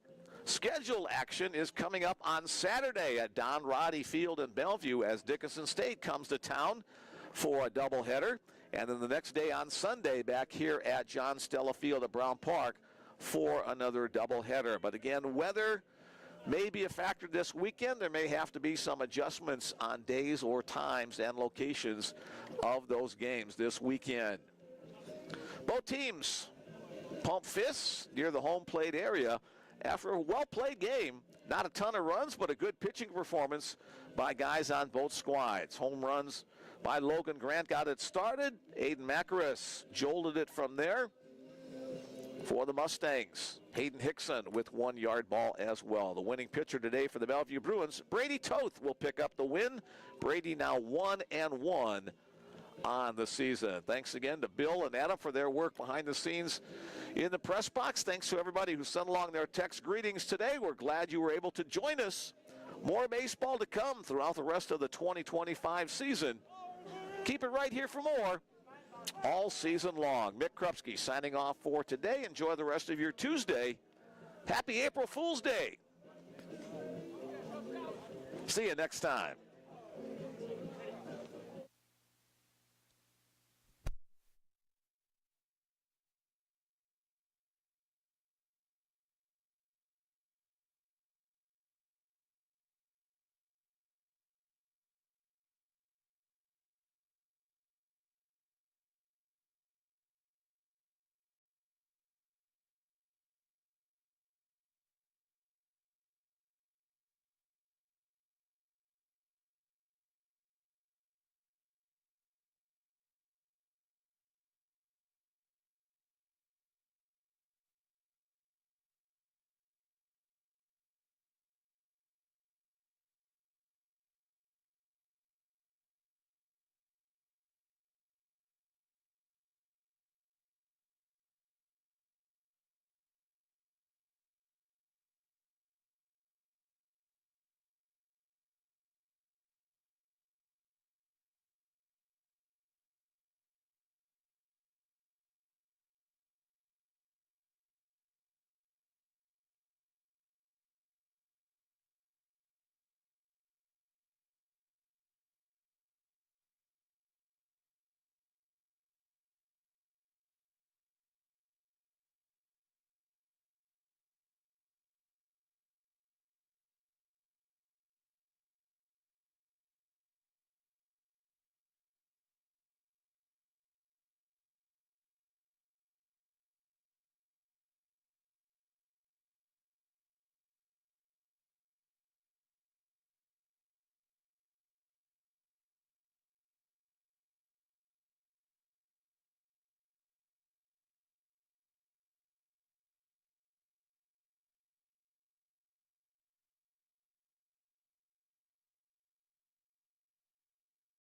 scheduled action is coming up on Saturday at Don Roddy Field in Bellevue as Dickinson State comes to town for a doubleheader. And then the next day on Sunday back here at John Stella Field at Brown Park for another doubleheader. But again, weather may be a factor this weekend. There may have to be some adjustments on days or times and locations of those games this weekend. Both teams pump fists near the home plate area after a well-played game. Not a ton of runs, but a good pitching performance by guys on both squads. Home runs by Logan Grant got it started. Aiden Macaris jolted it from there. For the Mustangs, Hayden Hickson with 1-yard ball as well. The winning pitcher today for the Bellevue Bruins, Brady Toth, will pick up the win. Brady now 1-1 on the season. Thanks again to Bill and Adam for their work behind the scenes in the press box. Thanks to everybody who sent along their text greetings today. We're glad you were able to join us. More baseball to come throughout the rest of the 2025 season. Keep it right here for more all season long. Mick Krupski signing off for today. Enjoy the rest of your Tuesday. Happy April Fool's Day. See you next time.